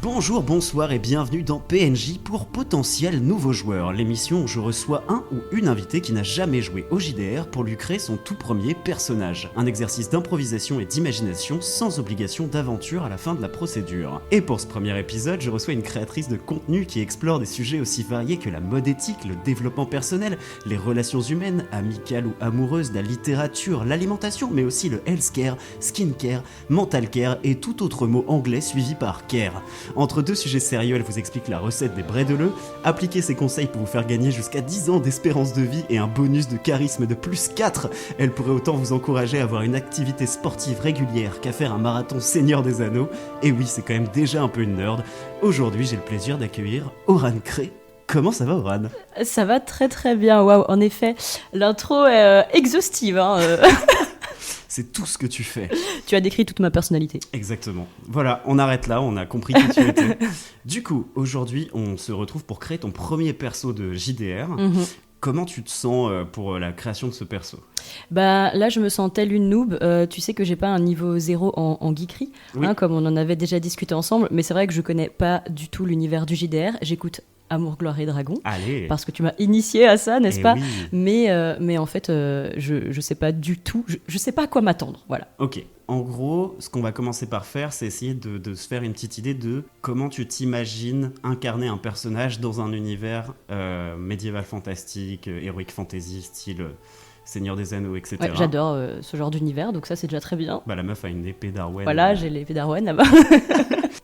Bonjour, bonsoir et bienvenue dans PNJ pour potentiels nouveaux joueurs, l'émission où je reçois un ou une invitée qui n'a jamais joué au JDR pour lui créer son tout premier personnage. Un exercice d'improvisation et d'imagination sans obligation d'aventure à la fin de la procédure. Et pour ce premier épisode, je reçois une créatrice de contenu qui explore des sujets aussi variés que la mode éthique, le développement personnel, les relations humaines, amicales ou amoureuses, la littérature, l'alimentation, mais aussi le healthcare, skincare, mental care et tout autre mot anglais suivi par care. Entre deux sujets sérieux, elle vous explique la recette des brédeleux, appliquez ses conseils pour vous faire gagner jusqu'à 10 ans d'espérance de vie et un bonus de charisme de plus 4. Elle pourrait autant vous encourager à avoir une activité sportive régulière qu'à faire un marathon Seigneur des Anneaux. Et oui, c'est quand même déjà un peu une nerd. Aujourd'hui, j'ai le plaisir d'accueillir Oran Cré. Comment ça va, Oran ? Ça va très très bien, waouh, en effet, l'intro est exhaustive, C'est tout ce que tu fais. Tu as décrit toute ma personnalité. Exactement. Voilà, on arrête là, on a compris qui tu étais. Du coup, aujourd'hui, on se retrouve pour créer ton premier perso de JDR. Comment tu te sens pour la création de ce perso ? Bah là, je me sens telle une noob. Tu sais que j'ai pas un niveau 0 en geekery, Oui. comme on en avait déjà discuté ensemble, mais c'est vrai que je connais pas du tout l'univers du JDR. J'écoute Amour, Gloire et Dragon. Allez. Parce que tu m'as initié à ça, n'est-ce Eh pas ? oui. Mais en fait, je sais pas du tout, je sais pas à quoi m'attendre, voilà. Ok. En gros, ce qu'on va commencer par faire, c'est essayer de se faire une petite idée de comment tu t'imagines incarner un personnage dans un univers médiéval fantastique, heroic fantasy, style Seigneur des Anneaux, etc. Ouais, j'adore ce genre d'univers, donc ça c'est déjà très bien. Bah, la meuf a une épée d'Arwen. Voilà, j'ai l'épée d'Arwen là-bas.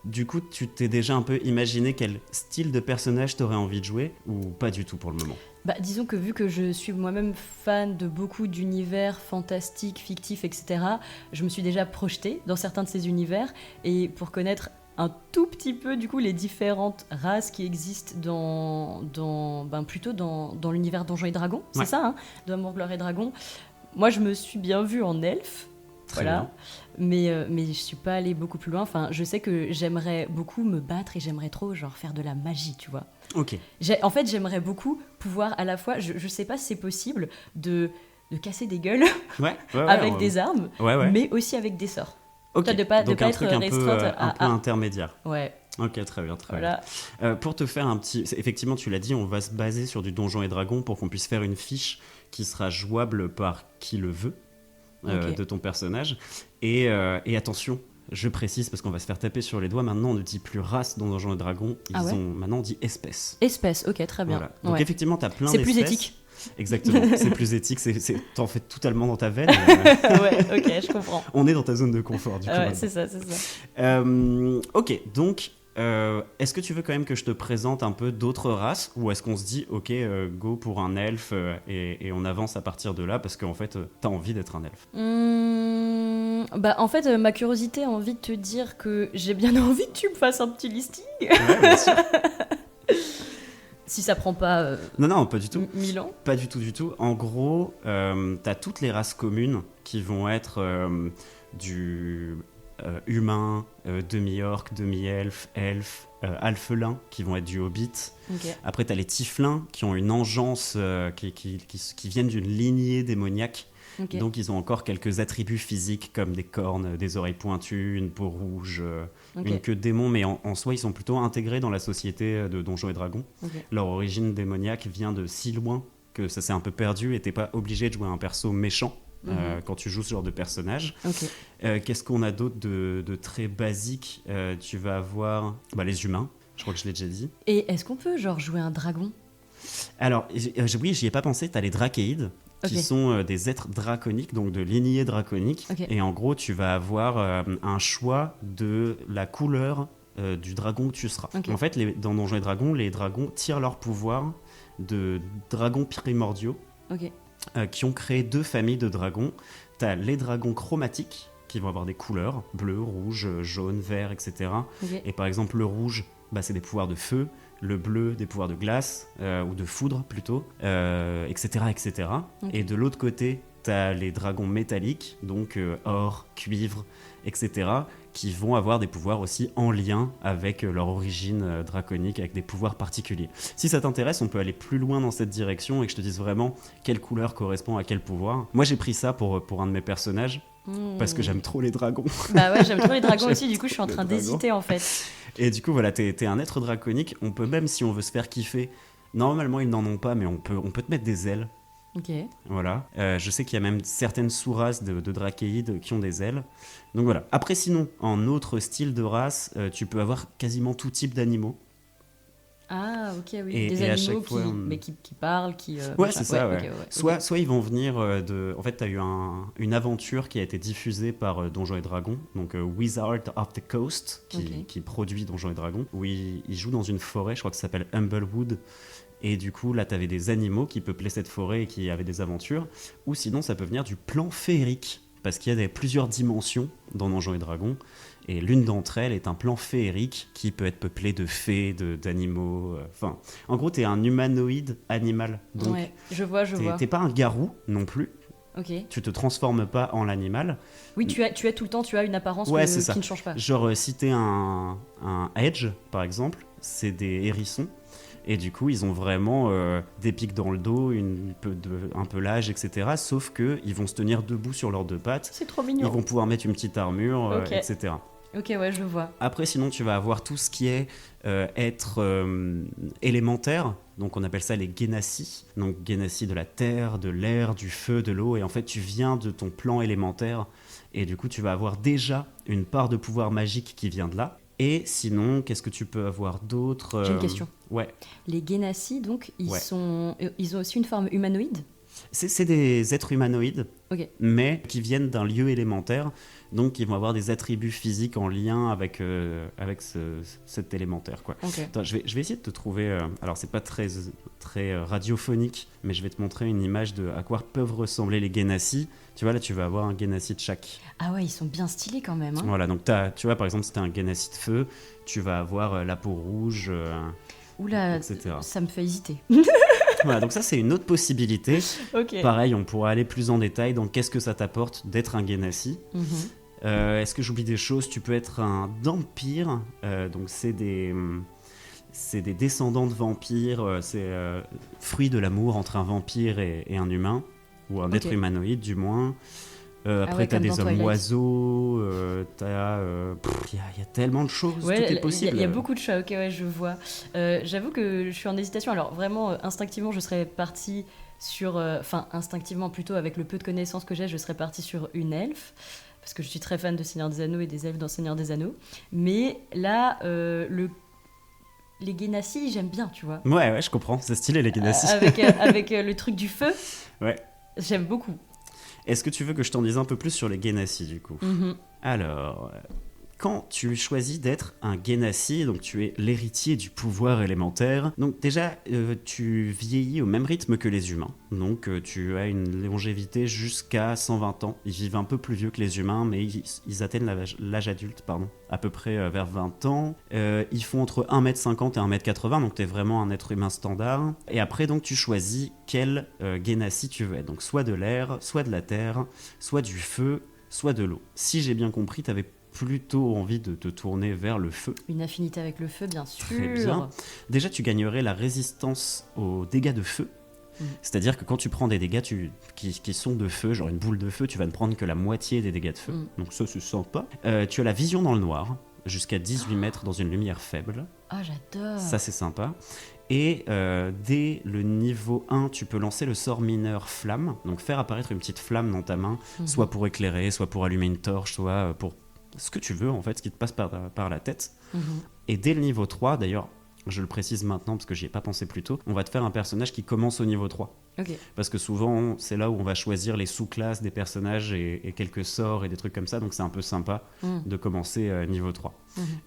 Du coup, tu t'es déjà un peu imaginé quel style de personnage t'aurais envie de jouer ou pas du tout pour le moment ? Bah, disons que vu que je suis moi-même fan de beaucoup d'univers fantastiques, fictifs, etc., je me suis déjà projetée dans certains de ces univers. Et pour connaître un tout petit peu du coup les différentes races qui existent plutôt dans l'univers Donjons et Dragons, Ouais. c'est ça, d'Amour, Gloire et Dragon. Moi, je me suis bien vue en elfe. Très Voilà. Mais je suis pas allée beaucoup plus loin. Enfin, je sais que j'aimerais beaucoup me battre et j'aimerais trop genre faire de la magie, tu vois. Ok. En fait, j'aimerais beaucoup pouvoir à la fois, je sais pas si c'est possible, de casser des gueules Ouais, avec des armes, Ouais. mais aussi avec des sorts. Ok. Toi, de pas Donc être un truc un peu, restreinte un peu intermédiaire. Ouais, Ok, très bien, très voilà. bien. Pour te faire un petit... Effectivement, tu l'as dit, on va se baser sur du Donjons et Dragons pour qu'on puisse faire une fiche qui sera jouable par qui le veut Ok. de ton personnage. Et attention, je précise parce qu'on va se faire taper sur les doigts, maintenant on ne dit plus race dans Donjons et Dragons, maintenant on dit espèce. Espèce, ok, très bien. Voilà. Donc Ouais. effectivement, tu as plein C'est d'espèces. plus éthique. Exactement, c'est plus éthique, t'en fais totalement dans ta veine. Ouais, ok, je comprends. On est dans ta zone de confort, du coup. Ouais, maintenant. c'est ça. Ok, donc, est-ce que tu veux quand même que je te présente un peu d'autres races ou est-ce qu'on se dit, ok, go pour un elfe et on avance à partir de là parce qu'en fait, t'as envie d'être un elfe. Bah, en fait, ma curiosité a envie de te dire que j'ai bien envie que tu me fasses un petit listing. Ouais, bien sûr. Si ça prend pas Non, pas du tout. 1000 ans. Pas du tout. En gros, t'as toutes les races communes qui vont être du humain, demi-orc, demi-elfe, elfe, alphelin qui vont être du hobbit. Ok. Après, t'as les tieflins qui ont une engeance qui viennent d'une lignée démoniaque. Ok. Donc, ils ont encore quelques attributs physiques comme des cornes, des oreilles pointues, une peau rouge, Ok. une queue de démon. Mais en soi, ils sont plutôt intégrés dans la société de Donjons et Dragons. Ok. Leur origine démoniaque vient de si loin que ça s'est un peu perdu et t'es pas obligé de jouer un perso méchant quand tu joues ce genre de personnage. Ok. Qu'est-ce qu'on a d'autre de très basique ? Tu vas avoir les humains, je crois que je l'ai déjà dit. Et est-ce qu'on peut genre jouer un dragon ? Alors, oui, j'y ai pas pensé, t'as les drachéides, qui Ok. sont des êtres draconiques, donc de lignée draconique. Ok. Et en gros, tu vas avoir un choix de la couleur du dragon que tu seras. Ok. En fait, dans Donjons et Dragons, les dragons tirent leur pouvoir de dragons primordiaux Ok. qui ont créé 2 familles de dragons. T'as les dragons chromatiques, qui vont avoir des couleurs, bleu, rouge, jaune, vert, etc. Ok. Et par exemple, le rouge, c'est des pouvoirs de feu, le bleu, des pouvoirs de glace, ou de foudre plutôt, etc. etc. Ok. Et de l'autre côté, t'as les dragons métalliques, donc or, cuivre, etc., qui vont avoir des pouvoirs aussi en lien avec leur origine draconique, avec des pouvoirs particuliers. Si ça t'intéresse, on peut aller plus loin dans cette direction et que je te dise vraiment quelle couleur correspond à quel pouvoir. Moi, j'ai pris ça pour un de mes personnages. Parce que j'aime trop les dragons. Bah ouais, j'aime trop les dragons aussi, du coup je suis en Les train dragons. d'hésiter en fait. Et du coup, voilà, t'es un être draconique. On peut même, si on veut se faire kiffer, normalement ils n'en ont pas, mais on peut te mettre des ailes. Ok. Voilà. Je sais qu'il y a même certaines sous-races de drachéides qui ont des ailes. Donc voilà. Après, sinon, en autre style de race, tu peux avoir quasiment tout type d'animaux. Ah, ok, oui. Et Des à animaux chaque fois, qui parlent, qui... Ouais, machin. c'est ça, ouais. ok, Soit ils vont venir de... En fait, t'as eu une aventure qui a été diffusée par Donjons et Dragons, donc Wizard of the Coast, qui produit Donjons et Dragons, où il joue dans une forêt, je crois que ça s'appelle Humblewood. Et du coup, là, t'avais des animaux qui peuplaient cette forêt et qui avaient des aventures. Ou sinon, ça peut venir du plan féerique, parce qu'il y a plusieurs dimensions dans Donjons et Dragons. Et l'une d'entre elles est un plan féerique qui peut être peuplé de fées, d'animaux. Enfin, en gros, t'es un humanoïde animal. Donc, ouais, je vois. t'es pas un garou non plus. Ok. Tu te transformes pas en l'animal. Oui, tu as tout le temps, tu as une apparence Ouais, c'est ça. qui ne change pas. Genre, si t'es un edge, par exemple, c'est des hérissons. Et du coup, ils ont vraiment des pics dans le dos, un pelage, etc. Sauf qu'ils vont se tenir debout sur leurs deux pattes. C'est trop mignon. Ils vont pouvoir mettre une petite armure, Ok. etc. Ok, ouais, je vois. Après, sinon, tu vas avoir tout ce qui est être élémentaire. Donc, on appelle ça les Genasi. Donc, Genasi de la terre, de l'air, du feu, de l'eau. Et en fait, tu viens de ton plan élémentaire. Et du coup, tu vas avoir déjà une part de pouvoir magique qui vient de là. Et sinon, qu'est-ce que tu peux avoir d'autre J'ai une question. Ouais. Les Genasi, donc, ils Ouais. ont aussi une forme humanoïde. C'est des êtres humanoïdes, Ok. mais qui viennent d'un lieu élémentaire. Donc, ils vont avoir des attributs physiques en lien avec cet élémentaire, quoi. Ok. Attends, je vais essayer de te trouver... alors, c'est pas très radiophonique, mais je vais te montrer une image de à quoi peuvent ressembler les Genasi. Tu vois, là, tu vas avoir un Genasi de chaque. Ah ouais, ils sont bien stylés quand même. Hein. Voilà, donc tu vois, par exemple, si t'as un Genasi de feu, tu vas avoir la peau rouge, Oula, etc. ça me fait hésiter. Voilà, donc ça, c'est une autre possibilité. Ok. Pareil, on pourra aller plus en détail dans qu'est-ce que ça t'apporte d'être un Genasi. Mhm. Est-ce que j'oublie des choses? Tu peux être un Dampire, donc c'est des descendants de vampires, c'est fruit de l'amour entre un vampire et un humain, ou un être humanoïde du moins. Après, ouais, t'as comme des dans hommes Twilight. oiseaux, il y a tellement de choses, Ouais, tout est possible. Il y a beaucoup de choix, ok, ouais, je vois. J'avoue que je suis en hésitation. Alors, vraiment, instinctivement, je serais partie sur. Enfin, instinctivement, plutôt, avec le peu de connaissances que j'ai, je serais partie sur une elfe. Parce que je suis très fan de Seigneur des Anneaux et des elfes dans Seigneur des Anneaux. Mais là, les Genasi, j'aime bien, tu vois. Ouais, je comprends, c'est stylé les Genasi. Avec le truc du feu, Ouais. j'aime beaucoup. Est-ce que tu veux que je t'en dise un peu plus sur les Genasi, du coup? Mhm. Alors, quand tu choisis d'être un Genasi, donc tu es l'héritier du pouvoir élémentaire, donc déjà, tu vieillis au même rythme que les humains. Donc, tu as une longévité jusqu'à 120 ans. Ils vivent un peu plus vieux que les humains, mais ils atteignent l'âge adulte, à peu près vers 20 ans. Ils font entre 1m50 et 1m80, donc tu es vraiment un être humain standard. Et après, donc, tu choisis quel Genasi tu veux être. Donc, soit de l'air, soit de la terre, soit du feu, soit de l'eau. Si j'ai bien compris, tu avais plutôt envie de te tourner vers le feu. Une affinité avec le feu, bien sûr. Très bien. Déjà, tu gagnerais la résistance aux dégâts de feu. C'est-à-dire que quand tu prends des dégâts qui sont de feu, genre une boule de feu, tu vas ne prendre que la moitié des dégâts de feu. Donc ça, c'est sympa. Tu as la vision dans le noir, jusqu'à 18 mètres dans une lumière faible. Ah, j'adore. Ça, c'est sympa. Et dès le niveau 1, tu peux lancer le sort mineur flamme. Donc faire apparaître une petite flamme dans ta main, soit pour éclairer, soit pour allumer une torche, soit pour ce que tu veux, en fait, ce qui te passe par la tête. Et dès le niveau 3, d'ailleurs, je le précise maintenant parce que j'y ai pas pensé plus tôt, on va te faire un personnage qui commence au niveau 3. Ok. Parce que souvent, c'est là où on va choisir les sous-classes des personnages et quelques sorts et des trucs comme ça, donc c'est un peu sympa de commencer niveau 3.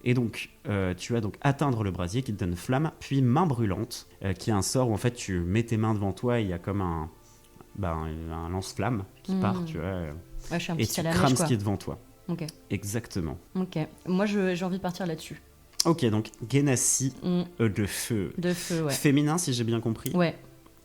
Et donc, tu vas donc atteindre le brasier qui te donne flamme, puis main brûlante, qui est un sort où en fait tu mets tes mains devant toi et il y a comme un lance-flamme qui part, tu vois, Ouais, je suis un et petit tu salamèche, crames quoi. ce qui est devant toi. Ok. Exactement. Ok. Moi, j'ai envie de partir là-dessus. Ok, donc Genasi de feu. De feu, ouais. Féminin, si j'ai bien compris. Ouais.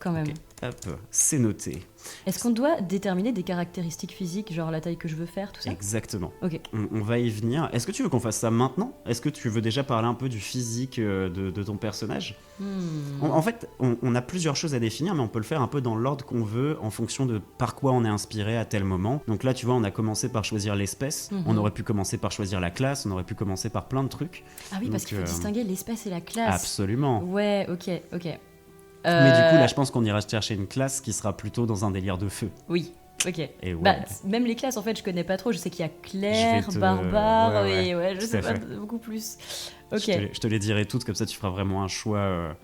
quand même. Ok, hop, c'est noté. Est-ce qu'on doit déterminer des caractéristiques physiques, genre la taille que je veux faire, tout ça? Exactement. Ok. On va y venir. Est-ce que tu veux qu'on fasse ça maintenant? Est-ce que tu veux déjà parler un peu du physique de ton personnage? En fait, on a plusieurs choses à définir, mais on peut le faire un peu dans l'ordre qu'on veut, en fonction de par quoi on est inspiré à tel moment. Donc là, tu vois, on a commencé par choisir l'espèce. On aurait pu commencer par choisir la classe. On aurait pu commencer par plein de trucs. Ah oui, parce qu'il faut distinguer l'espèce et la classe. Absolument. Ouais, ok. Mais du coup, là, je pense qu'on ira chercher une classe qui sera plutôt dans un délire de feu. Oui, ok. Et ouais. Bah, même les classes, en fait, je connais pas trop. Je sais qu'il y a Claire, Barbare, et ouais, je sais pas beaucoup plus. Ok. Je te les dirai toutes, comme ça tu feras vraiment un choix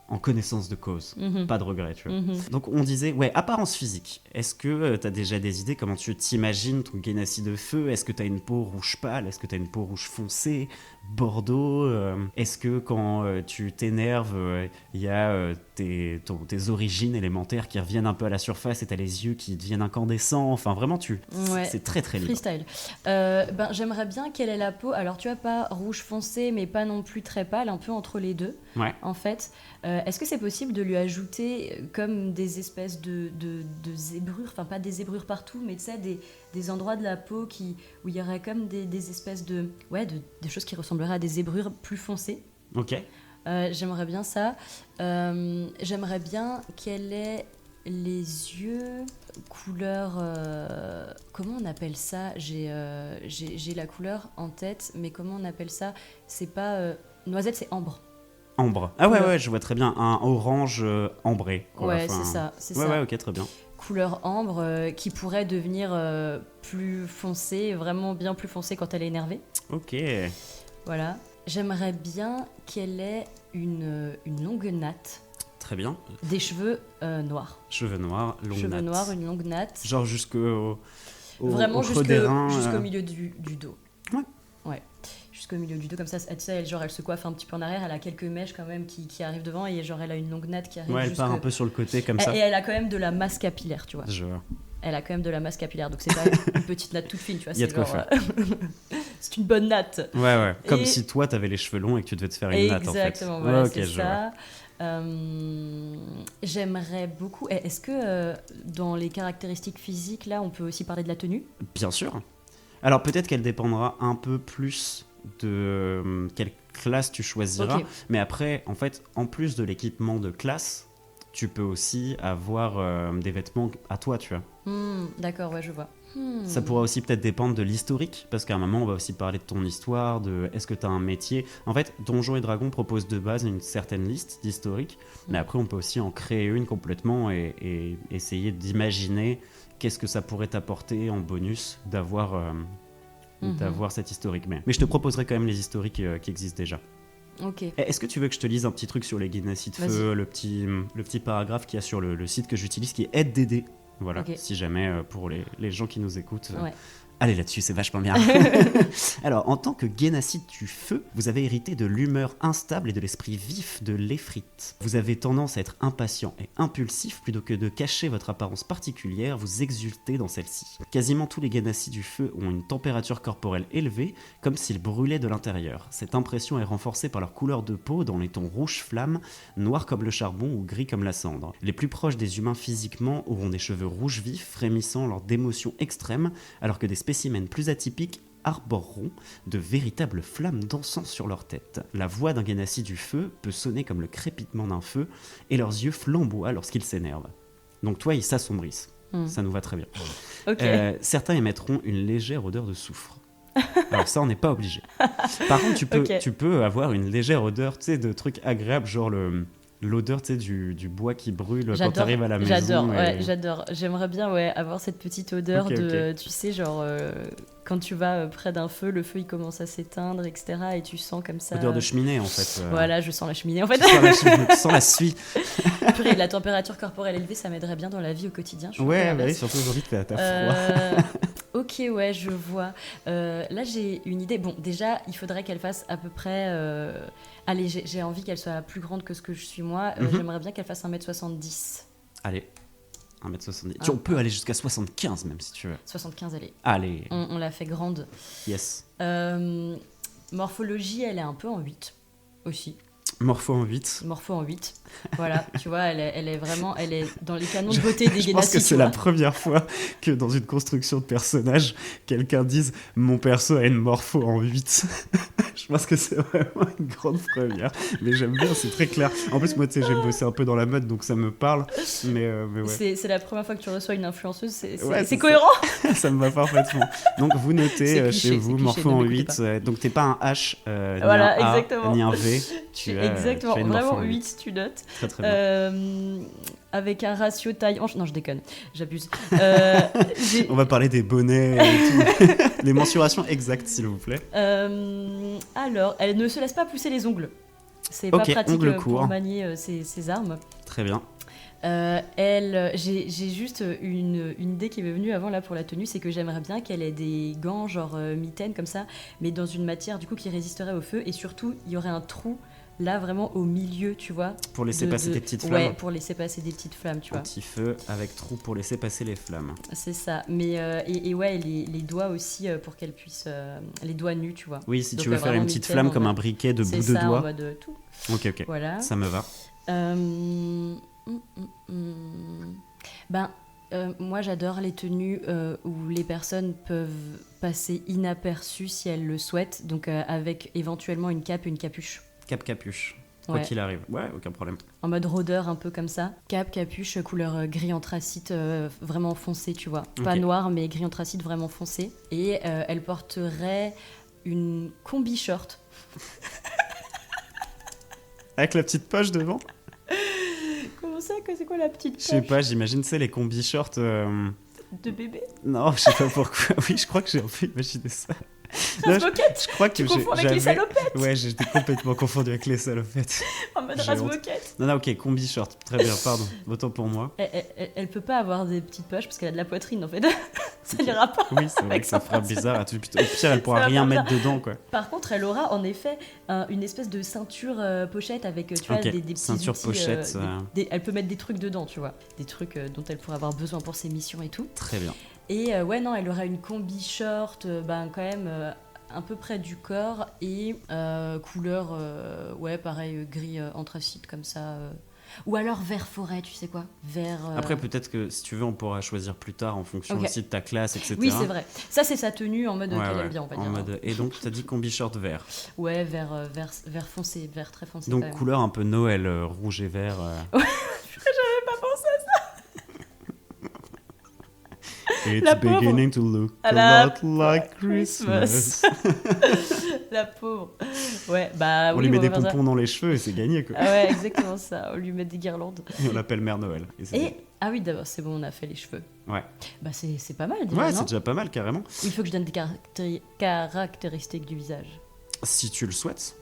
en connaissance de cause. Pas de regret, tu vois. Donc on disait, ouais, apparence physique. Est-ce que t'as déjà des idées comment tu t'imagines ton Genasi de feu? Est-ce que t'as une peau rouge pâle? Est-ce que t'as une peau rouge foncée? Bordeaux? Est-ce que quand tu t'énerves, il y a tes origines élémentaires qui reviennent un peu à la surface et t'as les yeux qui deviennent incandescents? Enfin vraiment, c'est très très libre. Freestyle. J'aimerais bien quelle est la peau. Alors tu vois, pas rouge foncé, mais pas non plus très pâle, un peu entre les deux. Ouais. En fait, est-ce que c'est possible de lui ajouter comme des espèces de zébrures, enfin pas des zébrures partout, mais tu sais, des endroits de la peau où il y aurait comme des espèces des choses qui ressembleraient à des zébrures plus foncées. Ok. J'aimerais bien ça. J'aimerais bien qu'elle ait les yeux couleur... comment on appelle ça? J'ai la couleur en tête, mais comment on appelle ça? C'est pas... noisette, c'est ambre. Ambre. Ah ouais, je vois très bien. Un orange ambré. Quoi. Ouais, c'est ça. Ouais, ok, très bien. Couleur ambre qui pourrait devenir plus foncée, vraiment bien plus foncée quand elle est énervée. Ok. Voilà. J'aimerais bien qu'elle ait une longue natte. Très bien. Des cheveux noirs. Cheveux noirs, longue natte. Cheveux noirs, une longue natte. Genre jusqu'au vraiment creux des reins. Jusqu'au milieu du dos. Ouais. Jusqu'au milieu du dos, comme ça, tu sais, elle se coiffe un petit peu en arrière, elle a quelques mèches quand même qui arrivent devant, et genre elle a une longue natte qui arrive. Ouais, elle part un peu sur le côté comme ça. Et elle a quand même de la masse capillaire, tu vois. Je vois. Elle a quand même de la masse capillaire, donc c'est pas une petite natte toute fine, tu vois. Il y a de quoi faire. C'est une bonne natte. Ouais. Comme si toi, t'avais les cheveux longs et que tu devais te faire une natte, en fait. Exactement, voilà, ok, c'est ça. J'aimerais beaucoup... Est-ce que dans les caractéristiques physiques, là, on peut aussi parler de la tenue? Bien sûr. Alors peut-être qu'elle dépendra un peu plus de quelle classe tu choisiras. Okay. Mais après, en fait, en plus de l'équipement de classe, tu peux aussi avoir des vêtements à toi, tu vois. D'accord, ouais, je vois. Ça pourra aussi peut-être dépendre de l'historique, parce qu'à un moment, on va aussi parler de ton histoire, de est-ce que tu as un métier. En fait, Donjons et Dragons propose de base une certaine liste d'historiques, mais après, on peut aussi en créer une complètement et essayer d'imaginer qu'est-ce que ça pourrait t'apporter en bonus d'avoir cette historique. Mais je te proposerai quand même les historiques qui existent déjà. Ok. Est-ce que tu veux que je te lise un petit truc sur les Genasi de feu, le petit paragraphe qu'il y a sur le site que j'utilise qui est aide-dd. Voilà, si jamais pour les gens qui nous écoutent, allez là-dessus, c'est vachement bien. Alors, en tant que Genasi du feu, vous avez hérité de l'humeur instable et de l'esprit vif de l'Éphrite. Vous avez tendance à être impatient et impulsif plutôt que de cacher votre apparence particulière, vous exultez dans celle-ci. Quasiment tous les Genasi du feu ont une température corporelle élevée, comme s'ils brûlaient de l'intérieur. Cette impression est renforcée par leur couleur de peau dans les tons rouge flamme, noir comme le charbon ou gris comme la cendre. Les plus proches des humains physiquement auront des cheveux rouges vifs, frémissant lors d'émotions extrêmes, alors que des spécimens plus atypiques arboreront de véritables flammes d'encens sur leur tête. La voix d'un Genasi du feu peut sonner comme le crépitement d'un feu et leurs yeux flamboient lorsqu'ils s'énervent. Donc toi, ils s'assombrissent. Ça nous va très bien. Okay. Certains émettront une légère odeur de soufre. Alors ça, on n'est pas obligé. Par contre, tu peux avoir une légère odeur, tu sais, de trucs agréables, genre l'odeur, tu sais, du bois qui brûle quand tu arrives à la maison. J'adore. J'aimerais bien avoir cette petite odeur tu sais, genre quand tu vas près d'un feu, le feu il commence à s'éteindre, etc. Et tu sens comme ça... Odeur de cheminée, en fait. Voilà, je sens la cheminée, en fait. Tu sens la suie. Purée, la température corporelle élevée, ça m'aiderait bien dans la vie au quotidien. Oui, surtout aujourd'hui que t'as froid. Ok, ouais, je vois. Là, j'ai une idée. Bon, déjà, il faudrait qu'elle fasse à peu près... Allez, j'ai envie qu'elle soit plus grande que ce que je suis moi. J'aimerais bien qu'elle fasse 1m70. Allez, 1m70. On peut aller jusqu'à 75 même, si tu veux. 75, allez. Allez. On l'a fait grande. Yes. Morphologie, elle est un peu en 8 aussi. Morpho en 8. Morpho en 8. Voilà, tu vois, elle est vraiment dans les canons de beauté des Je pense que Genasi. c'est la première fois que dans une construction de personnage, quelqu'un dise « Mon perso a une morpho en 8 ». Je pense que c'est vraiment une grande première. Mais j'aime bien, c'est très clair. En plus, moi, tu sais, j'ai bossé un peu dans la mode, donc ça me parle. Mais ouais. C'est la première fois que tu reçois une influenceuse, Ouais, c'est cohérent. Ça me va parfaitement. Donc, vous notez C'est cliché, chez vous, c'est cliché, morpho ne en m'écoutez 8. Donc, t'es pas un H, ni Voilà, un A, exactement. ni un V. Exactement, tu as une morpho vraiment en 8, tu notes. Très, très bien. Avec un ratio taille-hanche. Non, je déconne, j'abuse. On va parler des bonnets et tout. Les mensurations exactes, s'il vous plaît. Alors, elle ne se laisse pas pousser les ongles. C'est Ok, pas pratique ongles pour courts. manier ses armes. Très bien. J'ai juste une idée qui m'est venue avant là pour la tenue, c'est que j'aimerais bien qu'elle ait des gants genre mitaines comme ça, mais dans une matière du coup qui résisterait au feu, et surtout il y aurait un trou là vraiment au milieu, tu vois. Pour laisser passer des petites flammes. Ouais, pour laisser passer des petites flammes, tu vois. Un petit feu avec trou pour laisser passer les flammes. C'est ça, mais et ouais, les doigts aussi pour qu'elle puisse les doigts nus, tu vois. Oui, si Donc, tu veux faire une petite mitaine, flamme en comme mode- un briquet de c'est bout de ça, en doigt. mode tout. Ok, Voilà. ça me va. Ben, moi j'adore les tenues où les personnes peuvent passer inaperçues si elles le souhaitent, donc avec éventuellement une cape et une capuche. Capuche. Quoi Ouais. qu'il arrive. Ouais, aucun problème. En mode rôdeur un peu comme ça. Cape, capuche, couleur gris anthracite vraiment foncé, tu vois. Pas Ok. noir, mais gris anthracite vraiment foncé. Et elle porterait une combi short. Avec la petite poche devant. Comment ça, c'est quoi la petite Je sais poche pas, j'imagine, c'est les combi shorts. de bébé? Non, je sais pas pourquoi. Oui, je crois que j'ai un peu imaginé ça. Là, Ras-moquette. je crois que Tu confonds avec les salopettes. Ouais, j'étais complètement confondu avec les salopettes. En mode J'ai honte. ras-moquette. Non, ok, combi short. Très bien, pardon. Autant pour moi. Elle peut pas avoir des petites poches parce qu'elle a de la poitrine en fait. Ça n'ira pas. Oui, c'est vrai Avec que ça son fera pantalon. bizarre. Au pire, elle pourra Ça va rien faire mettre dedans, quoi. Par contre, elle aura en effet une espèce de ceinture pochette avec tu vois, Ok, des petits ceinture outils, pochette, elle peut mettre des trucs dedans, tu vois. Des trucs dont elle pourrait avoir besoin pour ses missions et tout. Très bien. Et ouais, non, elle aura une combi short, ben quand même un peu près du corps et couleur, ouais, pareil, gris anthracite comme ça. Ou alors vert forêt, tu sais quoi? Vert. Après, peut-être que si tu veux, on pourra choisir plus tard en fonction Ok. aussi de ta classe, etc. Oui, c'est vrai. Ça, c'est sa tenue en mode Ouais, qu'elle ouais, aime bien, on va en dire. mode... Et donc, tu as dit combi short vert. Ouais, vert foncé, vert très foncé. Donc, quand même. couleur un peu Noël, rouge et vert. J'avais pas pensé à ça. It's La pauvre. beginning to look À a la lot like Christmas. La pauvre. Ouais, bah On oui, lui met on des va faire ça. pompons dans les cheveux et c'est gagné, quoi. Ah ouais, exactement ça. On lui met des guirlandes. Et on l'appelle Mère Noël. Et c'est Et ah oui, d'abord, c'est bon, on a fait les cheveux. Ouais, Bah c'est pas mal déjà, ouais, non? c'est déjà pas mal, carrément. Il faut que je donne des caractéristiques du visage. Si tu le souhaites.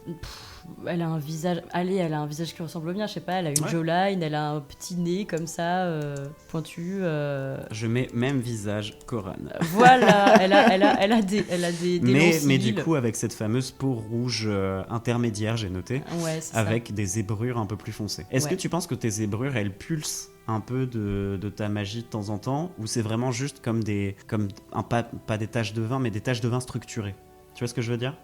Elle a un visage, elle a un visage qui ressemble au mien, je sais pas, elle a une Ouais. jawline, elle a un petit nez comme ça, pointu. Je mets même visage Coran. Voilà, elle a des longs Mais cils. du coup, avec cette fameuse peau rouge intermédiaire, j'ai noté, Ouais, c'est ça. avec des zébrures un peu plus foncées. Est-ce Ouais. que tu penses que tes zébrures, elles pulsent un peu de ta magie de temps en temps, ou c'est vraiment juste comme pas des taches de vin, mais des taches de vin structurées? Tu vois ce que je veux dire?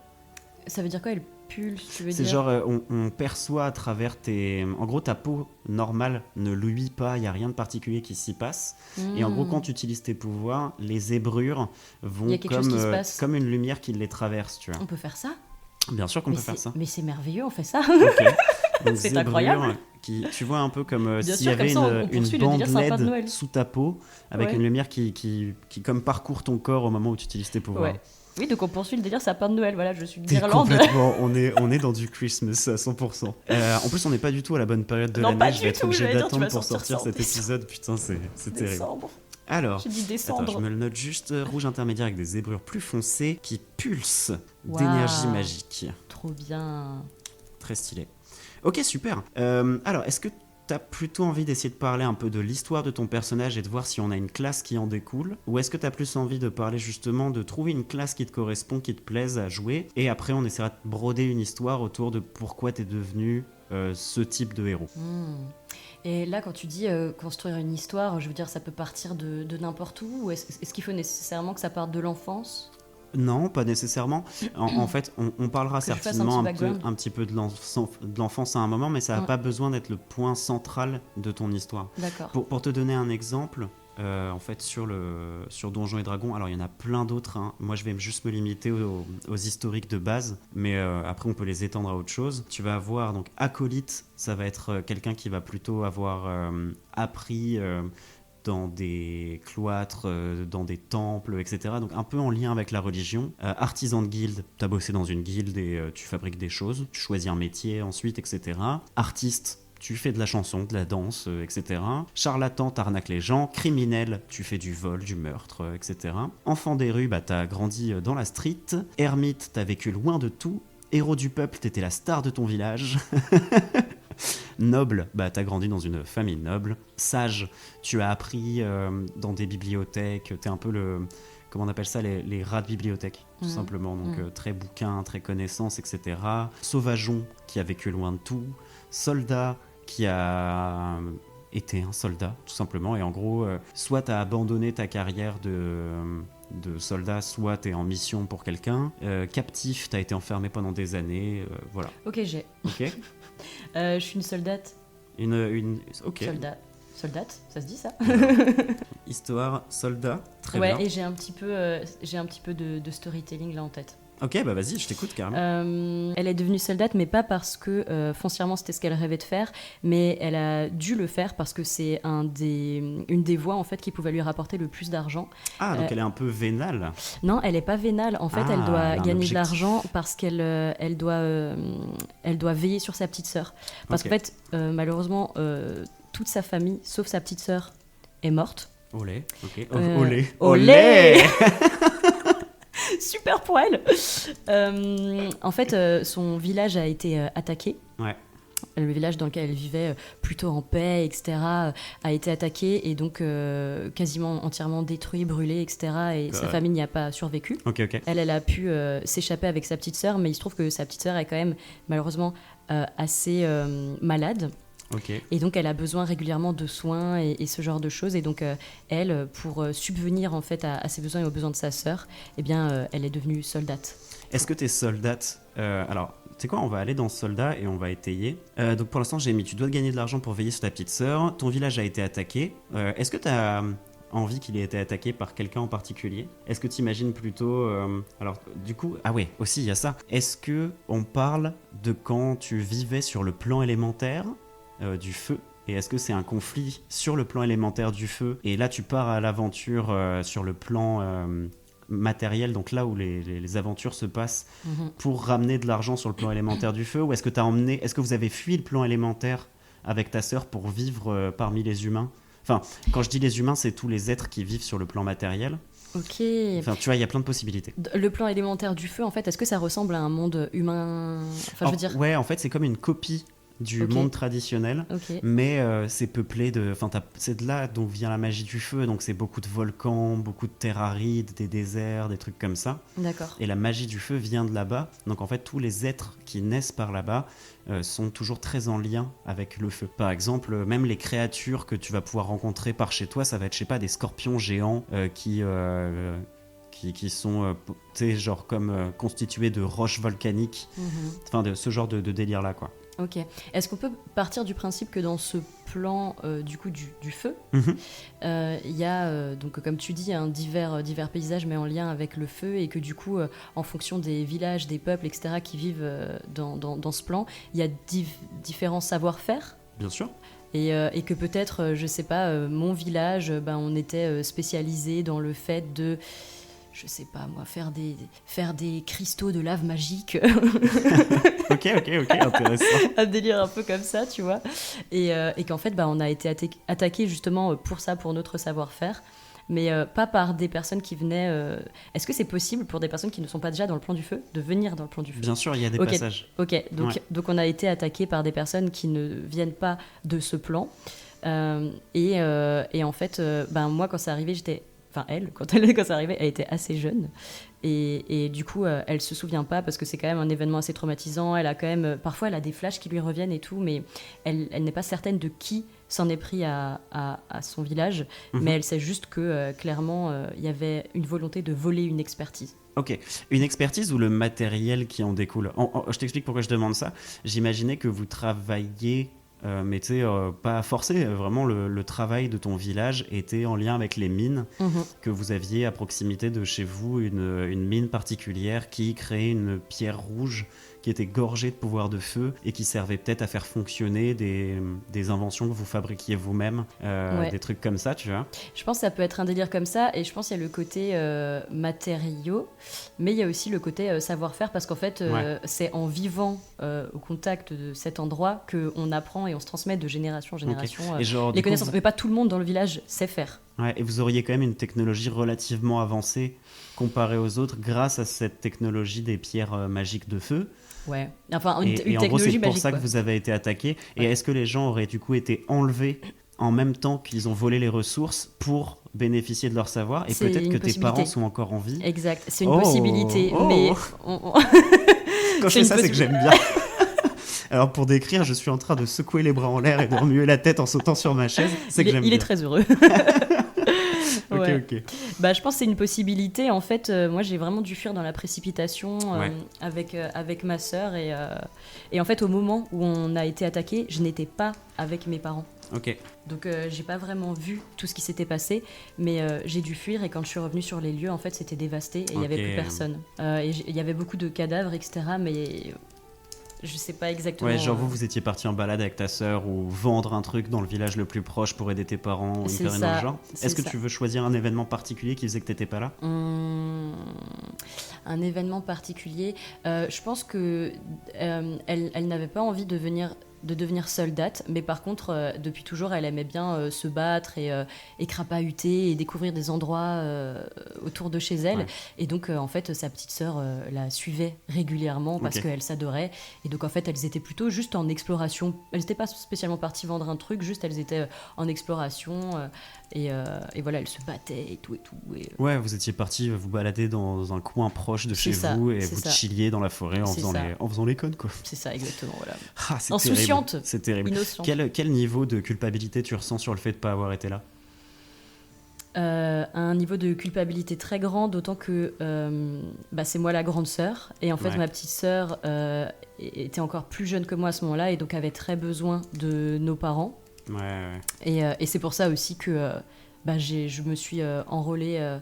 Ça veut dire quoi, elle pulse, tu veux C'est dire? genre, on perçoit à travers tes... En gros, ta peau normale ne luit pas, il n'y a rien de particulier qui s'y passe. Et en gros, quand tu utilises tes pouvoirs, les zébrures vont Il y a quelque chose qui se passe. comme une lumière qui les traverse, tu vois. On peut faire ça? Bien sûr qu'on Mais peut faire ça. Mais c'est merveilleux, on fait ça. Ok. Donc, C'est zébrures incroyable. tu vois un peu comme Bien s'il y sûr, avait comme ça, on une poursuit le bande délire Sapin de LED Noël. sous ta peau, avec Ouais. une lumière qui comme parcourt ton corps au moment où tu utilises tes pouvoirs. Ouais. Oui, donc on poursuit le délire sapin de Noël, voilà, je suis une T'es guirlande. complètement, on est dans du Christmas à 100%. En plus, on n'est pas du tout à la bonne période de Non, l'année. pas Je du vais être tout, obligé j'allais dire, tu d'attendre vas pour sortir sortir ça en cet décembre. épisode. Putain, c'est terrible. Décembre. Alors, J'ai dit attends, décembre. je me le note juste. Rouge intermédiaire avec des zébrures plus foncées qui pulsent Waouh. d'énergie magique. Trop bien. Très stylé. Ok, super. Alors, est-ce que t'as plutôt envie d'essayer de parler un peu de l'histoire de ton personnage et de voir si on a une classe qui en découle? Ou est-ce que t'as plus envie de parler justement de trouver une classe qui te correspond, qui te plaise à jouer, et après on essaiera de broder une histoire autour de pourquoi t'es devenu ce type de héros? Et là, quand tu dis construire une histoire, je veux dire, ça peut partir de n'importe où, ou est-ce qu'il faut nécessairement que ça parte de l'enfance? Non, pas nécessairement. En fait, on parlera Que je fasse un certainement petit background. un petit peu de l'enfance à un moment, mais ça n'a Ouais. pas besoin d'être le point central de ton histoire. D'accord. Pour te donner un exemple, en fait, sur Donjons et Dragons, alors il y en a plein d'autres, hein. Moi, je vais juste me limiter aux historiques de base, mais après, on peut les étendre à autre chose. Tu vas avoir, donc, acolyte, ça va être quelqu'un qui va plutôt avoir appris dans des cloîtres, dans des temples, etc. Donc un peu en lien avec la religion. Artisan de guilde, tu as bossé dans une guilde et tu fabriques des choses, tu choisis un métier ensuite, etc. Artiste, tu fais de la chanson, de la danse, etc. Charlatan, t'arnaques les gens. Criminel, tu fais du vol, du meurtre, etc. Enfant des rues, bah, t'as grandi dans la street. Ermite, t'as vécu loin de tout. Héros du peuple, t'étais la star de ton village. Noble, bah t'as grandi dans une famille noble. Sage, tu as appris dans des bibliothèques, t'es un peu comment on appelle ça, les rats de bibliothèque, tout simplement. Donc très bouquin, très connaissance, etc. Sauvageon, qui a vécu loin de tout. Soldat, qui a été un soldat, tout simplement. Et en gros, soit t'as abandonné ta carrière de soldat, soit t'es en mission pour quelqu'un. Captif, t'as été enfermé pendant des années, voilà. Ok, j'ai. Ok. Je suis une soldate. Ok. Soldate, ça se dit ça? Histoire, soldat, très Ouais, bien. et j'ai un petit peu de storytelling là en tête. Ok, bah vas-y, je t'écoute carrément. Elle est devenue soldate, mais pas parce que foncièrement c'était ce qu'elle rêvait de faire, mais elle a dû le faire parce que c'est une des voies en fait qui pouvait lui rapporter le plus d'argent. Ah, donc elle est un peu vénale. Non, elle est pas vénale. En fait, Ah, elle doit elle a un gagner de objectif. l'argent parce qu'elle doit veiller sur sa petite sœur. Parce Ok. qu'en fait, malheureusement, toute sa famille, sauf sa petite sœur, est morte. Olé, ok. Olé. Olé. Super pour elle. En fait, son village a été attaqué. Ouais. Le village dans lequel elle vivait plutôt en paix, etc., a été attaqué et donc quasiment entièrement détruit, brûlé, etc. Et sa famille n'y a pas survécu. Ok. Elle a pu s'échapper avec sa petite sœur, mais il se trouve que sa petite sœur est quand même malheureusement assez malade. Ok. Et donc elle a besoin régulièrement de soins et ce genre de choses. Et donc elle, pour subvenir en fait à ses besoins et aux besoins de sa sœur, eh bien elle est devenue soldate. Est-ce que t'es soldate alors, tu sais quoi, on va aller dans soldat et on va étayer. Donc pour l'instant, j'ai mis, tu dois gagner de l'argent pour veiller sur ta petite sœur. Ton village a été attaqué. Est-ce que t'as envie qu'il ait été attaqué par quelqu'un en particulier? Est-ce que tu imagines plutôt... alors, du coup... Ah ouais, aussi, il y a ça. Est-ce que on parle de quand tu vivais sur le plan élémentaire du feu? Et est-ce que c'est un conflit sur le plan élémentaire du feu? Et là, tu pars à l'aventure sur le plan matériel, donc là où les aventures se passent, pour ramener de l'argent sur le plan élémentaire du feu? Ou est-ce que vous avez fui le plan élémentaire avec ta sœur pour vivre parmi les humains? Enfin, quand je dis les humains, c'est tous les êtres qui vivent sur le plan matériel. Ok. Enfin, tu vois, il y a plein de possibilités. Le plan élémentaire du feu, en fait, est-ce que ça ressemble à un monde humain? Enfin, je veux dire... Ouais, en fait, c'est comme une copie du monde traditionnel, mais c'est peuplé de... Enfin, c'est de là dont vient la magie du feu, donc c'est beaucoup de volcans, beaucoup de terres arides, des déserts, des trucs comme ça. D'accord. Et la magie du feu vient de là-bas, donc en fait, tous les êtres qui naissent par là-bas sont toujours très en lien avec le feu. Par exemple, même les créatures que tu vas pouvoir rencontrer par chez toi, ça va être, je sais pas, des scorpions géants qui sont, tu sais, genre comme constitués de roches volcaniques, enfin de ce genre de délire-là, quoi. Ok. Est-ce qu'on peut partir du principe que dans ce plan du coup du feu, il y a donc comme tu dis divers paysages mais en lien avec le feu et que du coup en fonction des villages, des peuples, etc. qui vivent dans ce plan, il y a différents savoir-faire? Bien sûr. Et que peut-être, je sais pas, mon village, on était spécialisé dans le fait de, je sais pas moi, faire des cristaux de lave magique. Ok, intéressant. Un délire un peu comme ça, tu vois. Et qu'en fait, on a été attaqué justement pour ça, pour notre savoir-faire. Mais pas par des personnes qui venaient... Est-ce que c'est possible pour des personnes qui ne sont pas déjà dans le plan du feu de venir dans le plan du feu? Bien sûr, il y a des passages. Ok, donc on a été attaqué par des personnes qui ne viennent pas de ce plan. Et en fait, moi, quand c'est arrivé, j'étais... Enfin, quand c'est arrivé, elle était assez jeune. Et du coup, elle se souvient pas parce que c'est quand même un événement assez traumatisant. Elle a quand même... Parfois, elle a des flashs qui lui reviennent et tout, mais elle n'est pas certaine de qui s'en est pris à son village. Mais elle sait juste que, clairement, il y avait une volonté de voler une expertise. Ok, une expertise ou le matériel qui en découle. Je t'explique pourquoi je demande ça. J'imaginais que vous travailliez, mais tu sais, pas forcé, vraiment le travail de ton village était en lien avec les mines, Mhm. que vous aviez à proximité de chez vous une mine particulière qui créait une pierre rouge qui était gorgée de pouvoir de feu et qui servait peut-être à faire fonctionner des inventions que vous fabriquiez vous-même, Ouais. des trucs comme ça, tu vois. Je pense que ça peut être un délire comme ça, et je pense qu'il y a le côté matériaux, mais il y a aussi le côté savoir-faire, parce qu'en fait, Ouais. c'est en vivant au contact de cet endroit qu'on apprend et on se transmet de génération en Ok. génération Et genre, les du coup, connaissances. Mais pas tout le monde dans le village sait faire. ouais, et vous auriez quand même une technologie relativement avancée comparée aux autres grâce à cette technologie des pierres magiques de feu. Ouais. Enfin, une Et en gros, c'est technologie pour magique, ça que quoi. vous avez été attaqué. Et Ouais. est-ce que les gens auraient du coup été enlevés en même temps qu'ils ont volé les ressources pour bénéficier de leur savoir? Et C'est peut-être que une tes parents possibilité. sont encore en vie. Exact. C'est une Oh, possibilité, oh. mais Quand je c'est fais une ça, c'est que j'aime bien. Alors pour décrire, je suis en train de secouer les bras en l'air et de remuer la tête en sautant sur ma chaise. C'est que j'aime il est bien. très heureux. Ok, Ouais. ok. Bah, je pense que c'est une possibilité. En fait, moi, j'ai vraiment dû fuir dans la précipitation Ouais. avec ma sœur. Et en fait, au moment où on a été attaqué, je n'étais pas avec mes parents. Ok. Donc, j'ai pas vraiment vu tout ce qui s'était passé. Mais j'ai dû fuir. Et quand je suis revenue sur les lieux, en fait, c'était dévasté. Et il n'y avait Ok. plus personne. Il y avait beaucoup de cadavres, etc. Mais je sais pas exactement. Ouais, genre vous étiez parti en balade avec ta sœur ou vendre un truc dans le village le plus proche pour aider tes parents ou une C'est connerie dans le ça, genre. c'est Est-ce que ça. tu veux choisir un événement particulier qui faisait que t'étais pas là? Un événement particulier. Je pense que elle n'avait pas envie de devenir soldate, mais par contre, depuis toujours, elle aimait bien se battre et crapahuter et découvrir des endroits autour de chez elle. Ouais. Et donc, en fait, sa petite sœur la suivait régulièrement parce Ok. qu'elle s'adorait. Et donc, en fait, elles étaient plutôt juste en exploration. Elles n'étaient pas spécialement parties vendre un truc, juste elles étaient en exploration. Et voilà, elles se battaient et tout et tout. Ouais, vous étiez parti vous balader dans un coin proche de chez C'est ça, vous et c'est vous ça. chilliez dans la forêt C'est ça. en faisant les connes, quoi. C'est ça, exactement, voilà. Ah, c'est Insouciante. terrible. C'est terrible. Innocente. Quel niveau de culpabilité tu ressens sur le fait de pas avoir été là? Un niveau de culpabilité très grand, d'autant que c'est moi la grande sœur. Et en fait, Ouais. ma petite sœur était encore plus jeune que moi à ce moment-là et donc avait très besoin de nos parents. Ouais, ouais. Et c'est pour ça aussi que je me suis enrôlée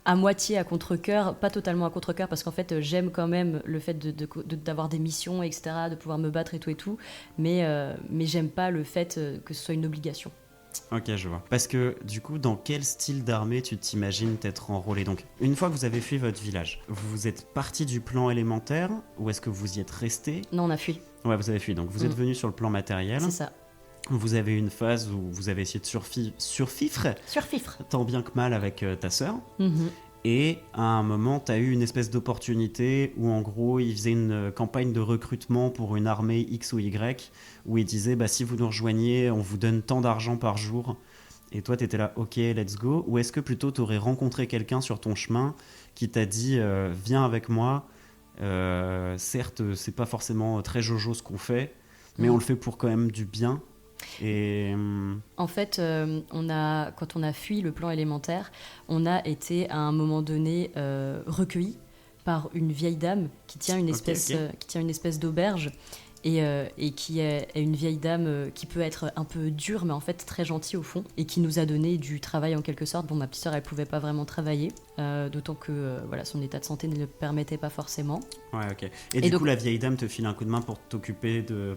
à moitié à contre-cœur, pas totalement à contre-cœur, parce qu'en fait, j'aime quand même le fait d'avoir des missions, etc., de pouvoir me battre et tout, mais j'aime pas le fait que ce soit une obligation. Ok, je vois. Parce que du coup, dans quel style d'armée tu t'imagines t'être enrôlé? Donc, une fois que vous avez fui votre village, vous êtes parti du plan élémentaire ou est-ce que vous y êtes resté? Non, on a fui, Ouais, vous avez fui. Donc, vous êtes venu sur le plan matériel. c'est ça. Vous avez eu une phase où vous avez essayé de survivre Surfifre. tant bien que mal avec ta sœur. Mhm. Et à un moment, tu as eu une espèce d'opportunité où en gros, ils faisaient une campagne de recrutement pour une armée X ou Y, où ils disaient bah, si vous nous rejoignez, on vous donne tant d'argent par jour. Et toi, tu étais là, ok, let's go. Ou est-ce que plutôt tu aurais rencontré quelqu'un sur ton chemin qui t'a dit viens avec moi. Certes, c'est pas forcément très jojo ce qu'on fait, mais on le fait pour quand même du bien. Et En fait, quand on a fui le plan élémentaire, on a été à un moment donné recueillis par une vieille dame qui tient une espèce d'auberge et qui est une vieille dame qui peut être un peu dure, mais en fait très gentille au fond, et qui nous a donné du travail en quelque sorte. Bon, ma petite sœur, elle pouvait pas vraiment travailler, d'autant que son état de santé ne le permettait pas forcément. ouais, ok. Et du coup, la vieille dame te file un coup de main pour s'occuper de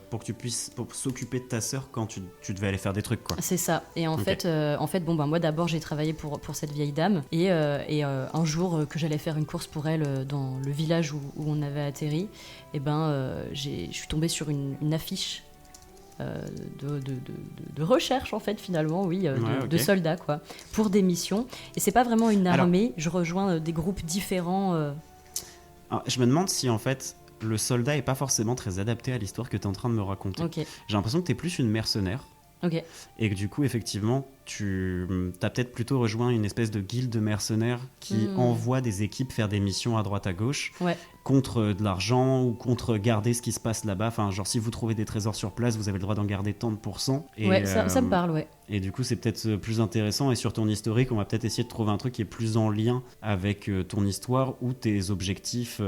ta sœur quand tu devais aller faire des trucs, quoi. C'est ça. Et en fait, moi d'abord j'ai travaillé pour cette vieille dame et un jour que j'allais faire une course pour elle dans le village où on avait atterri, je suis tombée sur une affiche de recherche en fait finalement, oui, de soldats quoi, pour des missions. Et c'est pas vraiment une armée. Je rejoins des groupes différents. Alors, je me demande si en fait le soldat est pas forcément très adapté à l'histoire que tu es en train de me raconter. Ok. J'ai l'impression que tu es plus une mercenaire. Ok. Et que du coup, effectivement, tu as peut-être plutôt rejoint une espèce de guilde de mercenaires qui envoie des équipes faire des missions à droite à gauche. Ouais. contre de l'argent ou contre garder ce qui se passe là-bas. Enfin, genre, si vous trouvez des trésors sur place, vous avez le droit d'en garder tant de pourcents. Et, Ouais, ça me parle, ouais. Et du coup, c'est peut-être plus intéressant. Et sur ton historique, on va peut-être essayer de trouver un truc qui est plus en lien avec ton histoire ou tes objectifs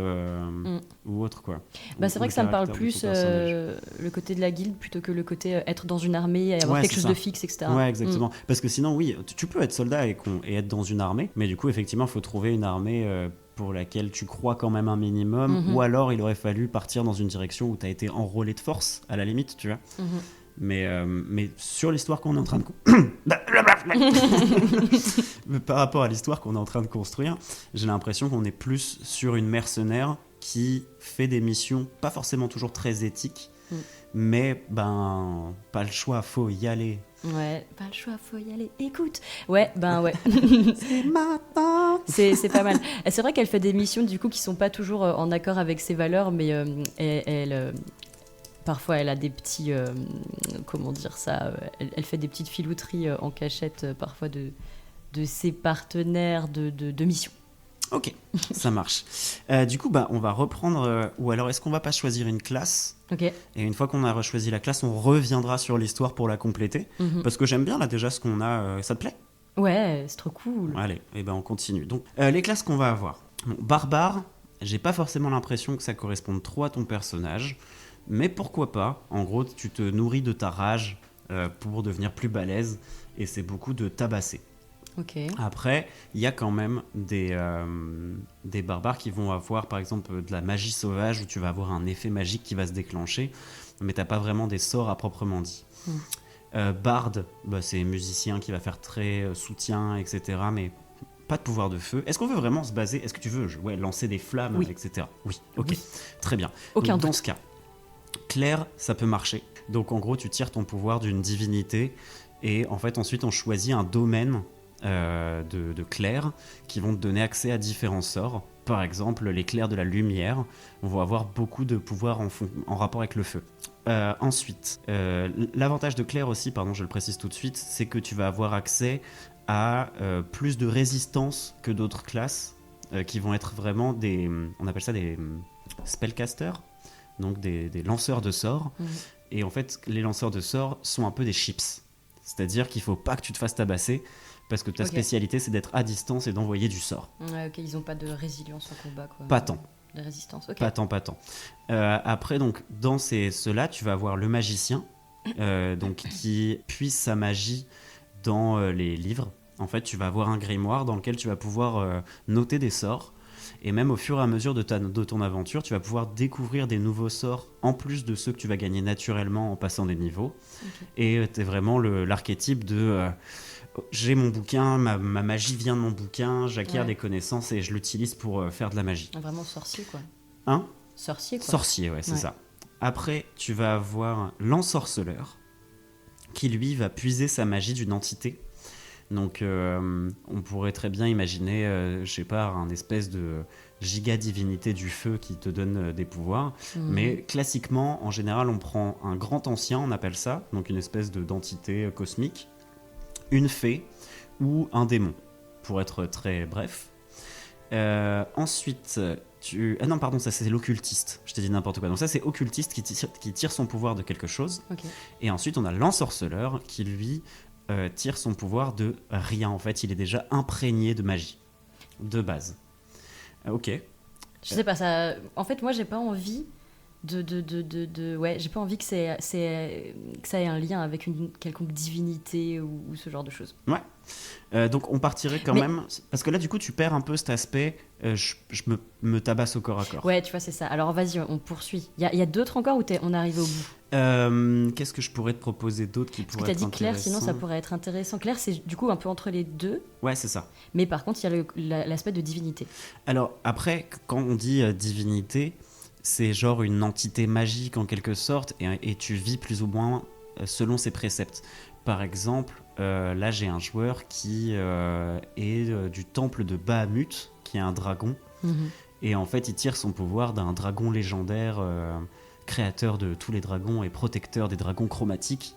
ou autre, quoi. Bah, c'est vrai que ça me parle plus le côté de la guilde plutôt que le côté être dans une armée et avoir quelque chose de fixe, etc. Ouais, exactement. Parce que sinon, oui, tu peux être soldat et être dans une armée, mais du coup, effectivement, il faut trouver une armée pour laquelle tu crois quand même un minimum, ou alors il aurait fallu partir dans une direction où tu as été enrôlé de force, à la limite, tu vois. Mais sur l'histoire qu'on est en train de mais par rapport à l'histoire qu'on est en train de construire, j'ai l'impression qu'on est plus sur une mercenaire qui fait des missions pas forcément toujours très éthiques, mais ben pas le choix, faut y aller. Ouais, pas le choix, faut y aller. Écoute, ouais. C'est maintenant. C'est pas mal. Et c'est vrai qu'elle fait des missions du coup qui sont pas toujours en accord avec ses valeurs, mais parfois elle a des petits, comment dire ça, elle fait des petites filouteries en cachette parfois de ses partenaires de mission. Ok, ça marche. Du coup, on va reprendre. Ou alors, est-ce qu'on va pas choisir une classe ? Ok. Et une fois qu'on a choisi la classe, on reviendra sur l'histoire pour la compléter. Parce que j'aime bien là déjà ce qu'on a. Ça te plaît ? Ouais, c'est trop cool. Allez, et on continue. Donc, les classes qu'on va avoir. Bon, barbare, j'ai pas forcément l'impression que ça corresponde trop à ton personnage. Mais pourquoi pas ? En gros, tu te nourris de ta rage pour devenir plus balèze. Et c'est beaucoup de tabasser. Okay. Après, il y a quand même des barbares qui vont avoir, par exemple, de la magie sauvage où tu vas avoir un effet magique qui va se déclencher, mais t'as pas vraiment des sorts à proprement dit. Bard, c'est musicien qui va faire très soutien, etc., mais pas de pouvoir de feu. Est-ce qu'on veut vraiment se baser ? Est-ce que tu veux lancer des flammes, oui. etc. Oui, ok, oui. Très bien. Aucun Donc, doute. Dans ce cas, clair, ça peut marcher. Donc en gros, tu tires ton pouvoir d'une divinité, et en fait, ensuite, on choisit un domaine de clairs qui vont te donner accès à différents sorts. Par exemple, les clairs de la lumière vont avoir beaucoup de pouvoir en rapport avec le feu. Ensuite, l'avantage de clair aussi, je le précise tout de suite, c'est que tu vas avoir accès à plus de résistance que d'autres classes qui vont être vraiment on appelle ça des spellcasters, donc des lanceurs de sorts. Et en fait, les lanceurs de sorts sont un peu des chips. C'est-à-dire qu'il ne faut pas que tu te fasses tabasser, parce que ta spécialité, c'est d'être à distance et d'envoyer du sort. Ouais, ok, ils n'ont pas de résilience en combat, quoi. Pas tant. De résistance, ok. Pas tant. Après, donc, dans ceux-là, tu vas avoir le magicien, donc, qui puise sa magie dans les livres. En fait, tu vas avoir un grimoire dans lequel tu vas pouvoir noter des sorts. Et même au fur et à mesure de ton aventure, tu vas pouvoir découvrir des nouveaux sorts en plus de ceux que tu vas gagner naturellement en passant des niveaux. Et t'es vraiment l'archétype de j'ai mon bouquin, ma magie vient de mon bouquin, j'acquiers des connaissances et je l'utilise pour faire de la magie. Vraiment sorcier, quoi. Hein ? Sorcier, quoi. Sorcier, ouais, c'est ça. Après, tu vas avoir l'ensorceleur qui, lui, va puiser sa magie d'une entité. Donc, on pourrait très bien imaginer, je sais pas, un espèce de giga-divinité du feu qui te donne des pouvoirs. Mais classiquement, en général, on prend un grand ancien, on appelle ça, donc une espèce d'entité cosmique, une fée ou un démon, pour être très bref. Ensuite, ah non, pardon, ça c'est l'occultiste, je t'ai dit n'importe quoi. Donc ça c'est occultiste qui tire son pouvoir de quelque chose. Et ensuite, on a l'ensorceleur qui, lui, tire son pouvoir de rien. En fait, il est déjà imprégné de magie de base. Ok. Je sais pas, ça. En fait, moi, j'ai pas envie j'ai pas envie que ça ait un lien avec une quelconque divinité ou ce genre de choses. Ouais. Donc on partirait quand même, parce que là du coup tu perds un peu cet aspect je me tabasse au corps à corps. Ouais, tu vois, c'est ça. Alors vas-y, on poursuit. Il y a d'autres encore ou on est arrivé au bout? Qu'est-ce que je pourrais te proposer d'autre qui pourrait être intéressant? Parce que t'as dit Claire, sinon ça pourrait être intéressant. Claire, c'est du coup un peu entre les deux. Ouais, c'est ça. Mais par contre, il y a l'aspect de divinité. Alors après, quand on dit divinité, c'est genre une entité magique en quelque sorte, et tu vis plus ou moins selon ses préceptes. Par exemple, là j'ai un joueur qui est du temple de Bahamut, qui est un dragon, et en fait il tire son pouvoir d'un dragon légendaire, créateur de tous les dragons et protecteur des dragons chromatiques.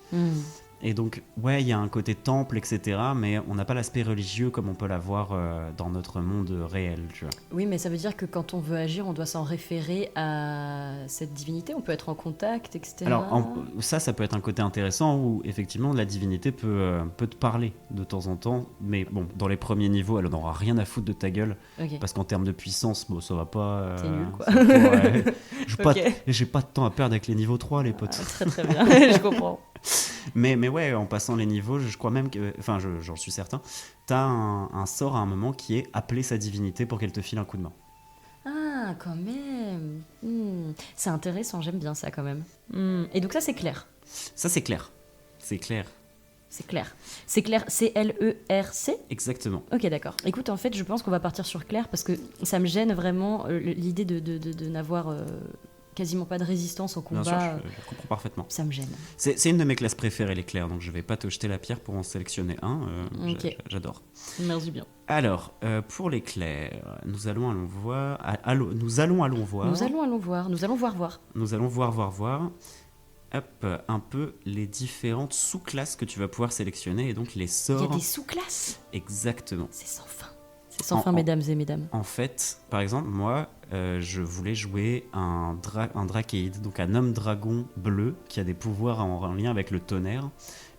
Et donc, ouais, il y a un côté temple, etc. Mais on n'a pas l'aspect religieux comme on peut l'avoir dans notre monde réel, tu vois. Oui, mais ça veut dire que quand on veut agir, on doit s'en référer à cette divinité. On peut être en contact, etc. Alors, ça peut être un côté intéressant où, effectivement, la divinité peut te parler de temps en temps. Mais bon, dans les premiers niveaux, elle n'aura rien à foutre de ta gueule. Ok. Parce qu'en termes de puissance, bon, ça va pas... C'est nul, quoi. ça va pas, ouais. Ok. J'ai pas de temps à perdre avec les niveaux 3, les potes. Très très bien, je comprends. Mais ouais, en passant les niveaux, je crois même que... Enfin, j'en suis certain. T'as un sort à un moment qui est appeler sa divinité pour qu'elle te file un coup de main. Ah, quand même. C'est intéressant, j'aime bien ça quand même. Et donc ça, c'est clair. Ça, c'est clair. C'est clair. C'est clair. C'est clair, C-L-E-R-C. Exactement. Ok, d'accord. Écoute, en fait, je pense qu'on va partir sur clair parce que ça me gêne vraiment l'idée de n'avoir quasiment pas de résistance au combat. Bien sûr, je comprends parfaitement. Ça me gêne. C'est une de mes classes préférées, les clairs, donc je vais pas te jeter la pierre pour en sélectionner un. Ok. J'adore. Merci bien. Alors, pour les clairs, nous allons voir. Nous allons voir. Nous allons voir. Hop, un peu les différentes sous-classes que tu vas pouvoir sélectionner et donc les Il y sorts. a des sous-classes. Exactement. C'est sans fin. C'est sans fin, mesdames et mesdames. En fait, par exemple, moi, je voulais jouer un Drakeid, donc un homme dragon bleu qui a des pouvoirs en lien avec le tonnerre.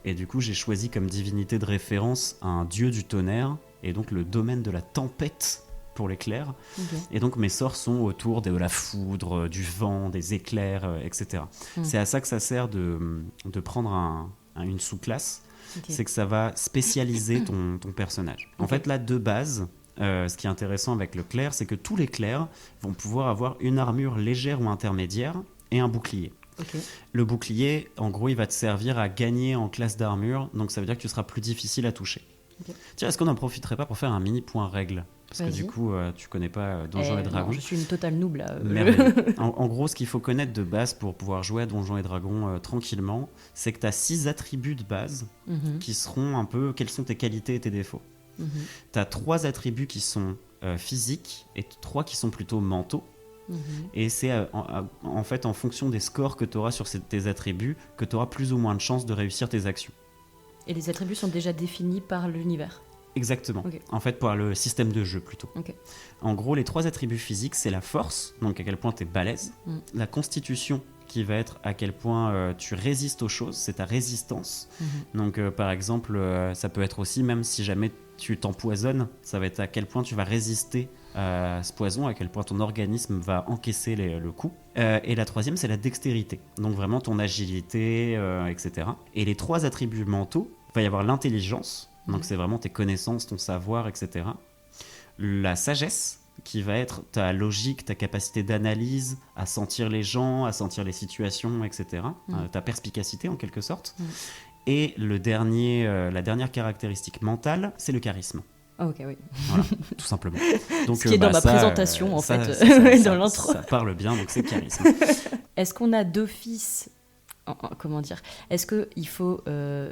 Et du coup, j'ai choisi comme divinité de référence un dieu du tonnerre, et donc le domaine de la tempête pour l'éclair. Ok. Et donc mes sorts sont autour de la foudre, du vent, des éclairs, etc. C'est à ça que ça sert de prendre une sous-classe. Ok. C'est que ça va spécialiser ton personnage. En Ok. fait, là, de base, ce qui est intéressant avec le clair, c'est que tous les clairs vont pouvoir avoir une armure légère ou intermédiaire et un bouclier. Ok. Le bouclier, en gros, il va te servir à gagner en classe d'armure, donc ça veut dire que tu seras plus difficile à toucher. Ok. Tiens, est-ce qu'on n'en profiterait pas pour faire un mini point règle? Parce que Vas-y. du coup, tu connais pas Donjons et Dragons. Non, je suis une totale noob là. Merveilleux. En gros, ce qu'il faut connaître de base pour pouvoir jouer à Donjons et Dragons tranquillement, c'est que tu as 6 attributs de base Mhm, qui seront un peu quelles sont tes qualités et tes défauts. mhm, Tu as 3 attributs qui sont physiques et 3 qui sont plutôt mentaux. mhm. Et c'est en fait en fonction des scores que tu auras sur tes attributs que tu auras plus ou moins de chances de réussir tes actions. Et les attributs sont déjà définis par l'univers. Exactement. Ok. En fait, pour le système de jeu plutôt. Ok. En gros, les 3 attributs physiques, c'est la force, donc à quel point tu es balèze. Mm. La constitution, qui va être à quel point tu résistes aux choses, c'est ta résistance. Mhm. Donc, par exemple, ça peut être aussi, même si jamais tu t'empoisonnes, ça va être à quel point tu vas résister à ce poison, à quel point ton organisme va encaisser le coup. Et la 3e, c'est la dextérité. Donc, vraiment ton agilité, etc. Et les 3 attributs mentaux, il va y avoir l'intelligence. Donc c'est vraiment tes connaissances, ton savoir, etc. La sagesse, qui va être ta logique, ta capacité d'analyse, à sentir les gens, à sentir les situations, etc. Ta perspicacité en quelque sorte. Et la dernière caractéristique mentale, c'est le charisme. Ah, ok, oui. Voilà, tout simplement. Donc, Ce qui est dans ma ça, présentation, en ça, fait, ça, dans l'intro. Ça parle bien, donc c'est charisme. Est-ce qu'on a d'office... Comment dire? Est-ce qu'il faut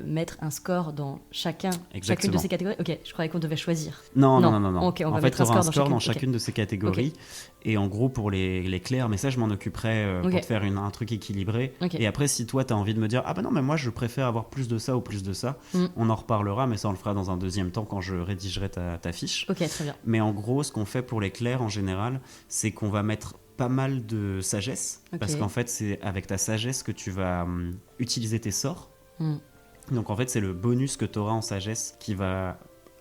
mettre un score dans chacune de ces catégories? Ok, je croyais qu'on devait choisir. Non. Ok, on va en fait, mettre tu auras un score dans chacune. chacune de ces catégories. Et en gros, pour les clairs, mais ça, je m'en occuperai pour Ok. te faire un truc équilibré. Ok. Et après, si toi, tu as envie de me dire, ah bah non, mais moi, je préfère avoir plus de ça ou plus de ça, on en reparlera, mais ça, on le fera dans un deuxième temps quand je rédigerai ta fiche. Ok, très bien. Mais en gros, ce qu'on fait pour les clairs en général, c'est qu'on va mettre pas mal de sagesse, Ok. parce qu'en fait, c'est avec ta sagesse que tu vas utiliser tes sorts. Mm. Donc en fait, c'est le bonus que tu auras en sagesse qui va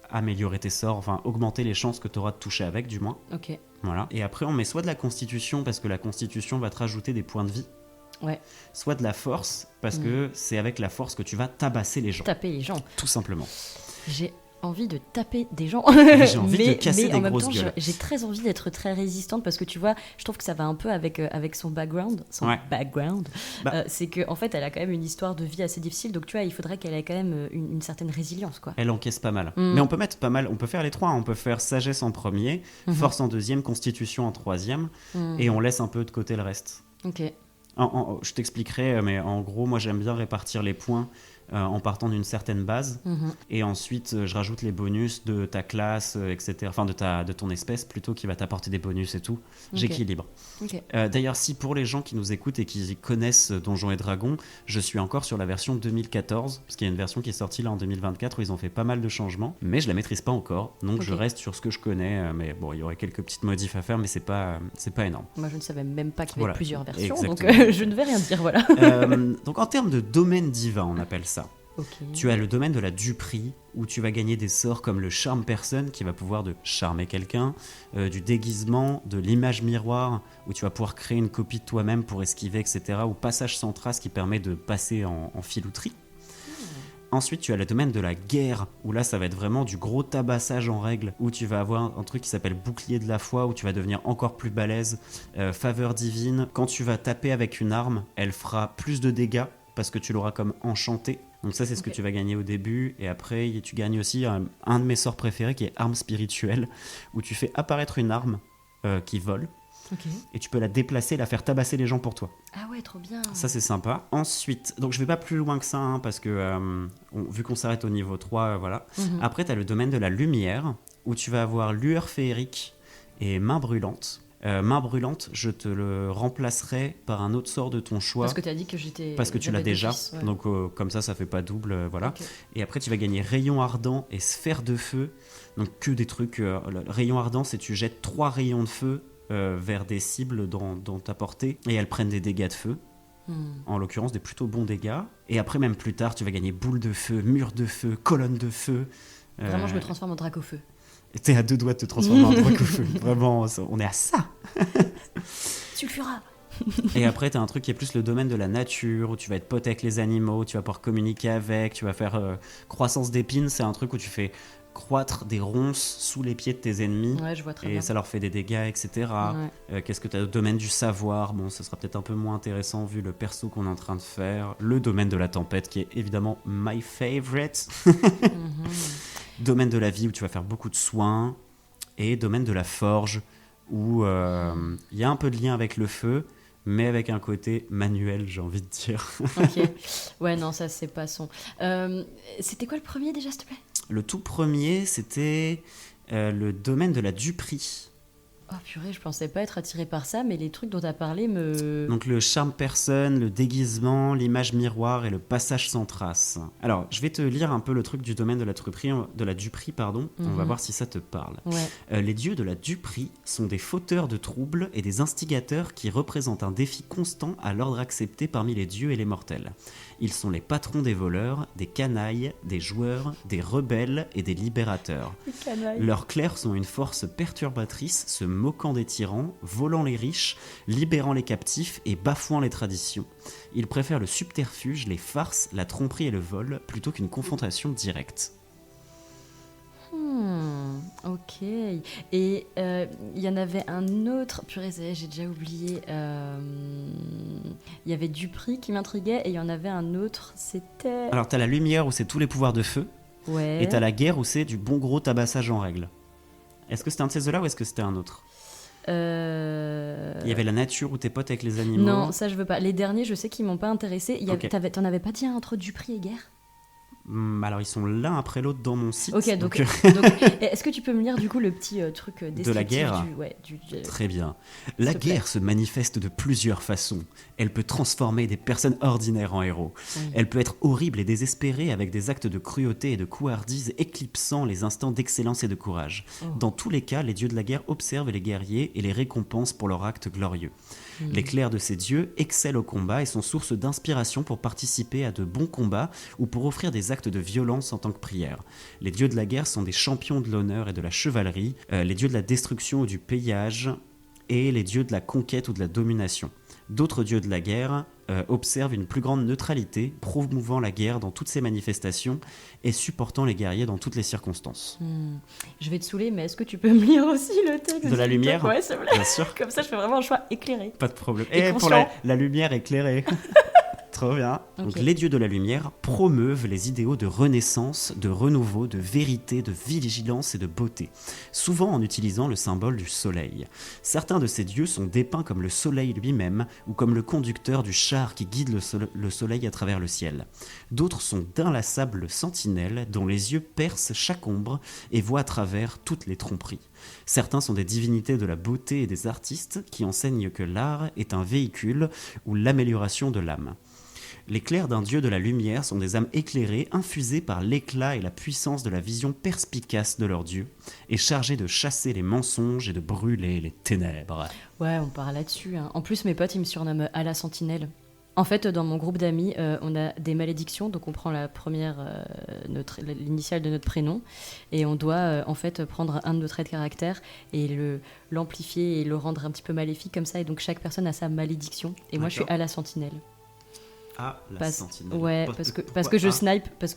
améliorer tes sorts, enfin augmenter les chances que tu auras de toucher avec, du moins. Ok. Voilà. Et après, on met soit de la constitution, parce que la constitution va te rajouter des points de vie, Ouais. soit de la force, parce que c'est avec la force que tu vas tabasser les gens, Taper les gens. tout simplement. J'ai envie de taper des gens. J'ai envie de casser mais des en même grosses temps, gueules. j'ai très envie d'être très résistante parce que tu vois, je trouve que ça va un peu avec son background. Ouais. Bah. C'est qu'en fait, elle a quand même une histoire de vie assez difficile. Donc tu vois, il faudrait qu'elle ait quand même une certaine résilience, quoi. Elle encaisse pas mal. Mais on peut mettre pas mal, on peut faire les 3. On peut faire sagesse en premier, force en deuxième, constitution en troisième, et on laisse un peu de côté le reste. Ok. Je t'expliquerai, mais en gros, moi j'aime bien répartir les points en partant d'une certaine base. Et ensuite, je rajoute les bonus de ta classe, etc. Enfin, de ton espèce plutôt, qui va t'apporter des bonus et tout. J'équilibre. D'ailleurs, si pour les gens qui nous écoutent et qui connaissent Donjons et Dragons, je suis encore sur la version 2014, parce qu'il y a une version qui est sortie là en 2024 où ils ont fait pas mal de changements, mais je la maîtrise pas encore. Donc je reste sur ce que je connais. Mais bon, il y aurait quelques petites modifs à faire, mais c'est pas énorme. Moi, je ne savais même pas qu'il y avait plusieurs versions, exactement. Donc je ne vais rien dire, voilà. Donc en termes de domaine divin, on appelle ça. Tu as le domaine de la duperie, où tu vas gagner des sorts comme le charme personne, qui va pouvoir de charmer quelqu'un, du déguisement, de l'image miroir, où tu vas pouvoir créer une copie de toi-même pour esquiver, etc. Ou passage sans trace, qui permet de passer en filouterie. Ensuite, tu as le domaine de la guerre, où là, ça va être vraiment du gros tabassage en règle, où tu vas avoir un truc qui s'appelle bouclier de la foi, où tu vas devenir encore plus balèze, faveur divine. Quand tu vas taper avec une arme, elle fera plus de dégâts, parce que tu l'auras comme enchanté. Donc ça, c'est ce que tu vas gagner au début. Et après, tu gagnes aussi un de mes sorts préférés, qui est arme spirituelle, où tu fais apparaître une arme qui vole. Et tu peux la déplacer, la faire tabasser les gens pour toi. Ah ouais, trop bien. Ça, c'est sympa. Ensuite, donc je vais pas plus loin que ça, hein, parce que vu qu'on s'arrête au niveau 3, voilà. Après, tu as le domaine de la lumière, où tu vas avoir lueur féerique et main brûlante. Main brûlante, je te le remplacerai par un autre sort de ton choix. Parce que tu as dit que j'étais... Parce que tu l'as déjà, ouais. donc comme ça fait pas double, voilà. Et après, tu vas gagner rayon ardent et sphère de feu. Donc que des trucs... le rayon ardent, c'est tu jettes 3 rayons de feu vers des cibles dans ta portée, et elles prennent des dégâts de feu. En l'occurrence, des plutôt bons dégâts. Et après, même plus tard, tu vas gagner boule de feu, mur de feu, colonne de feu. Vraiment, je me transforme en drac au feu. T'es à 2 doigts de te transformer en drac au feu. Vraiment, on est à ça. Sulfura. Et après, t'as un truc qui est plus le domaine de la nature, où tu vas être pote avec les animaux, tu vas pouvoir communiquer avec, tu vas faire croissance d'épines. C'est un truc où tu fais croître des ronces sous les pieds de tes ennemis. Ouais, je vois très et bien. ça leur fait des dégâts, etc. Qu'est-ce que t'as? Le domaine du savoir. Bon, ça sera peut-être un peu moins intéressant vu le perso qu'on est en train de faire. Le domaine de la tempête, qui est évidemment my favorite. Domaine de la vie, où tu vas faire beaucoup de soins. Et domaine de la forge, où il y a un peu de lien avec le feu, mais avec un côté manuel, j'ai envie de dire. Ouais, non, ça c'est pas son. C'était quoi le premier déjà, s'il te plaît? Le tout premier, c'était le domaine de la duperie. Oh purée, je pensais pas être attirée par ça, mais les trucs dont tu as parlé me... Donc le charme personne, le déguisement, l'image miroir et le passage sans trace. Alors, je vais te lire un peu le truc du domaine de la duperie, pardon. On va voir si ça te parle. Les dieux de la duperie sont des fauteurs de troubles et des instigateurs qui représentent un défi constant à l'ordre accepté parmi les dieux et les mortels. Ils sont les patrons des voleurs, des canailles, des joueurs, des rebelles et des libérateurs. Leurs clercs sont une force perturbatrice, se moquant des tyrans, volant les riches, libérant les captifs et bafouant les traditions. Ils préfèrent le subterfuge, les farces, la tromperie et le vol, plutôt qu'une confrontation directe. Ok. Et il y en avait un autre... Purée, j'ai déjà oublié. Il y avait Duperie qui m'intriguait, et il y en avait un autre, c'était... Alors, t'as la lumière où c'est tous les pouvoirs de feu, et t'as la guerre où c'est du bon gros tabassage en règle. Est-ce que c'était un de ces deux-là ou est-ce que c'était un autre? Il y avait la nature où t'es pote avec les animaux. Non, ça je veux pas. Les derniers, je sais qu'ils m'ont pas intéressé. T'en avais pas dit un entre Duperie et guerre? Alors ils sont l'un après l'autre dans mon site. Ok, donc est-ce que tu peux me lire du coup le petit truc descriptif de la guerre du... Très bien. La guerre se manifeste de plusieurs façons. Elle peut transformer des personnes ordinaires en héros. Elle peut être horrible et désespérée avec des actes de cruauté et de couardise éclipsant les instants d'excellence et de courage. Dans tous les cas, les dieux de la guerre observent les guerriers et les récompensent pour leurs actes glorieux. Les clercs de ces dieux excellent au combat et sont source d'inspiration pour participer à de bons combats ou pour offrir des actes de violence en tant que prière. Les dieux de la guerre sont des champions de l'honneur et de la chevalerie, les dieux de la destruction ou du pillage, et les dieux de la conquête ou de la domination. D'autres dieux de la guerre observent une plus grande neutralité, promouvant la guerre dans toutes ses manifestations et supportant les guerriers dans toutes les circonstances. Je vais te saouler, mais est-ce que tu peux me lire aussi le texte de la lumière? Ouais, s'il te plaît. Bien sûr. Comme ça, je fais vraiment un choix éclairé. Pas de problème. Et pour la lumière éclairée. Trop bien. Ok. Donc, les dieux de la lumière promeuvent les idéaux de renaissance, de renouveau, de vérité, de vigilance et de beauté, souvent en utilisant le symbole du soleil. Certains de ces dieux sont dépeints comme le soleil lui-même ou comme le conducteur du char qui guide le soleil à travers le ciel. D'autres sont d'inlassables sentinelles dont les yeux percent chaque ombre et voient à travers toutes les tromperies. Certains sont des divinités de la beauté et des artistes qui enseignent que l'art est un véhicule ou l'amélioration de l'âme. Les clercs d'un dieu de la lumière sont des âmes éclairées, infusées par l'éclat et la puissance de la vision perspicace de leur dieu, et chargées de chasser les mensonges et de brûler les ténèbres. Ouais, on part là-dessus. Hein. En plus, mes potes, ils me surnomment à la sentinelle. En fait, dans mon groupe d'amis, on a des malédictions, donc on prend la première, l'initiale de notre prénom, et on doit en fait prendre un de nos traits de caractère et l'amplifier et le rendre un petit peu maléfique comme ça. Et donc chaque personne a sa malédiction. Et moi, je suis à la sentinelle. Ah, la sentinelle. Ouais, parce que je snipe ce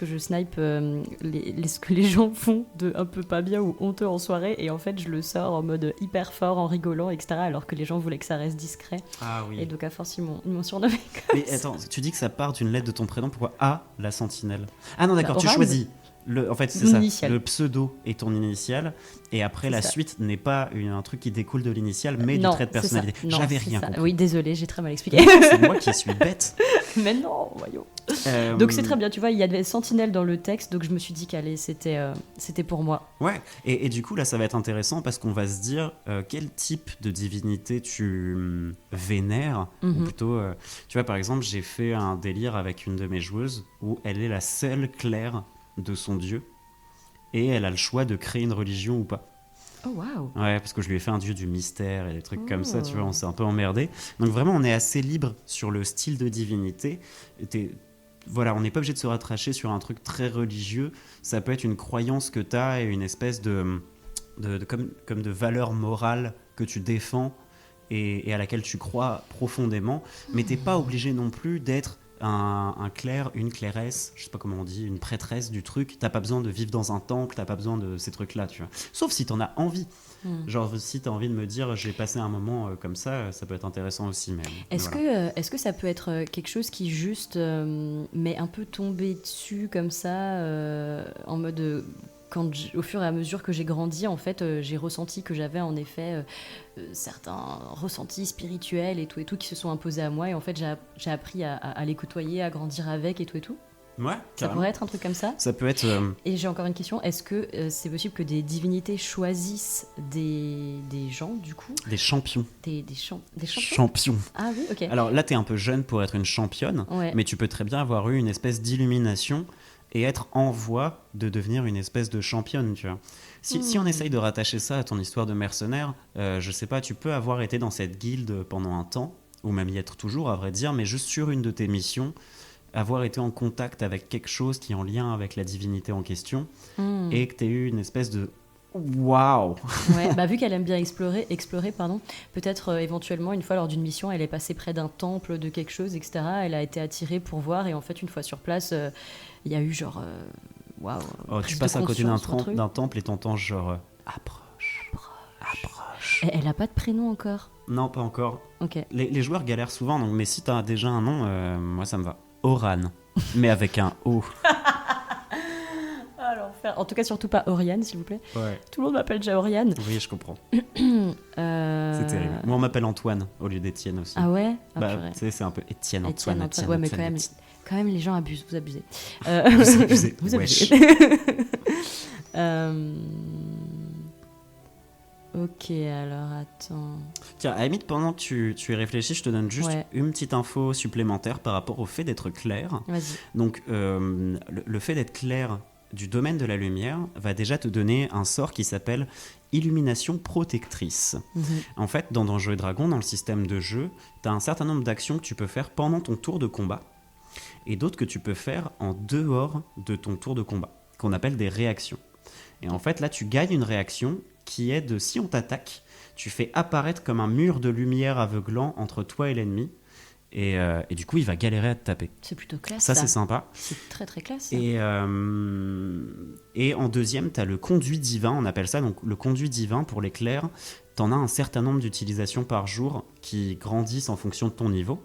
que les gens font de un peu pas bien ou honteux en soirée, et en fait je le sors en mode hyper fort, en rigolant, etc. Alors que les gens voulaient que ça reste discret. Ah oui. Et donc à force ils m'ont surnommé comme Mais ça. attends, tu dis que ça part d'une lettre de ton prénom, pourquoi A, la sentinelle? Ah non, d'accord, tu Oran. choisis. En fait, c'est Mon ça. initiale. Le pseudo est ton initiale, et après C'est la ça. suite n'est pas un truc qui découle de l'initiale, mais du Non, trait de c'est ça. personnalité. Non, J'avais c'est rien ça. compris. Oui, désolé, j'ai très mal expliqué. C'est moi qui suis bête. Mais non, voyons. Donc c'est très bien, tu vois, il y avait sentinelle dans le texte, donc je me suis dit qu'allez, c'était pour moi. Ouais, et du coup là ça va être intéressant parce qu'on va se dire quel type de divinité tu vénères, ou Mhm. plutôt, tu vois par exemple j'ai fait un délire avec une de mes joueuses où elle est la seule clerc de son dieu et elle a le choix de créer une religion ou pas. Oh waouh. Ouais, parce que je lui ai fait un dieu du mystère et des trucs comme ça, tu vois, Oh. on s'est un peu emmerdé. Donc vraiment on est assez libre sur le style de divinité. Voilà, on n'est pas obligé de se rattracher sur un truc très religieux. Ça peut être une croyance que tu as et une espèce comme de valeur morale que tu défends et à laquelle tu crois profondément. Mais t'es pas obligé non plus d'être un clerc, une clairesse, je sais pas comment on dit, une prêtresse du truc. T'as pas besoin de vivre dans un temple, t'as pas besoin de ces trucs-là, tu vois. Sauf si t'en as envie. Genre, si t'as envie de me dire, j'ai passé un moment comme ça peut être intéressant aussi. Mais voilà. Est-ce que ça peut être quelque chose qui juste m'est un peu tombé dessus comme ça, en mode au fur et à mesure que j'ai grandi, en fait, j'ai ressenti que j'avais en effet certains ressentis spirituels et tout qui se sont imposés à moi, et en fait j'ai appris à les côtoyer, à grandir avec et tout. Ouais, Ça carrément. pourrait être un truc comme ça. Ça peut être. Et j'ai encore une question, est-ce que c'est possible que des divinités choisissent des gens, du coup, Des champions. des champions? Champions. Ah oui, ok. Alors là, t'es un peu jeune pour être une championne, Ouais. mais tu peux très bien avoir eu une espèce d'illumination et être en voie de devenir une espèce de championne, tu vois. Si on essaye de rattacher ça à ton histoire de mercenaire, je sais pas, tu peux avoir été dans cette guilde pendant un temps, ou même y être toujours, à vrai dire, mais juste sur une de tes missions, avoir été en contact avec quelque chose qui est en lien avec la divinité en question, et que t'aies eu une espèce de waouh. Ouais, bah vu qu'elle aime bien explorer, pardon, peut-être éventuellement une fois lors d'une mission, elle est passée près d'un temple de quelque chose, etc. Elle a été attirée pour voir, et en fait une fois sur place, il y a eu genre waouh. Oh, tu prise passes de à côté conscience, un truc. d'un temple et t'entends genre approche. Elle a pas de prénom encore. Non, pas encore. Ok. Les joueurs galèrent souvent, donc, mais si t'as déjà un nom, moi ça me va. Oran, mais avec un O. Ah l'enfer. En tout cas surtout pas Oriane, s'il vous plaît. Ouais. Tout le monde m'appelle déjà Oriane. Oui, je comprends. C'est C'est terrible. Moi, on m'appelle Antoine au lieu d'Étienne aussi. Ah ouais. Ah, Bah, purée. tu sais, c'est un peu Étienne, Étienne, Antoine. ouais, mais quand même les gens abusent, vous abusez. Vous abusez, Vous wesh. abusez. Ok, alors attends. Tiens, à la limite, pendant que tu y réfléchis, je te donne juste Ouais. une petite info supplémentaire par rapport au fait d'être clair. Vas-y. Donc, le fait d'être clair du domaine de la lumière va déjà te donner un sort qui s'appelle Illumination protectrice. En fait, dans Donjons et Dragons, dans le système de jeu, tu as un certain nombre d'actions que tu peux faire pendant ton tour de combat et d'autres que tu peux faire en dehors de ton tour de combat, qu'on appelle des réactions. Et en fait, là, tu gagnes une réaction qui est de, si on t'attaque, tu fais apparaître comme un mur de lumière aveuglant entre toi et l'ennemi, et du coup, il va galérer à te taper. C'est plutôt classe. Ça, c'est sympa. C'est très très classe. Ça. Et en deuxième, tu as le conduit divin, on appelle ça. Donc, le conduit divin, pour les clercs, tu en as un certain nombre d'utilisations par jour qui grandissent en fonction de ton niveau.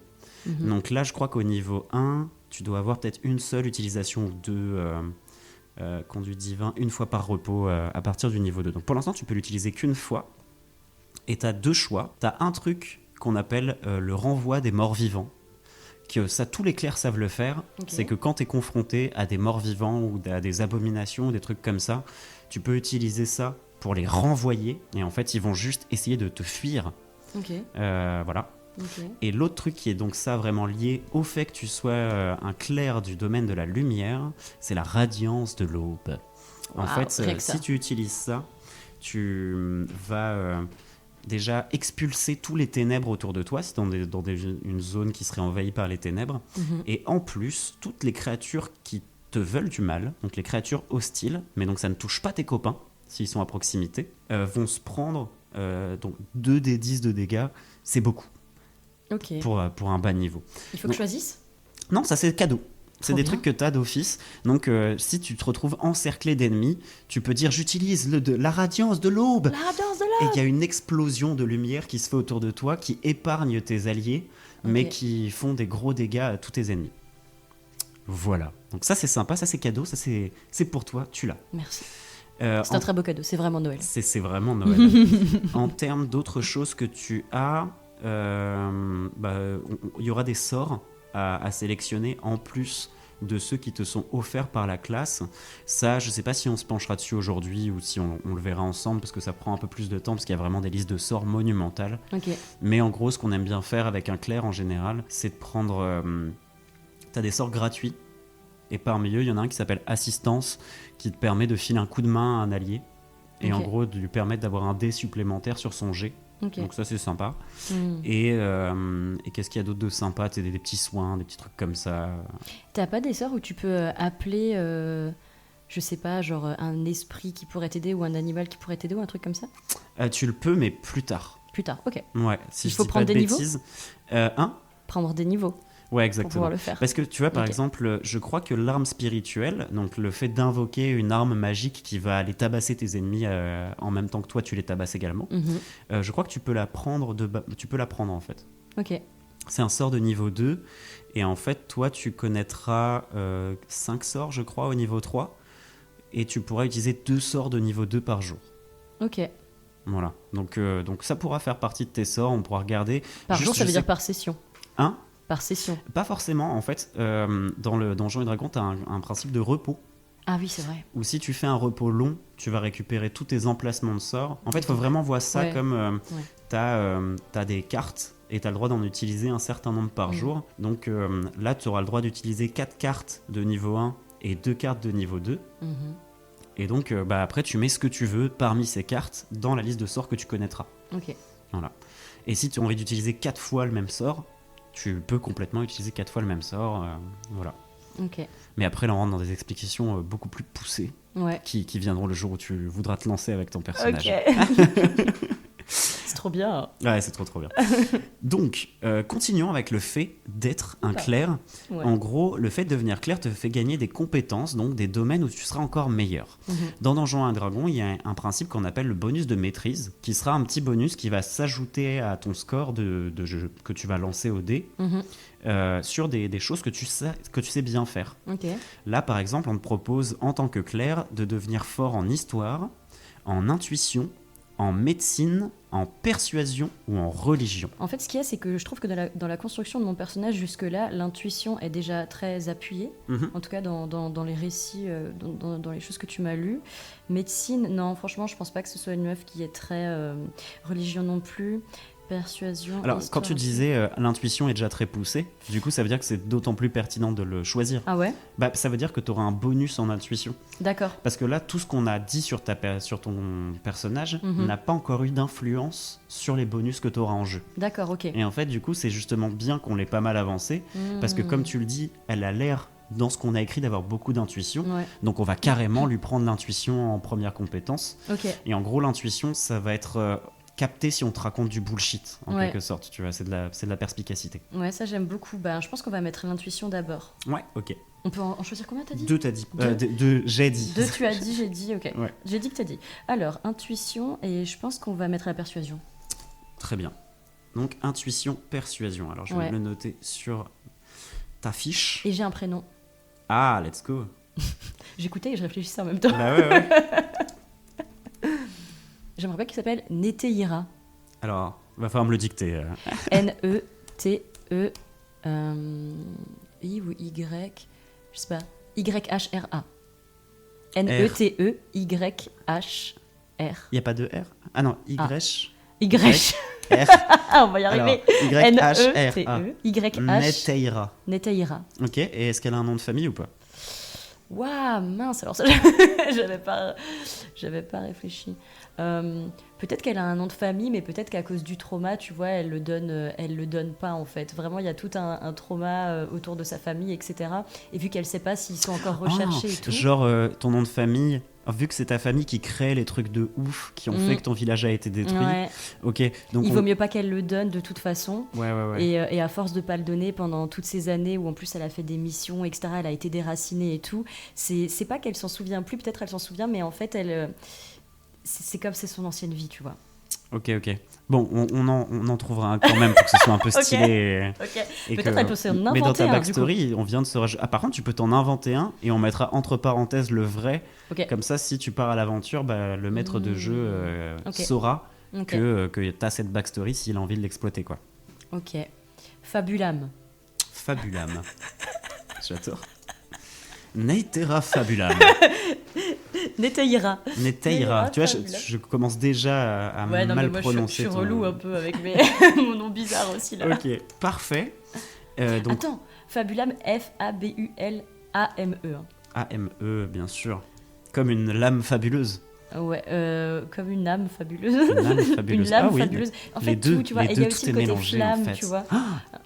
Donc là, je crois qu'au niveau 1, tu dois avoir peut-être une seule utilisation ou deux conduit divin, une fois par repos à partir du niveau 2. Donc pour l'instant, tu peux l'utiliser qu'une fois. Et tu as deux choix. Tu as un truc qu'on appelle le renvoi des morts vivants. Que ça, tous les clercs savent le faire. C'est que quand tu es confronté à des morts vivants ou à des abominations, des trucs comme ça, tu peux utiliser ça pour les renvoyer. Et en fait, ils vont juste essayer de te fuir. Voilà. Et l'autre truc qui est donc ça vraiment lié au fait que tu sois un clerc du domaine de la lumière, c'est la radiance de l'aube. En fait, si tu utilises ça, tu vas déjà expulser tous les ténèbres autour de toi, si tu es dans une zone qui serait envahie par les ténèbres. Et en plus, toutes les créatures qui te veulent du mal, donc les créatures hostiles, mais donc ça ne touche pas tes copains, s'ils sont à proximité, vont se prendre donc 2d10 de dégâts, c'est beaucoup. Pour un bas niveau. Il faut que je choisisse ? Non, ça c'est cadeau. C'est des bien. trucs que tu as d'office. Donc si tu te retrouves encerclé d'ennemis, tu peux dire j'utilise la radiance de l'aube. La radiance de l'aube. Et il y a une explosion de lumière qui se fait autour de toi, qui épargne tes alliés, mais qui font des gros dégâts à tous tes ennemis. Voilà. Donc ça c'est sympa, ça c'est cadeau, ça c'est pour toi, tu l'as. Merci. C'est un très beau cadeau, c'est vraiment Noël. C'est vraiment Noël. En termes d'autres choses que tu as... il y aura des sorts à sélectionner en plus de ceux qui te sont offerts par la classe. Ça, je sais pas si on se penchera dessus aujourd'hui ou si on le verra ensemble parce que ça prend un peu plus de temps parce qu'il y a vraiment des listes de sorts monumentales. Mais en gros, ce qu'on aime bien faire avec un clerc en général, c'est de prendre... t'as des sorts gratuits et parmi eux, il y en a un qui s'appelle Assistance qui te permet de filer un coup de main à un allié et en gros de lui permettre d'avoir un dé supplémentaire sur son jet. Donc ça c'est sympa. Et qu'est-ce qu'il y a d'autre de sympa? T'as des petits soins, des petits trucs comme ça. T'as pas des sorts où tu peux appeler, je sais pas, genre un esprit qui pourrait t'aider ou un animal qui pourrait t'aider ou un truc comme ça? Tu le peux, mais plus tard. Plus tard, ok. Ouais, si il je faut dis prendre pas de des bêtises. Prendre des niveaux. Ouais, exactement. Pour pouvoir le faire. Parce que tu vois, par exemple, je crois que l'arme spirituelle, donc le fait d'invoquer une arme magique qui va aller tabasser tes ennemis en même temps que toi, tu les tabasses également. Je crois que tu peux la prendre en fait. Ok. C'est un sort de niveau 2. Et en fait, toi, tu connaîtras 5 sorts, je crois, au niveau 3. Et tu pourras utiliser 2 sorts de niveau 2 par jour. Ok. Voilà. Donc ça pourra faire partie de tes sorts. On pourra regarder. Par jour, ça veut dire par session. Hein? Par session. Pas forcément, en fait. Dans le Donjons et Dragons, tu as un principe de repos. Ah oui, c'est vrai. Ou si tu fais un repos long, tu vas récupérer tous tes emplacements de sorts. En fait, il faut vraiment voir ça comme t'as des cartes et tu as le droit d'en utiliser un certain nombre par jour. Donc là, tu auras le droit d'utiliser 4 cartes de niveau 1 et 2 cartes de niveau 2. Et donc, après, tu mets ce que tu veux parmi ces cartes dans la liste de sorts que tu connaîtras. Ok. Voilà. Et si tu as envie d'utiliser 4 fois le même sort, tu peux complètement utiliser 4 fois le même sort. Voilà. Ok. Mais après, là, on rentre dans des explications beaucoup plus poussées qui viendront le jour où tu voudras te lancer avec ton personnage. Ok. C'est trop bien. Ouais, c'est trop bien. Donc, continuons avec le fait d'être un clerc. Ouais. En gros, le fait de devenir clerc te fait gagner des compétences, donc des domaines où tu seras encore meilleur. Dans Donjons et Dragons, il y a un principe qu'on appelle le bonus de maîtrise, qui sera un petit bonus qui va s'ajouter à ton score de jeu que tu vas lancer au dé. Sur des choses que tu sais bien faire. Là, par exemple, on te propose, en tant que clerc, de devenir fort en histoire, en intuition, en médecine, en persuasion ou en religion. En fait, ce qu'il y a, c'est que je trouve que dans la construction de mon personnage, jusque-là, l'intuition est déjà très appuyée. En tout cas, dans les récits, dans les choses que tu m'as lues. Médecine, non, franchement, je pense pas que ce soit une meuf qui est très religion non plus. Persuasion. Alors, quand tu disais l'intuition est déjà très poussée, du coup, ça veut dire que c'est d'autant plus pertinent de le choisir. Ah ouais? Ça veut dire que tu auras un bonus en intuition. D'accord. Parce que là, tout ce qu'on a dit sur ton personnage n'a pas encore eu d'influence sur les bonus que tu auras en jeu. D'accord, ok. Et en fait, du coup, c'est justement bien qu'on l'ait pas mal avancé, parce que comme tu le dis, elle a l'air, dans ce qu'on a écrit, d'avoir beaucoup d'intuition. Donc, on va carrément lui prendre l'intuition en première compétence. Et en gros, l'intuition, ça va être... capter si on te raconte du bullshit, en quelque sorte, tu vois, c'est de la perspicacité. Ouais, ça j'aime beaucoup. Je pense qu'on va mettre l'intuition d'abord. Ouais, ok. On peut en choisir combien, t'as dit? 2, t'as dit. Deux, j'ai dit. 2, tu as dit, j'ai dit, ok. Ouais. J'ai dit que t'as dit. Alors, intuition, et je pense qu'on va mettre la persuasion. Très bien. Donc intuition, persuasion. Alors je vais Ouais. le noter sur ta fiche. Et j'ai un prénom. Ah, let's go. J'écoutais et je réfléchissais en même temps. Bah ouais. J'aimerais bien qu'il s'appelle Neteira. Alors, va falloir me le dicter. N-E-T-E... I ou Y, je sais pas. Y-H-R-A. N-E-T-E-Y-H-R. Il n'y a pas de R? Ah non, Y. Y. R. Ah, on va y arriver. Y-H-R-A. N-E-T-E-Y-H. Neteira. Neteira. Ok, et est-ce qu'elle a un nom de famille ou pas? Waouh, mince, alors ça, j'avais pas réfléchi. Peut-être qu'elle a un nom de famille, mais peut-être qu'à cause du trauma, tu vois, elle le donne pas en fait. Vraiment, il y a tout un trauma autour de sa famille, etc. Et vu qu'elle sait pas s'ils sont encore recherchés et tout. Genre ton nom de famille, vu que c'est ta famille qui crée les trucs de ouf qui ont fait que ton village a été détruit. Ouais. Ok, donc Il vaut mieux pas qu'elle le donne de toute façon. Ouais. Et à force de pas le donner pendant toutes ces années où en plus elle a fait des missions, etc., elle a été déracinée et tout, c'est pas qu'elle s'en souvient plus, peut-être elle s'en souvient, mais en fait, c'est comme c'est son ancienne vie, tu vois. Ok. Bon, on en trouvera un quand même pour que ce soit un peu stylé. Ok. Et Peut-être que- elle peut s'en inventer Mais dans ta un, du backstory, on vient de se rajouter. Ah, par contre, tu peux t'en inventer un et on mettra entre parenthèses le vrai. Ok. Comme ça, si tu pars à l'aventure, bah, le maître de jeu Ok. saura Ok. que tu as cette backstory s'il a envie de l'exploiter, quoi. Ok. Fabulam. Fabulam. J'adore. Neitera Fabulam. Neteira. Neteira. Tu vois, Fabulam. je commence déjà à Ouais, non, mais mal moi prononcer. je suis ton- relou un peu avec mon nom bizarre aussi là. Ok, parfait. Donc, Attends, Fabulam, F-A-B-U-L-A-M-E. AME, bien sûr. Comme une lame fabuleuse. Ouais, comme une âme fabuleuse. Une lame fabuleuse. Une lame Ah oui, fabuleuse. En les fait, deux- tout, tu vois. les Et il y a deux, aussi tout le est côté mélangé, en flamme, fait. tu vois.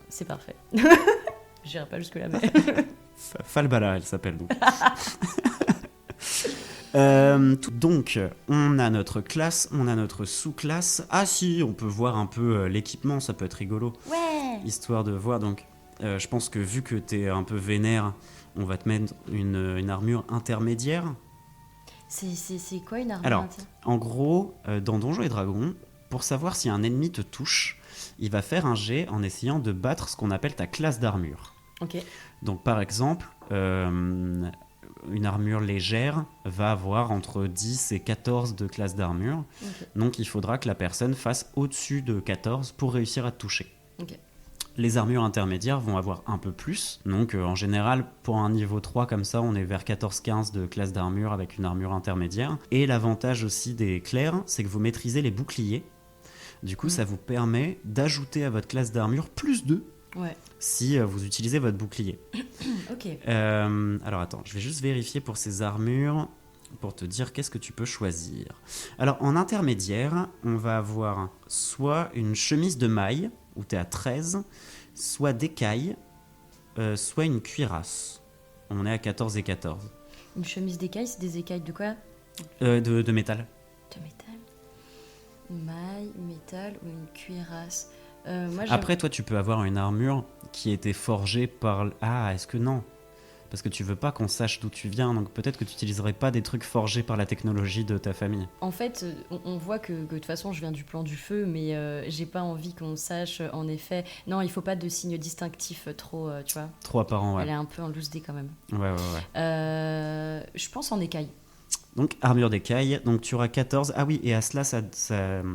C'est parfait. J'irai pas jusque-là, mais. Falbala, elle s'appelle donc. Donc, on a notre classe, on a notre sous-classe. Ah si, on peut voir un peu l'équipement, ça peut être rigolo. Ouais. Histoire de voir, donc, je pense que vu que t'es un peu vénère, on va te mettre une armure intermédiaire. C'est quoi une armure Alors, intime en gros, dans Donjons et Dragons, pour savoir si un ennemi te touche, il va faire un jet en essayant de battre ce qu'on appelle ta classe d'armure. Ok. Donc par exemple, une armure légère va avoir entre 10 et 14 de classe d'armure. Ok. Donc il faudra que la personne fasse au-dessus de 14 pour réussir à te toucher. Ok. Les armures intermédiaires vont avoir un peu plus. Donc en général, pour un niveau 3 comme ça, on est vers 14-15 de classe d'armure avec une armure intermédiaire. Et l'avantage aussi des clercs, c'est que vous maîtrisez les boucliers. Du coup, ça vous permet d'ajouter à votre classe d'armure plus 2 Ouais. si vous utilisez votre bouclier. Ok. Alors attends, je vais juste vérifier pour ces armures pour te dire qu'est-ce que tu peux choisir. Alors en intermédiaire, on va avoir soit une chemise de maille où tu es à 13, soit d'écaille, soit une cuirasse. On est à 14 et 14. Une chemise d'écaille, c'est des écailles de quoi? De métal. De métal. Maille, métal ou une cuirasse. Moi, Après, toi, tu peux avoir une armure qui était forgée par... Ah, est-ce que non? Parce que tu veux pas qu'on sache d'où tu viens, donc peut-être que tu n'utiliserais pas des trucs forgés par la technologie de ta famille. En fait, on voit que de toute façon, je viens du plan du feu, mais j'ai pas envie qu'on sache, en effet. Non, il faut pas de signe distinctif trop, tu vois. Trois parents, ouais. Elle est un peu en loose dé quand même. Ouais. Je pense en écaille. Donc, armure d'écaille, donc tu auras 14. Ah oui, et à cela, ça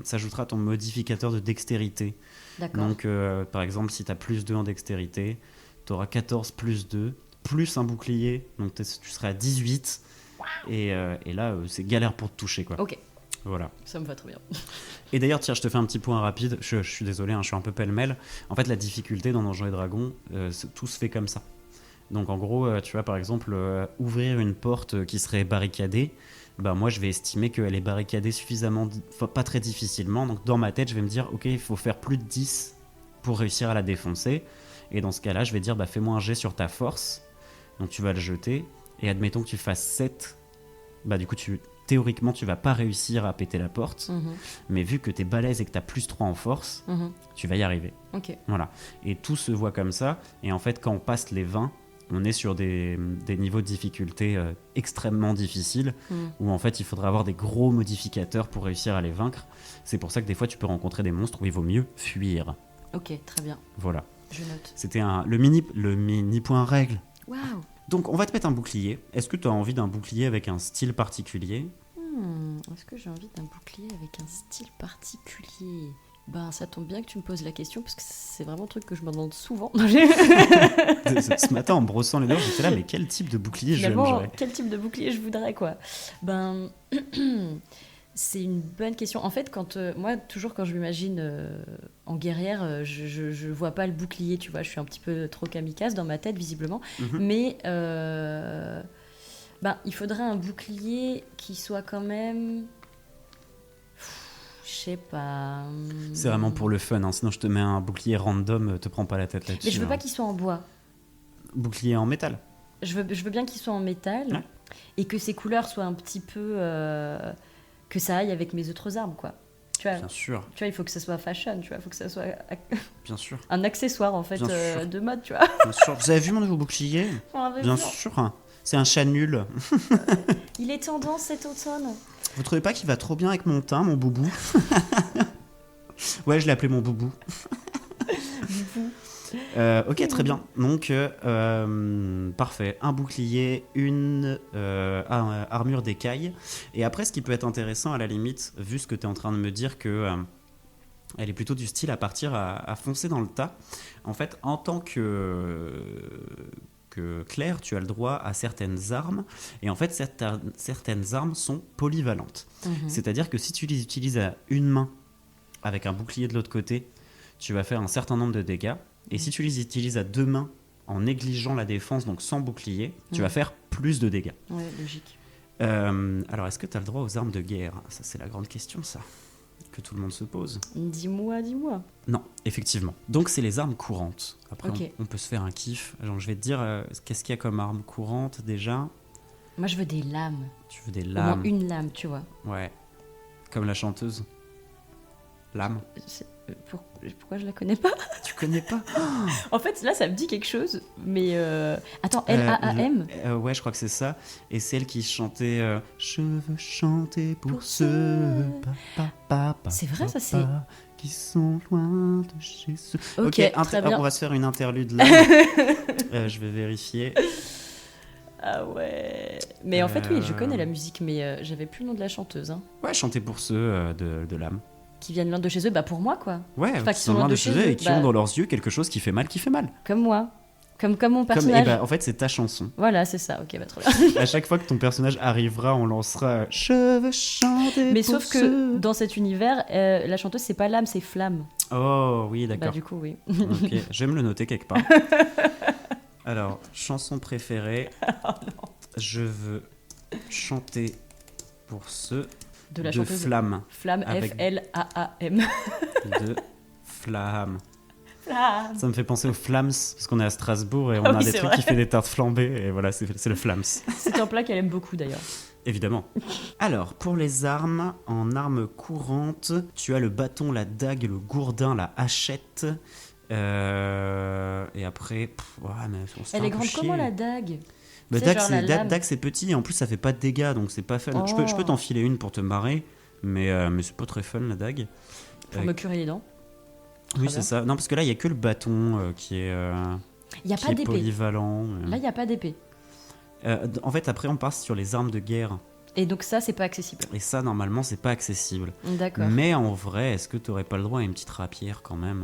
s'ajoutera ton modificateur de dextérité. D'accord. Donc, par exemple, si tu as plus 2 en dextérité, tu auras 14 plus 2, plus un bouclier, donc tu seras à 18. Et là, c'est galère pour te toucher, quoi. Ok, Voilà. ça me va très bien. Et d'ailleurs, tiens, je te fais un petit point rapide. Je suis désolé, hein, je suis un peu pêle-mêle. En fait, la difficulté dans Donjons et Dragons, tout se fait comme ça. Donc, en gros, tu vois, par exemple, ouvrir une porte qui serait barricadée, bah, moi, je vais estimer qu'elle est barricadée suffisamment, pas très difficilement. Donc, dans ma tête, je vais me dire, ok, il faut faire plus de 10 pour réussir à la défoncer. Et dans ce cas-là, je vais dire, bah, fais-moi un jet sur ta force. Donc, tu vas le jeter. Et admettons que tu fasses 7. Bah, du coup, théoriquement, tu vas pas réussir à péter la porte. Mais vu que tu es balèze et que tu as plus 3 en force, tu vas y arriver. Ok. Voilà. Et tout se voit comme ça. Et en fait, quand on passe les 20, on est sur des niveaux de difficulté extrêmement difficiles, où en fait il faudrait avoir des gros modificateurs pour réussir à les vaincre. C'est pour ça que des fois tu peux rencontrer des monstres où il vaut mieux fuir. Ok, très bien. Voilà. Je note. C'était le mini point règle. Waouh. Donc on va te mettre un bouclier. Est-ce que tu as envie d'un bouclier avec un style particulier ? Est-ce que j'ai envie d'un bouclier avec un style particulier ? Ben, ça tombe bien que tu me poses la question, parce que c'est vraiment un truc que je me demande souvent. Ce matin, en me brossant les dents, j'étais là, mais quel type de bouclier j'aimerais ? Quel type de bouclier je voudrais, quoi ? Ben, c'est une bonne question. En fait, moi, toujours quand je m'imagine en guerrière, je vois pas le bouclier, tu vois. Je suis un petit peu trop kamikaze dans ma tête, visiblement. Mais ben, il faudrait un bouclier qui soit quand même... Je sais pas. C'est vraiment pour le fun, hein. Sinon je te mets un bouclier random, te prends pas la tête là-dessus. Mais je veux pas qu'il soit en bois. Bouclier en métal. Je veux bien qu'il soit en métal, ouais. Et que ses couleurs soient un petit peu... que ça aille avec mes autres armes, quoi. Tu vois, bien sûr. Tu vois, il faut que ça soit fashion, tu vois, il faut que ça soit bien sûr. Un accessoire, en fait, de mode, tu vois. Bien sûr. Vous avez vu mon nouveau bouclier ? Bien sûr. C'est un chat nul. Il est tendance cet automne. Vous trouvez pas qu'il va trop bien avec mon teint, mon boubou ? Ouais, je l'ai appelé mon boubou. Ok, très bien. Donc, parfait. Un bouclier, une armure d'écaille. Et après, ce qui peut être intéressant, à la limite, vu ce que tu es en train de me dire, que elle est plutôt du style à partir à foncer dans le tas. En fait, en tant que Claire, tu as le droit à certaines armes, et en fait certaines armes sont polyvalentes. C'est-à-dire que si tu les utilises à une main avec un bouclier de l'autre côté, tu vas faire un certain nombre de dégâts, et si tu les utilises à deux mains en négligeant la défense, donc sans bouclier, tu vas faire plus de dégâts. Ouais, logique. Alors est-ce que tu as le droit aux armes de guerre ? Ça, c'est la grande question, ça, que tout le monde se pose. Dis-moi. Non, effectivement. Donc c'est les armes courantes. Après, okay. on peut se faire un kiff. Alors, je vais te dire, qu'est-ce qu'il y a comme arme courante déjà ? Moi, je veux des lames. Tu veux des lames ? Au moins une lame, tu vois. Ouais. Comme la chanteuse. Lame. Pourquoi je la connais pas ? Tu connais pas ? En fait, là, ça me dit quelque chose, mais... Attends, L-A-A-M ? Ouais, je crois que c'est ça. Et c'est elle qui chantait Je veux chanter pour ceux... C'est vrai, ça, c'est... qui sont loin de chez eux. Ok, très bien. On va se faire une interlude là. Je vais vérifier. Ah ouais. Mais en fait, oui, je connais la musique, mais j'avais plus le nom de la chanteuse. Hein. Ouais, chanter pour ceux de l'âme. Qui viennent loin de chez eux, bah pour moi, quoi. Ouais, qui sont loin de chez eux et qui ont dans leurs yeux quelque chose qui fait mal. Comme moi. Comme mon personnage. En fait, c'est ta chanson. Voilà, c'est ça. Ok, bah trop bien. À chaque fois que ton personnage arrivera, on lancera Je veux chanter mais pour sauf que dans cet univers, la chanteuse, c'est pas l'âme, c'est Flamme. Oh, oui, d'accord. Bah du coup, oui. Ok, je vais me le noter quelque part. Alors, chanson préférée. Oh non. Je veux chanter pour ceux de la chanteuse Flamme. Flamme, F-L-A-A-M. De Flamme. Flamme. Ça me fait penser aux Flams, parce qu'on est à Strasbourg et on a des trucs qui fait des tartes flambées, et voilà, c'est le Flams. C'est un plat qu'elle aime beaucoup d'ailleurs. Évidemment. Alors, pour les armes, en armes courantes, tu as le bâton, la dague, le gourdin, la hachette. Et après, ouais, mais on se fait elle est grande comment la dague? Bah, dague, c'est petit et en plus ça fait pas de dégâts, donc c'est pas fun. Oh. Je peux t'en filer une pour te marrer, mais c'est pas très fun la dague. Pour me curer les dents. Oui, c'est ça. Non, parce que là il y a que le bâton qui est, polyvalent. Là il y a pas d'épée. En fait, après on passe sur les armes de guerre. Et donc ça, c'est pas accessible. Et ça, normalement, c'est pas accessible. D'accord. Mais en vrai, est-ce que t'aurais pas le droit à une petite rapière quand même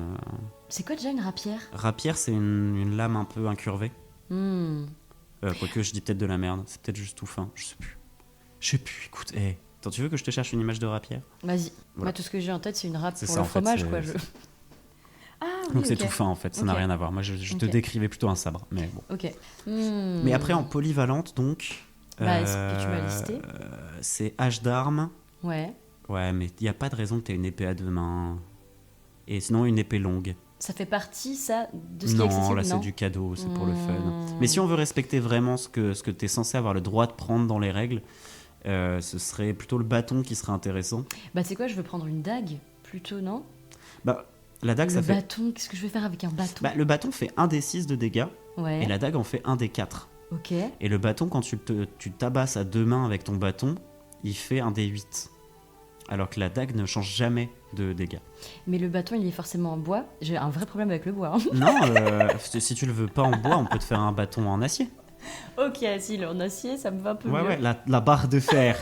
C'est quoi déjà une rapière? Rapière, c'est une lame un peu incurvée. Quoique, je dis peut-être de la merde. C'est peut-être juste tout fin. Je sais plus, écoute. Attends, tu veux que je te cherche une image de rapière? Vas-y. Voilà. Moi, tout ce que j'ai en tête, c'est une râpe pour ça, le fromage, fait, quoi. Ah, oui, donc c'est tout fin, en fait. Ça n'a rien à voir. Moi, je te décrivais plutôt un sabre. Mais bon. Ok. Mais après, en polyvalente, donc... est-ce que tu m'as listé? C'est hache d'armes. Ouais. Ouais, mais il n'y a pas de raison que tu aies une épée à deux mains. Et sinon, une épée longue. Ça fait partie, ça, de ce qui est accessible? Non, là, c'est du cadeau, c'est pour le fun. Mais si on veut respecter vraiment ce que tu es censé avoir le droit de prendre dans les règles, ce serait plutôt le bâton qui serait intéressant. Bah, tu sais quoi, je veux prendre une dague, plutôt, non? Bah, La dague, Le ça fait... bâton, qu'est-ce que je vais faire avec un bâton? Bah, le bâton fait 1d6 de dégâts, Ouais, et la dague en fait 1d4. ok. Et le bâton, quand tu tabasses à 2 mains avec ton bâton, il fait 1d8. Alors que la dague ne change jamais de dégâts. Mais le bâton, il est forcément en bois. J'ai un vrai problème avec le bois. Hein. Non, si tu le veux pas en bois, on peut te faire un bâton en acier. Ok, s'il est en acier, ça me va un peu mieux. Ouais, la barre de fer.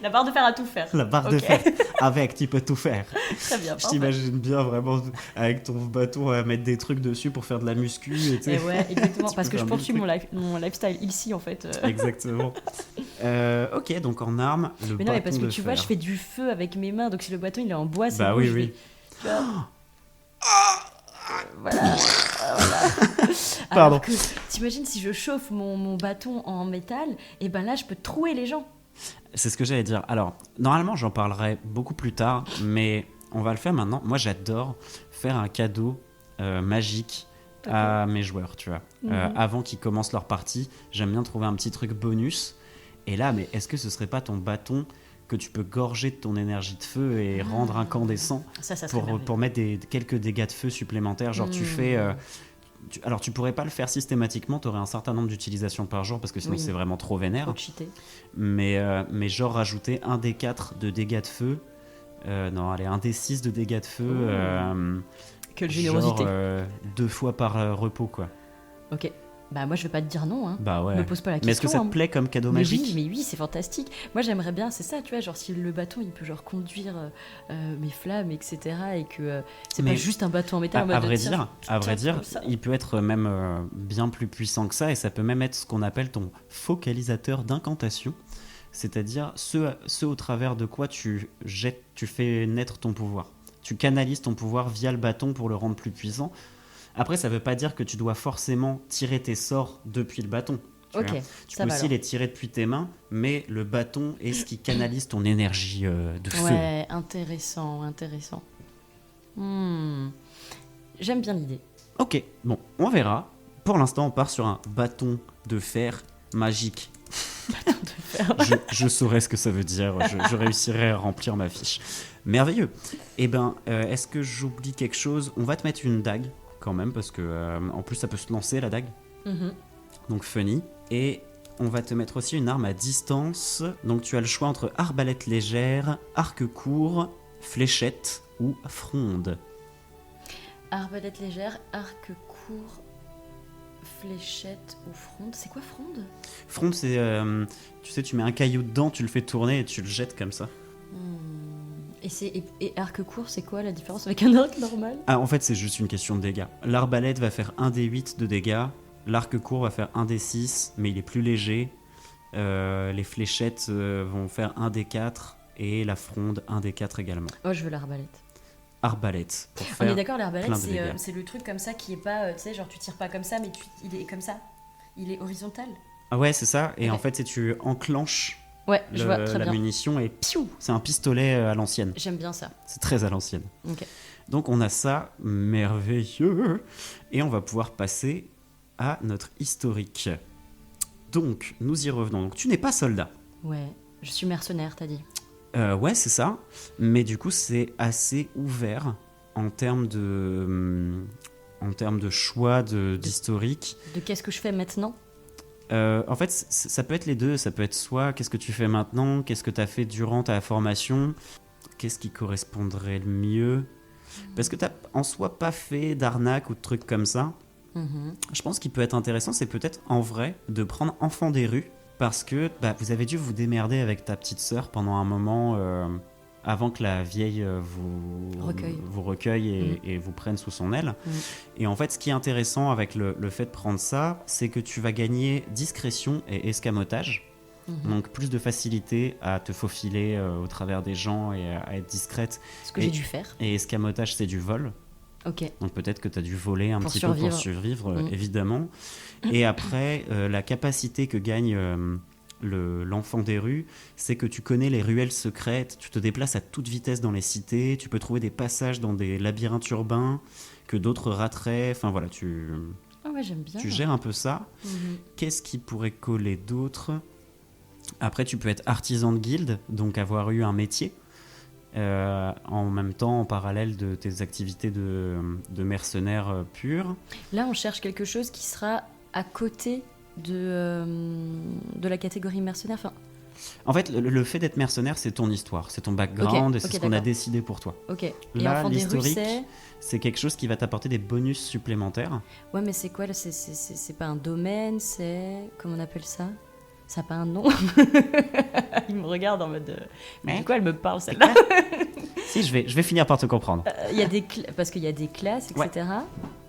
La barre de fer à tout faire. La barre de Ok. fer. Avec, tu peux tout faire. Très bien, Je parfait. t'imagine bien vraiment avec ton bâton à mettre des trucs dessus pour faire de la muscu. Et tu sais. Et ouais, exactement, Tu parce peux que je faire poursuis mille mon lifestyle ici, en fait. Exactement. Ok, donc en arme, le Mais non, mais bâton parce que de tu vois, fer. je fais du feu avec mes mains, donc si le bâton il est en bois, c'est Bah bon, oui, je oui. vais- tu vois. Voilà. Pardon. Alors que, t'imagines si je chauffe mon bâton en métal, et ben là, je peux trouer les gens. C'est ce que j'allais dire. Alors, normalement, j'en parlerai beaucoup plus tard, mais on va le faire maintenant. Moi, j'adore faire un cadeau magique à mes joueurs, tu vois. Avant qu'ils commencent leur partie, j'aime bien trouver un petit truc bonus. Et là, mais est-ce que ce serait pas ton bâton que tu peux gorger de ton énergie de feu et rendre incandescent Ça serait merveilleux. pour mettre quelques dégâts de feu supplémentaires? Genre, tu fais... alors, tu pourrais pas le faire systématiquement, tu aurais un certain nombre d'utilisations par jour, parce que sinon, Oui. c'est vraiment trop vénère. Trop cheaté. Mais genre rajouter un D4 de dégâts de feu. Non, allez, un D6 de dégâts de feu. Quelle générosité. Genre 2 fois par repos, quoi. Ok. Bah moi je vais pas te dire non, hein. Bah ouais. Me pose pas la question. Mais est-ce que ça te hein. plaît comme cadeau mais magique? oui, mais oui, c'est fantastique. Moi j'aimerais bien, c'est ça, tu vois, genre si le bâton il peut genre conduire mes flammes, etc. Et que c'est Mais pas juste un bâton en métal. en À mode vrai tiens, dire, tu à vrai tapes dire, comme ça. il peut être même bien plus puissant que ça, et ça peut même être ce qu'on appelle ton focalisateur d'incantation, c'est-à-dire ce au travers de quoi tu fais naître ton pouvoir. Tu canalises ton pouvoir via le bâton pour le rendre plus puissant. Après, ça veut pas dire que tu dois forcément tirer tes sorts depuis le bâton. Ok, Tu ça peux va aussi alors. les tirer depuis tes mains, mais le bâton est ce qui canalise ton énergie de feu. Ouais, intéressant, intéressant. J'aime bien l'idée. Ok, bon, on verra. Pour l'instant, on part sur un bâton de fer magique. Je saurai ce que ça veut dire. Je réussirai à remplir ma fiche. Merveilleux. Eh ben, est-ce que j'oublie quelque chose? On va te mettre une dague quand même, parce que en plus, ça peut se lancer la dague. Mhm. Donc funny. Et on va te mettre aussi une arme à distance. Donc tu as le choix entre arbalète légère, arc court, fléchette ou fronde. Arbalète légère, arc court, fléchette ou fronde. C'est quoi fronde? Fronde, c'est... tu sais, tu mets un caillou dedans, tu le fais tourner et tu le jettes comme ça. Et arc court, c'est quoi la différence avec un arc normal? Ah, en fait, c'est juste une question de dégâts. L'arbalète va faire 1d8 de dégâts. L'arc court va faire 1d6, mais il est plus léger. Les fléchettes vont faire 1d4 et la fronde 1d4 également. Oh, je veux l'arbalète. Arbalète. Pour On est faire d'accord, l'arbalète, plein de dégâts. c'est le truc comme ça qui est pas, tu sais, genre tu tires pas comme ça, mais il est comme ça. Il est horizontal. Ah ouais, c'est ça. Et Ok. en fait, c'est tu enclenches Ouais, je vois, très la bien. munition et piou, c'est un pistolet à l'ancienne. J'aime bien ça. C'est très à l'ancienne. Ok. Donc on a ça, merveilleux. Et on va pouvoir passer à notre historique. Donc, nous y revenons. Donc, tu n'es pas soldat. Ouais, je suis mercenaire, t'as dit. Ouais, c'est ça. Mais du coup, c'est assez ouvert en termes de choix d'historique. De qu'est-ce que je fais maintenant? En fait, ça peut être les deux. Ça peut être soit qu'est-ce que tu fais maintenant, qu'est-ce que tu as fait durant ta formation, qu'est-ce qui correspondrait le mieux. Parce que tu n'as en soi pas fait d'arnaque ou de trucs comme ça. Mhm. Je pense qu'il peut être intéressant, c'est peut-être en vrai de prendre Enfant des rues, parce que vous avez dû vous démerder avec ta petite sœur pendant un moment avant que la vieille vous recueille et vous prenne sous son aile. Et en fait, ce qui est intéressant avec le fait de prendre ça, c'est que tu vas gagner discrétion et escamotage. Donc plus de facilité à te faufiler au travers des gens et à être discrète. Ce que j'ai dû faire. Et escamotage, c'est du vol. Ok. Donc peut-être que tu as dû voler un Pour petit peu pour survivre. survivre, évidemment. Et après, la capacité que gagne l'enfant des rues, c'est que tu connais les ruelles secrètes, tu te déplaces à toute vitesse dans les cités, tu peux trouver des passages dans des labyrinthes urbains que d'autres rateraient. Enfin voilà, Ah ouais, j'aime bien. tu gères un peu ça. Qu'est-ce qui pourrait coller d'autre? Après, tu peux être artisan de guilde, donc avoir eu un métier. en même temps, en parallèle de tes activités de mercenaire pur. Là, on cherche quelque chose qui sera à côté de la catégorie mercenaire. Enfin, En fait, le fait d'être mercenaire, c'est ton histoire, c'est ton background, et c'est ce qu'on a décidé pour toi. ok. Et Là, enfant des rues, l'historique, c'est... c'est quelque chose qui va t'apporter des bonus supplémentaires. Ouais, mais c'est quoi là, c'est pas un domaine, c'est... Comment on appelle ça? Ça n'a pas un nom. Il me regarde en mode... Mais de quoi elle me parle, celle-là? Si, je vais finir par te comprendre. Il y a parce qu'il y a des classes, etc.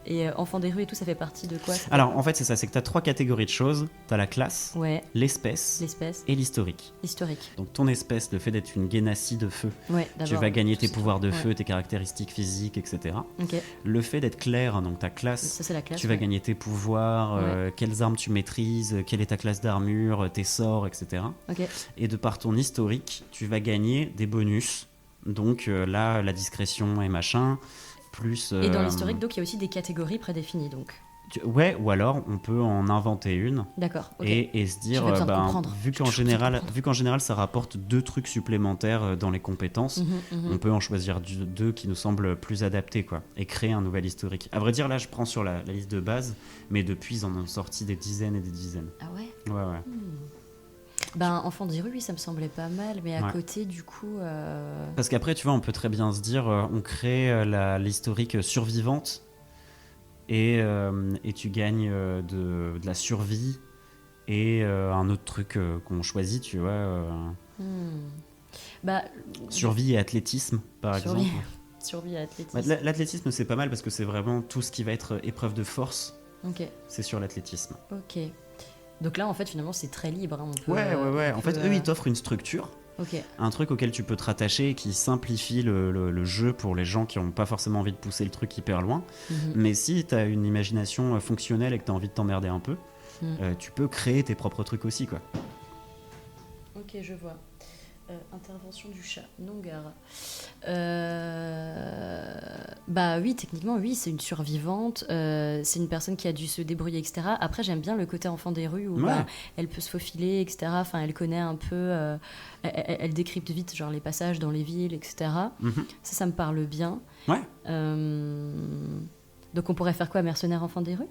Et enfants des rues et tout, ça fait partie de quoi? Alors, en fait, c'est ça, c'est que tu as 3 catégories de choses. Tu as la classe, Ouais, l'espèce l'espèce et l'historique. historique. Donc ton espèce, le fait d'être une guénassie de feu, Ouais, tu d'abord. vas gagner tes c'est pouvoirs de tout. feu, tes caractéristiques physiques, etc. Ok, Le fait d'être clair, donc ta classe, ça c'est la classe. tu vas ouais. gagner tes pouvoirs, quelles armes tu maîtrises, quelle est ta classe d'armure, tes sorts, etc. Ok, Et de par ton historique, tu vas gagner des bonus. Donc là, la discrétion et machin, plus... et dans l'historique, donc il y a aussi des catégories prédéfinies, donc. Ouais, ou alors on peut en inventer une. D'accord, ok. Et se dire, J'avais besoin de comprendre. vu qu'en général ça rapporte 2 trucs supplémentaires dans les compétences, on peut en choisir 2 qui nous semblent plus adaptés, quoi, et créer un nouvel historique. À vrai dire, là je prends sur la liste de base, mais depuis ils en ont sorti des dizaines et des dizaines. Ah ouais? Ouais. Ben, enfant des rues, oui, ça me semblait pas mal, mais à Ouais. côté, du coup... Parce qu'après, tu vois, on peut très bien se dire, on crée l'historique survivante, et tu gagnes de la survie, et un autre truc qu'on choisit, tu vois, Bah, survie et athlétisme, par survie. exemple. Survie à athlétisme. Bah, l'athlétisme, c'est pas mal parce que c'est vraiment tout ce qui va être épreuve de force, Ok, c'est sur l'athlétisme. ok. Donc là, en fait, finalement, c'est très libre. Hein, on peut, Ouais. on En fait, peut, eux, ils t'offrent une structure, Ok, un truc auquel tu peux te rattacher et qui simplifie le jeu pour les gens qui n'ont pas forcément envie de pousser le truc hyper loin. Mais si tu as une imagination fonctionnelle et que tu as envie de t'emmerder un peu, tu peux créer tes propres trucs aussi, quoi. ok, je vois. Intervention du chat, non gare. Bah oui, techniquement, oui, c'est une survivante. C'est une personne qui a dû se débrouiller, etc. Après, j'aime bien le côté enfant des rues où Ouais. bah, elle peut se faufiler, etc. Enfin, elle connaît un peu. Elle décrypte vite, genre les passages dans les villes, etc. Ça me parle bien. Ouais. Donc, on pourrait faire quoi, mercenaire enfant des rues?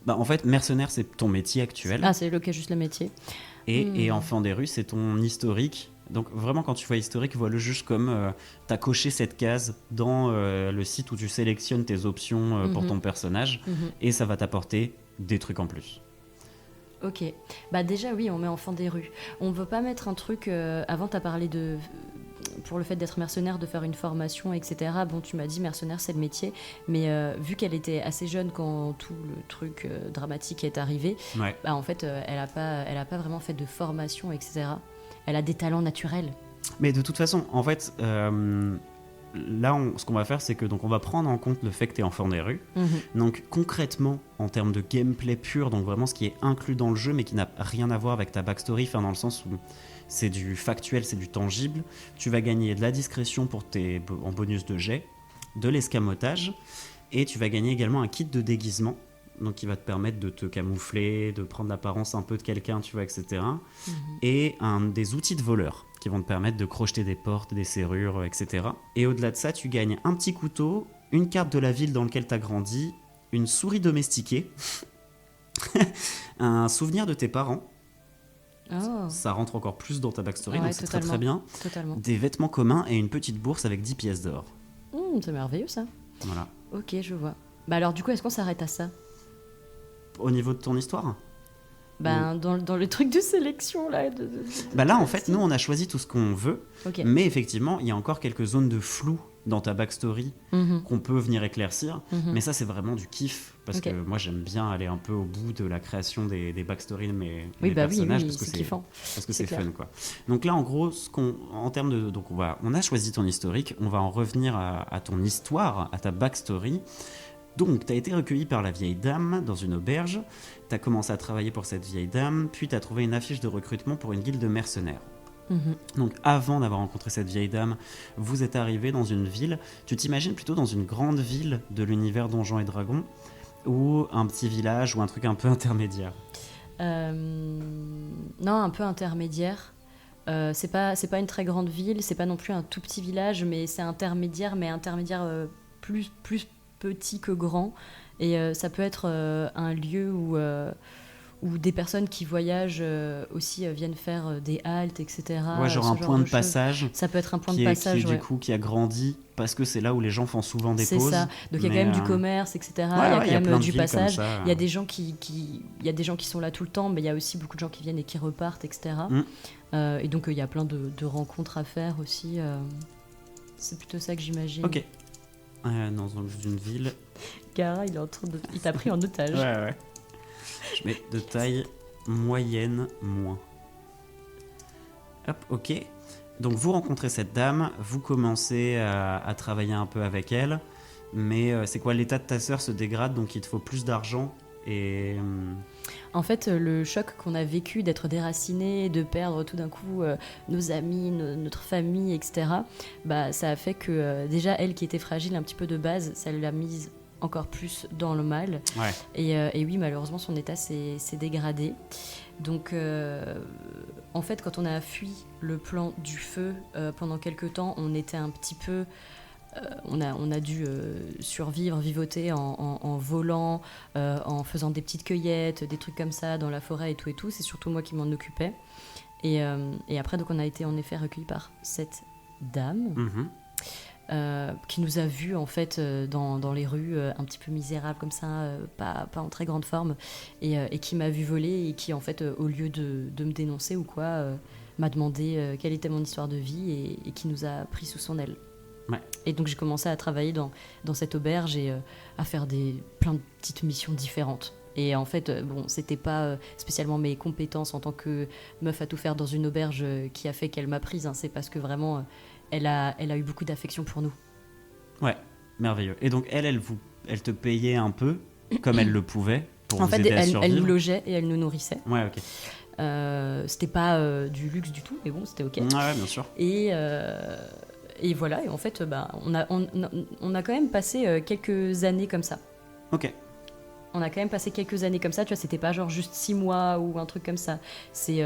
Bah, en fait, mercenaire, c'est ton métier actuel. Ah, c'est juste le métier. Et enfant des rues, c'est ton historique. Donc vraiment, quand tu vois historique, vois-le juste comme t'as coché cette case dans le site où tu sélectionnes tes options pour ton personnage, et ça va t'apporter des trucs en plus. Ok. Bah déjà, oui, on met enfant des rues. On veut pas mettre un truc... avant, t'as parlé de... Pour le fait d'être mercenaire, de faire une formation, etc. Bon, tu m'as dit mercenaire, c'est le métier. Mais vu qu'elle était assez jeune quand tout le truc dramatique est arrivé, Ouais. bah, en fait, elle a pas vraiment fait de formation, etc. Elle a des talents naturels. Mais de toute façon, en fait, là, ce qu'on va faire, c'est que donc on va prendre en compte le fait que t'es enfant des rues. Donc concrètement, en termes de gameplay pur, donc vraiment ce qui est inclus dans le jeu, mais qui n'a rien à voir avec ta backstory, enfin dans le sens où c'est du factuel, c'est du tangible. Tu vas gagner de la discrétion pour en bonus de jet, de l'escamotage, et tu vas gagner également un kit de déguisement, donc qui va te permettre de te camoufler, de prendre l'apparence un peu de quelqu'un, tu vois, etc. Et des outils de voleur qui vont te permettre de crocheter des portes, des serrures, etc. Et au-delà de ça, tu gagnes un petit couteau, une carte de la ville dans laquelle tu as grandi, une souris domestiquée, un souvenir de tes parents. Oh, Ça rentre encore plus dans ta backstory, Ouais, donc c'est très très totalement. bien. totalement. Des vêtements communs et une petite bourse avec 10 pièces d'or. C'est merveilleux, ça. Voilà. Ok, je vois. Bah alors, du coup, est-ce qu'on s'arrête à ça? Au niveau de ton histoire, Ben, dans le truc de sélection, là. bah là en fait, nous on a choisi tout ce qu'on veut, Ok. mais effectivement, il y a encore quelques zones de flou dans ta backstory qu'on peut venir éclaircir. Mais ça, c'est vraiment du kiff, parce Ok. que moi, j'aime bien aller un peu au bout de la création des backstories de mes Oui, bah personnages, oui, parce que c'est kiffant. parce que C'est c'est clair. fun, quoi. Donc là, en gros, en termes de, donc on a choisi ton historique, on va en revenir à ton histoire, à ta backstory. Donc, tu as été recueilli par la vieille dame dans une auberge, tu as commencé à travailler pour cette vieille dame, puis tu as trouvé une affiche de recrutement pour une guilde de mercenaires. Donc avant d'avoir rencontré cette vieille dame, vous êtes arrivé dans une ville, tu t'imagines plutôt dans une grande ville de l'univers Donjons et Dragons, ou un petit village, ou un truc un peu intermédiaire? Non, un peu intermédiaire. C'est pas une très grande ville, c'est pas non plus un tout petit village, mais c'est intermédiaire, plus petit que grand. Et ça peut être un lieu où des personnes qui voyagent aussi viennent faire des haltes, etc. Ouais, genre un point de passage. Ça peut être un point de passage, du coup, qui a grandi parce que c'est là où les gens font souvent des pauses. C'est ça. Donc il y a quand même du commerce, etc. Il y a quand même du passage. Il y a des gens il y a des gens qui sont là tout le temps, mais il y a aussi beaucoup de gens qui viennent et qui repartent, etc. Et donc il y a plein de rencontres à faire aussi. C'est plutôt ça que j'imagine. Ok. Dans une ville. Gara, il t'a pris en otage. Ouais. Je mets de taille moyenne moins. Hop, ok. Donc vous rencontrez cette dame, vous commencez à travailler un peu avec elle, mais c'est quoi, l'état de ta sœur se dégrade, donc il te faut plus d'argent et... En fait, le choc qu'on a vécu d'être déraciné, de perdre tout d'un coup nos amis, notre famille, etc., ça a fait que déjà elle qui était fragile un petit peu de base, ça l'a mise encore plus dans le mal. Ouais. Et oui, malheureusement, son état s'est dégradé. Donc, en fait, quand on a fui le plan du feu pendant quelques temps, on était un petit peu... on a dû survivre, vivoter en volant, en faisant des petites cueillettes, des trucs comme ça dans la forêt et tout. C'est surtout moi qui m'en occupais. Et après, donc, on a été en effet recueillis par cette dame. Qui nous a vus en fait dans les rues un petit peu misérables comme ça, pas en très grande forme, et qui m'a vu voler et qui en fait au lieu de me dénoncer ou quoi m'a demandé quelle était mon histoire de vie et qui nous a pris sous son aile. Ouais. Et donc j'ai commencé à travailler dans cette auberge et à faire plein de petites missions différentes. Et en fait, c'était pas spécialement mes compétences en tant que meuf à tout faire dans une auberge qui a fait qu'elle m'a prise, hein. C'est parce que vraiment elle a eu beaucoup d'affection pour nous. Ouais, merveilleux. Et donc elle te payait un peu, comme elle le pouvait, pour vous aider à survivre. Elle nous logeait et elle nous nourrissait. Ouais, ok. C'était pas du luxe du tout, mais bon, c'était ok. Ouais, bien sûr. Et voilà, et en fait, on a quand même passé quelques années comme ça. Ok. On a quand même passé quelques années comme ça, tu vois, c'était pas genre juste 6 mois ou un truc comme ça. C'est...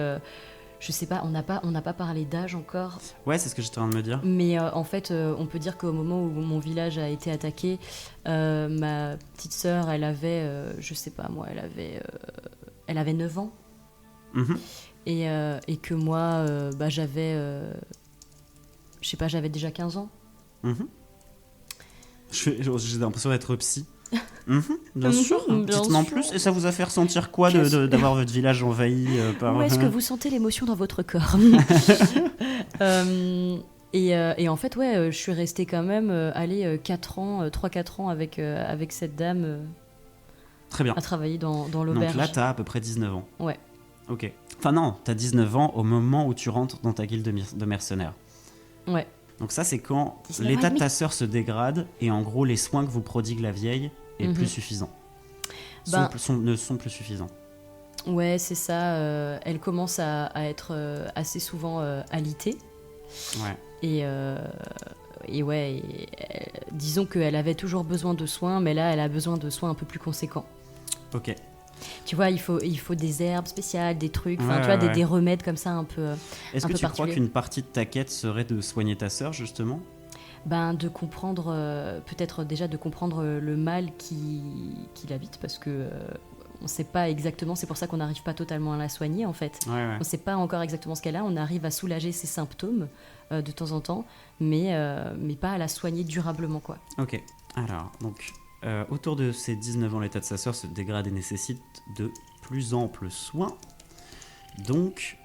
je sais pas, on n'a pas parlé d'âge encore. Ouais, c'est ce que j'étais en train de me dire. Mais en fait, on peut dire qu'au moment où mon village a été attaqué, ma petite sœur, elle avait, je sais pas moi, elle avait 9 ans. Et que moi, j'avais, je sais pas, j'avais déjà 15 ans. J'ai l'impression d'être psy. Bien sûr, dites-moi en plus. Et ça vous a fait ressentir quoi d'avoir votre village envahi par... Où est-ce que vous sentez l'émotion dans votre corps? Et en fait, ouais, je suis restée quand même 3-4 ans avec cette dame. Très bien. À travailler dans l'auberge. Donc là, t'as à peu près 19 ans. Ouais. Ok. Enfin non, t'as 19 ans au moment où tu rentres dans ta guilde de mercenaires. Ouais. Donc ça, c'est quand l'état de ta sœur se dégrade et en gros, les soins que vous prodigue la vieille est plus suffisant. Ne sont plus suffisants. Ouais, c'est ça. Elle commence à être assez souvent alitée. Ouais. Et ouais, disons qu'elle avait toujours besoin de soins, mais là, elle a besoin de soins un peu plus conséquents. Ok. Tu vois, il faut des herbes spéciales, des trucs, tu vois, des remèdes comme ça un peu. Est-ce que tu crois qu'une partie de ta quête serait de soigner ta sœur, justement ? De comprendre, peut-être déjà de comprendre le mal qui l'habite, parce que on sait pas exactement, c'est pour ça qu'on n'arrive pas totalement à la soigner en fait. Ouais. On sait pas encore exactement ce qu'elle a, on arrive à soulager ses symptômes de temps en temps, mais pas à la soigner durablement, quoi. Ok, alors, donc... autour de ses 19 ans, l'état de sa sœur se dégrade et nécessite de plus amples soins. Donc,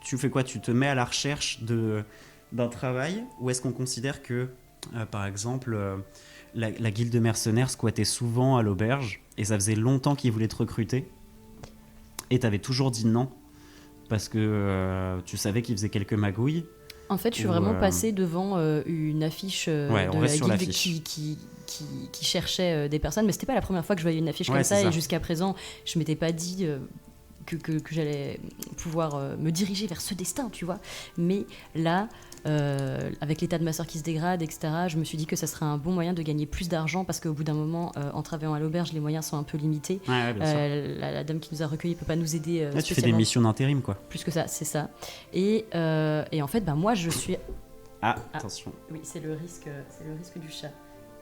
tu fais quoi ? Tu te mets à la recherche d'un travail ? Ou est-ce qu'on considère que, par exemple, la guilde de mercenaires squattait souvent à l'auberge et ça faisait longtemps qu'ils voulaient te recruter et t'avais toujours dit non parce que tu savais qu'ils faisaient quelques magouilles ? En fait, je suis vraiment passée devant une affiche de la guilde qui cherchait des personnes, mais c'était pas la première fois que je voyais une affiche comme ça, et jusqu'à présent, je m'étais pas dit que j'allais pouvoir me diriger vers ce destin, tu vois. Mais là, avec l'état de ma sœur qui se dégrade, etc., je me suis dit que ça serait un bon moyen de gagner plus d'argent parce qu'au bout d'un moment, en travaillant à l'auberge, les moyens sont un peu limités. Ouais, bien sûr. La dame qui nous a recueillis ne peut pas nous aider. Là, tu fais des missions d'intérim, quoi. Plus que ça, c'est ça. Et en fait, moi, je suis... Attention. Oui, c'est le risque du chat.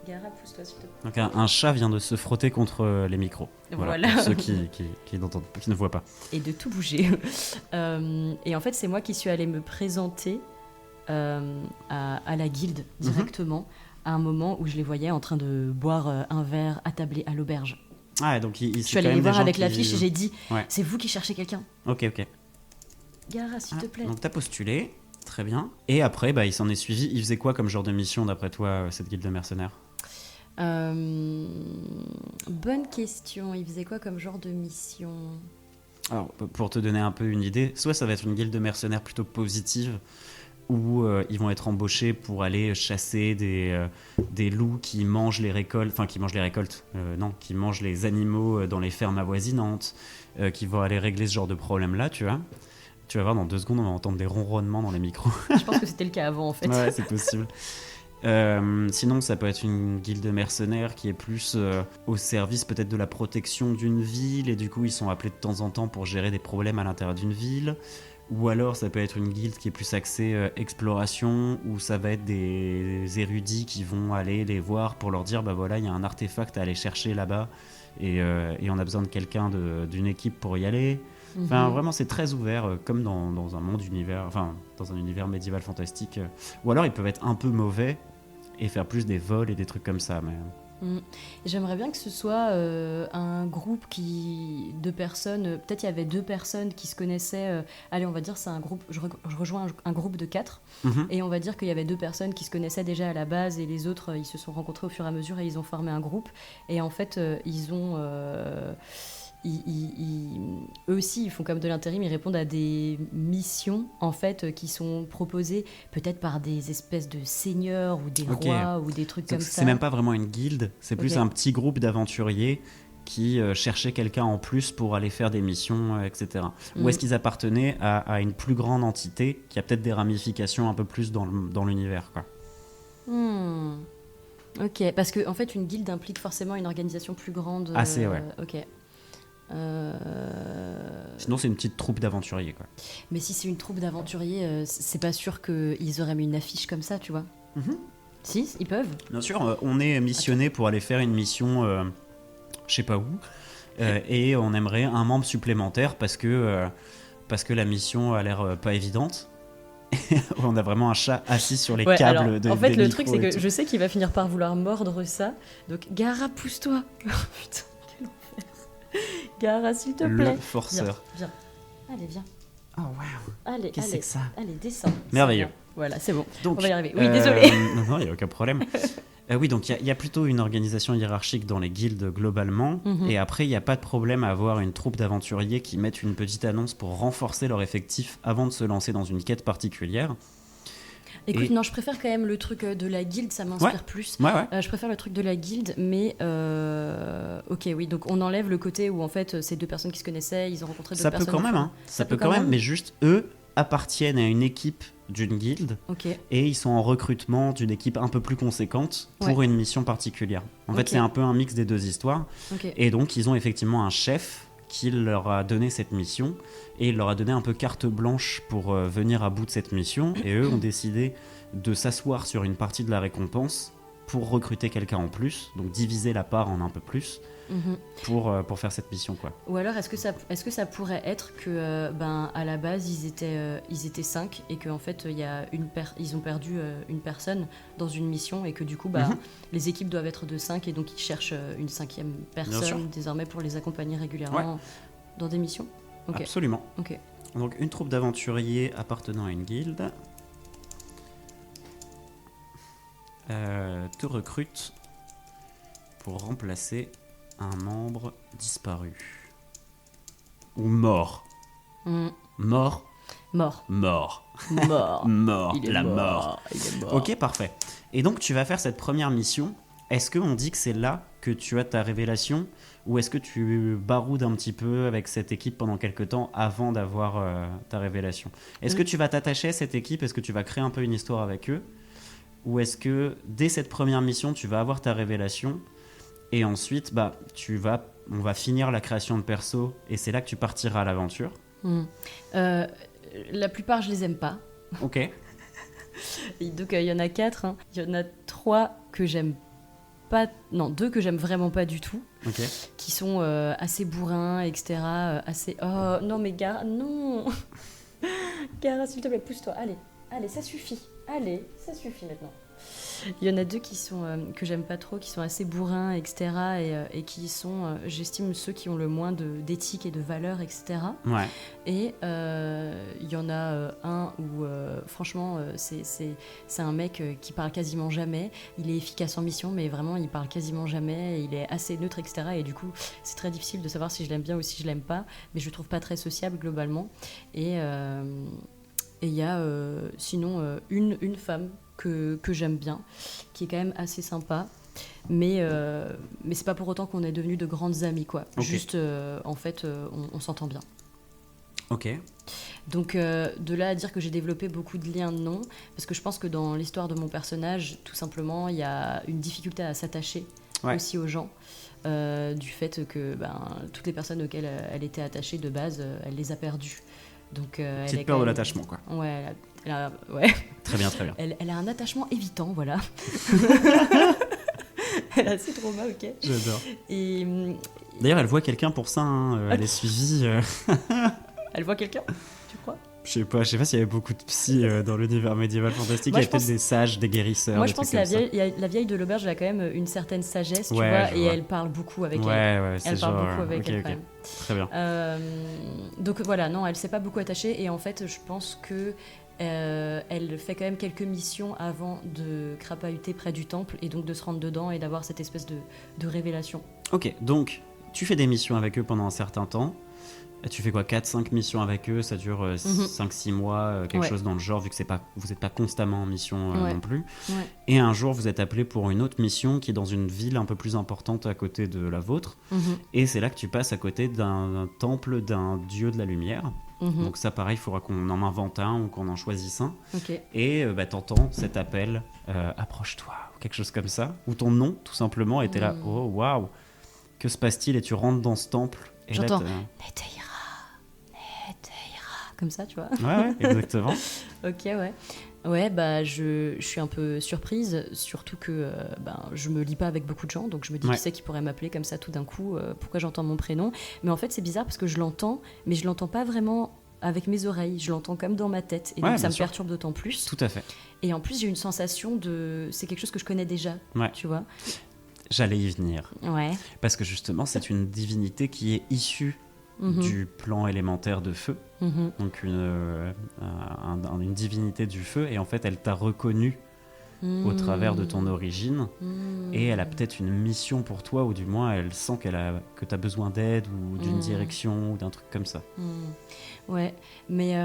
Gara, pousse-toi, s'il te plaît. Donc un chat vient de se frotter contre les micros. Voilà. Pour ceux qui ne voient pas. Et de tout bouger. Et en fait, c'est moi qui suis allée me présenter à la guilde directement à un moment où je les voyais en train de boire un verre attablé à l'auberge. Ah, donc je suis allée les voir avec l'affiche et j'ai dit c'est vous qui cherchez quelqu'un. Ok. Gara, s'il te plaît. Donc t'as postulé, très bien. Et après, il s'en est suivi. Il faisait quoi comme genre de mission d'après toi, cette guilde de mercenaires? Bonne question. Il faisait quoi comme genre de mission? Alors, pour te donner un peu une idée, soit ça va être une guilde de mercenaires plutôt positive, où ils vont être embauchés pour aller chasser des loups qui mangent les récoltes, qui mangent les animaux dans les fermes avoisinantes, qui vont aller régler ce genre de problème-là, tu vois. Tu vas voir, dans 2 secondes, on va entendre des ronronnements dans les micros. Je pense que c'était le cas avant, en fait. Ouais, c'est possible. Sinon, ça peut être une guilde de mercenaires qui est plus au service peut-être de la protection d'une ville, et du coup, ils sont appelés de temps en temps pour gérer des problèmes à l'intérieur d'une ville. Ou alors ça peut être une guilde qui est plus axée exploration, où ça va être des érudits qui vont aller les voir pour leur dire voilà, il y a un artefact à aller chercher là-bas et on a besoin de quelqu'un d'une équipe pour y aller. Enfin, vraiment, c'est très ouvert, comme dans un monde univers, enfin, dans un univers médiéval fantastique. Ou alors ils peuvent être un peu mauvais et faire plus des vols et des trucs comme ça, mais... J'aimerais bien que ce soit un groupe de personnes, peut-être il y avait 2 personnes qui se connaissaient, allez, on va dire c'est un groupe, je rejoins un groupe de 4, et on va dire qu'il y avait 2 personnes qui se connaissaient déjà à la base, et les autres, ils se sont rencontrés au fur et à mesure et ils ont formé un groupe, et en fait, ils ont... eux aussi, ils font comme de l'intérim, ils répondent à des missions en fait qui sont proposées peut-être par des espèces de seigneurs ou des rois ou des trucs comme ça. C'est même pas vraiment une guilde, c'est plus un petit groupe d'aventuriers qui cherchaient quelqu'un en plus pour aller faire des missions, etc. Ou est-ce qu'ils appartenaient à une plus grande entité qui a peut-être des ramifications un peu plus dans l'univers, quoi. Ok, parce que en fait une guilde implique forcément une organisation plus grande. Assez, ouais. Ok. Sinon c'est une petite troupe d'aventuriers, quoi. Mais si c'est une troupe d'aventuriers, c'est pas sûr qu'ils auraient mis une affiche comme ça, tu vois. Si, ils peuvent. Bien sûr, on est missionné pour aller faire une mission, je sais pas où, et on aimerait un membre supplémentaire parce que la mission a l'air pas évidente. On a vraiment un chat assis sur les câbles alors, de en fait, des le truc, c'est que tout. je sais qu'il va finir par vouloir mordre ça. Donc, Gara, pousse-toi. Putain, quel enfer. Gara, s'il te plaît. Le forceur. Viens. Allez, viens. Oh, waouh. Allez, Qu'est-ce que c'est que ça? Allez, descends. Merveilleux. Voilà, c'est bon. Donc, on va y arriver. Oui, désolé. Non, il n'y a aucun problème. Oui, donc il y a plutôt une organisation hiérarchique dans les guildes globalement, et après il n'y a pas de problème à avoir une troupe d'aventuriers qui mettent une petite annonce pour renforcer leur effectif avant de se lancer dans une quête particulière. Écoute, non, je préfère quand même le truc de la guilde, ça m'inspire plus. Ouais. Je préfère le truc de la guilde, mais ok, oui, donc on enlève le côté où en fait c'est 2 personnes qui se connaissaient, ils ont rencontré 2 personnes. Ça peut quand même, hein. Ça peut quand même, mais juste eux appartiennent à une équipe d'une guilde, et ils sont en recrutement d'une équipe un peu plus conséquente pour une mission particulière. En fait, c'est un peu un mix des 2 histoires, et donc ils ont effectivement un chef qui leur a donné cette mission, et il leur a donné un peu carte blanche pour venir à bout de cette mission, et eux ont décidé de s'asseoir sur une partie de la récompense pour recruter quelqu'un en plus, donc diviser la part en un peu plus, pour faire cette mission, quoi. Ou alors est-ce que ça pourrait être que à la base ils étaient 5 et qu'en fait ils ont perdu une personne dans une mission, et que du coup les équipes doivent être de 5, et donc ils cherchent une 5e personne désormais pour les accompagner régulièrement dans des missions. Absolument. Donc une troupe d'aventuriers appartenant à une guilde te recrute pour remplacer un membre disparu ou mort. Mort. Il est la mort. mort. Il est mort. Ok, parfait. Et donc tu vas faire cette première mission. Est-ce qu'on dit que c'est là que tu as ta révélation ou est-ce que tu baroudes un petit peu avec cette équipe pendant quelques temps avant d'avoir ta révélation? Est-ce que tu vas t'attacher à cette équipe? Est-ce que tu vas créer un peu une histoire avec eux? Ou est-ce que dès cette première mission, tu vas avoir ta révélation et ensuite, on va finir la création de perso et c'est là que tu partiras à l'aventure? La plupart, je les aime pas. Ok. Et donc, il y en a 4. Hein. Il y en a 3 que j'aime pas... Non, 2 que j'aime vraiment pas du tout. Ok. Qui sont assez bourrins, etc. Assez... Oh, non, mais Gara, non. Gara, s'il te plaît, pousse-toi. Allez, ça suffit. Allez, ça suffit maintenant. Il y en a 2 qui sont, que j'aime pas trop, qui sont assez bourrins, etc. Et qui sont, j'estime, ceux qui ont le moins d'éthique et de valeur, etc. Ouais. Et il y en a un où, franchement, c'est un mec qui parle quasiment jamais. Il est efficace en mission, mais vraiment, il parle quasiment jamais. Il est assez neutre, etc. Et du coup, c'est très difficile de savoir si je l'aime bien ou si je l'aime pas. Mais je le trouve pas très sociable, globalement. Et il y a sinon une femme que j'aime bien, qui est quand même assez sympa, mais c'est pas pour autant qu'on est devenus de grandes amies, quoi. Okay. Juste, en fait, on s'entend bien. Ok. Donc, de là à dire que j'ai développé beaucoup de liens, non, parce que je pense que dans l'histoire de mon personnage, tout simplement, il y a une difficulté à s'attacher aussi aux gens, du fait que toutes les personnes auxquelles elle était attachée de base, elle les a perdues. Donc, petite peur de l'attachement, quoi. Ouais, ouais. Très bien. Elle a un attachement évitant, voilà. Elle a assez trauma, ok. J'adore. Et d'ailleurs, elle voit quelqu'un pour ça. Hein. Elle est suivie. Elle voit quelqu'un, tu crois? Je sais pas s'il y avait beaucoup de psy dans l'univers médiéval fantastique. Moi, il y a peut-être des sages, des guérisseurs. Moi, je pense que la vieille de l'auberge, elle a quand même une certaine sagesse, tu vois, et elle parle beaucoup avec elle. Ouais, elle parle beaucoup avec elle, quand même. Très bien. Donc voilà, non, elle s'est pas beaucoup attachée, et en fait, je pense que elle fait quand même quelques missions avant de crapahuter près du temple, et donc de se rendre dedans et d'avoir cette espèce de révélation. Ok, donc tu fais des missions avec eux pendant un certain temps. Tu fais quoi, 4-5 missions avec eux, ça dure 5-6 mois, quelque chose dans le genre, vu que vous n'êtes pas constamment en mission non plus. Ouais. Et un jour, vous êtes appelé pour une autre mission qui est dans une ville un peu plus importante à côté de la vôtre. Et c'est là que tu passes à côté d'un temple d'un dieu de la lumière. Donc ça, pareil, il faudra qu'on en invente un ou qu'on en choisisse un. Okay. Et t'entends cet appel, approche-toi, ou quelque chose comme ça, ou ton nom, tout simplement, et t'es là, oh, waouh, que se passe-t-il? Et tu rentres dans ce temple. Et j'entends, là, Neteyra, comme ça, tu vois. Ouais, exactement. Ok, ouais. Ouais, je suis un peu surprise, surtout que je me lie pas avec beaucoup de gens, donc je me dis qui c'est qui pourrait m'appeler comme ça tout d'un coup, pourquoi j'entends mon prénom. Mais en fait, c'est bizarre parce que je l'entends, mais je l'entends pas vraiment avec mes oreilles, je l'entends comme dans ma tête, et donc ça me perturbe d'autant plus. Tout à fait. Et en plus, j'ai une sensation c'est quelque chose que je connais déjà, tu vois. J'allais y venir. Ouais. Parce que justement, c'est une divinité qui est issue du plan élémentaire de feu, donc une divinité du feu, et en fait elle t'a reconnu au travers de ton origine, et elle a peut-être une mission pour toi, ou du moins elle sent que tu as besoin d'aide ou d'une direction ou d'un truc comme ça. Ouais, mais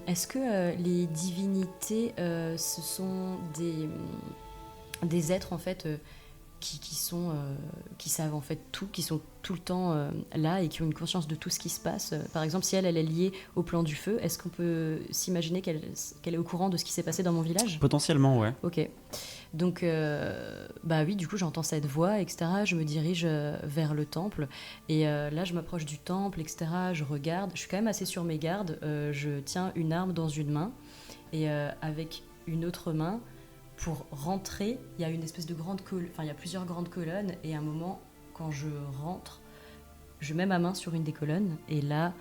est-ce que les divinités ce sont des êtres en fait qui savent en fait tout, qui sont tout le temps là et qui ont une conscience de tout ce qui se passe. Par exemple, si elle est liée au plan du feu, est-ce qu'on peut s'imaginer qu'elle est au courant de ce qui s'est passé dans mon village? Potentiellement, ouais. Ok. Donc, oui, du coup, j'entends cette voix, etc. Je me dirige vers le temple. Et là, je m'approche du temple, etc. Je regarde. Je suis quand même assez sur mes gardes. Je tiens une arme dans une main. Et avec une autre main, pour rentrer, il y a une espèce de grande colonne, enfin il y a plusieurs grandes colonnes, et à un moment, quand je rentre, je mets ma main sur une des colonnes, et là,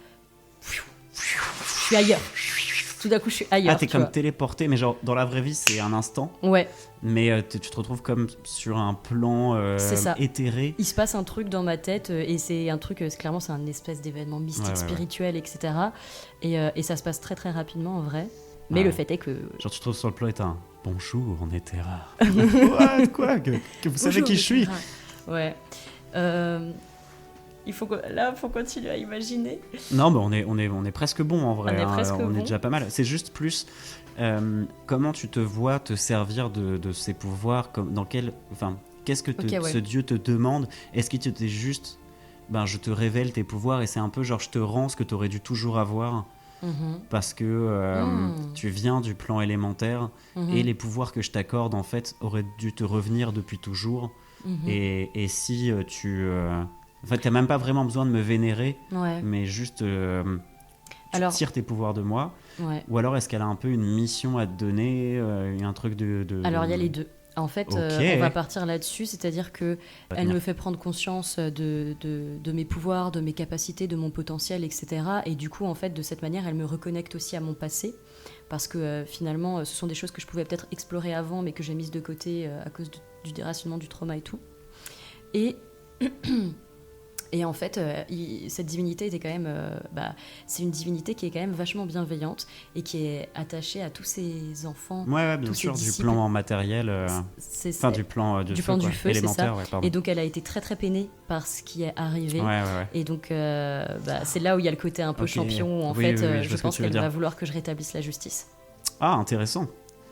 je suis ailleurs. Tout d'un coup, je suis ailleurs. Ah, t'es comme téléporté, mais genre dans la vraie vie, c'est un instant. Ouais. Mais tu te retrouves comme sur un plan éthéré. Il se passe un truc dans ma tête, et c'est un truc, clairement, c'est un espèce d'événement mystique, spirituel, etc. Et ça se passe très très rapidement en vrai. Mais le fait est que... Genre tu te trouves sur le plan et t'as un « Bonjour, on était rare ». Quoi que vous savez qui je suis. Ouais. Faut continuer à imaginer. Non, mais on est presque bon en vrai. On est déjà pas mal. C'est juste plus comment tu te vois te servir de ces pouvoirs, Qu'est-ce que Ok, ouais. ce dieu te demande? Est-ce qu'il te dit juste, je te révèle tes pouvoirs, et c'est un peu genre, je te rends ce que tu aurais dû toujours avoir, Mhm. parce que tu viens du plan élémentaire, Mhm. et les pouvoirs que je t'accorde, en fait, auraient dû te revenir depuis toujours. Mhm. Et si En fait, t'as même pas vraiment besoin de me vénérer, Ouais. mais juste tu Alors, tires tes pouvoirs de moi. ouais. Ou alors est-ce qu'elle a un peu une mission à te donner, un truc de... Alors, il y a les deux. En fait, Ok. on va partir là-dessus, c'est-à-dire que Va elle tenir. me fait prendre conscience de mes pouvoirs, de mes capacités, de mon potentiel, etc. Et du coup, en fait, de cette manière, elle me reconnecte aussi à mon passé, parce que finalement, ce sont des choses que je pouvais peut-être explorer avant, mais que j'ai mises de côté à cause du déracinement, du trauma et tout. Et Et en fait, cette divinité était quand même, c'est une divinité qui est quand même vachement bienveillante et qui est attachée à tous ses enfants. Ouais, bien tous ses sûr, du disciples. plan en matériel, C'est du plan du feu, plan quoi. du feu, c'est élémentaire, ça. ouais, pardon. Et donc, elle a été très très peinée par ce qui est arrivé. Ouais. Et donc, c'est là où il y a le côté un peu Ok. champion. Où, en Oui, fait, oui, je vois je ce que pense tu veux qu'elle dire. va vouloir que je rétablisse la justice. Ah, intéressant.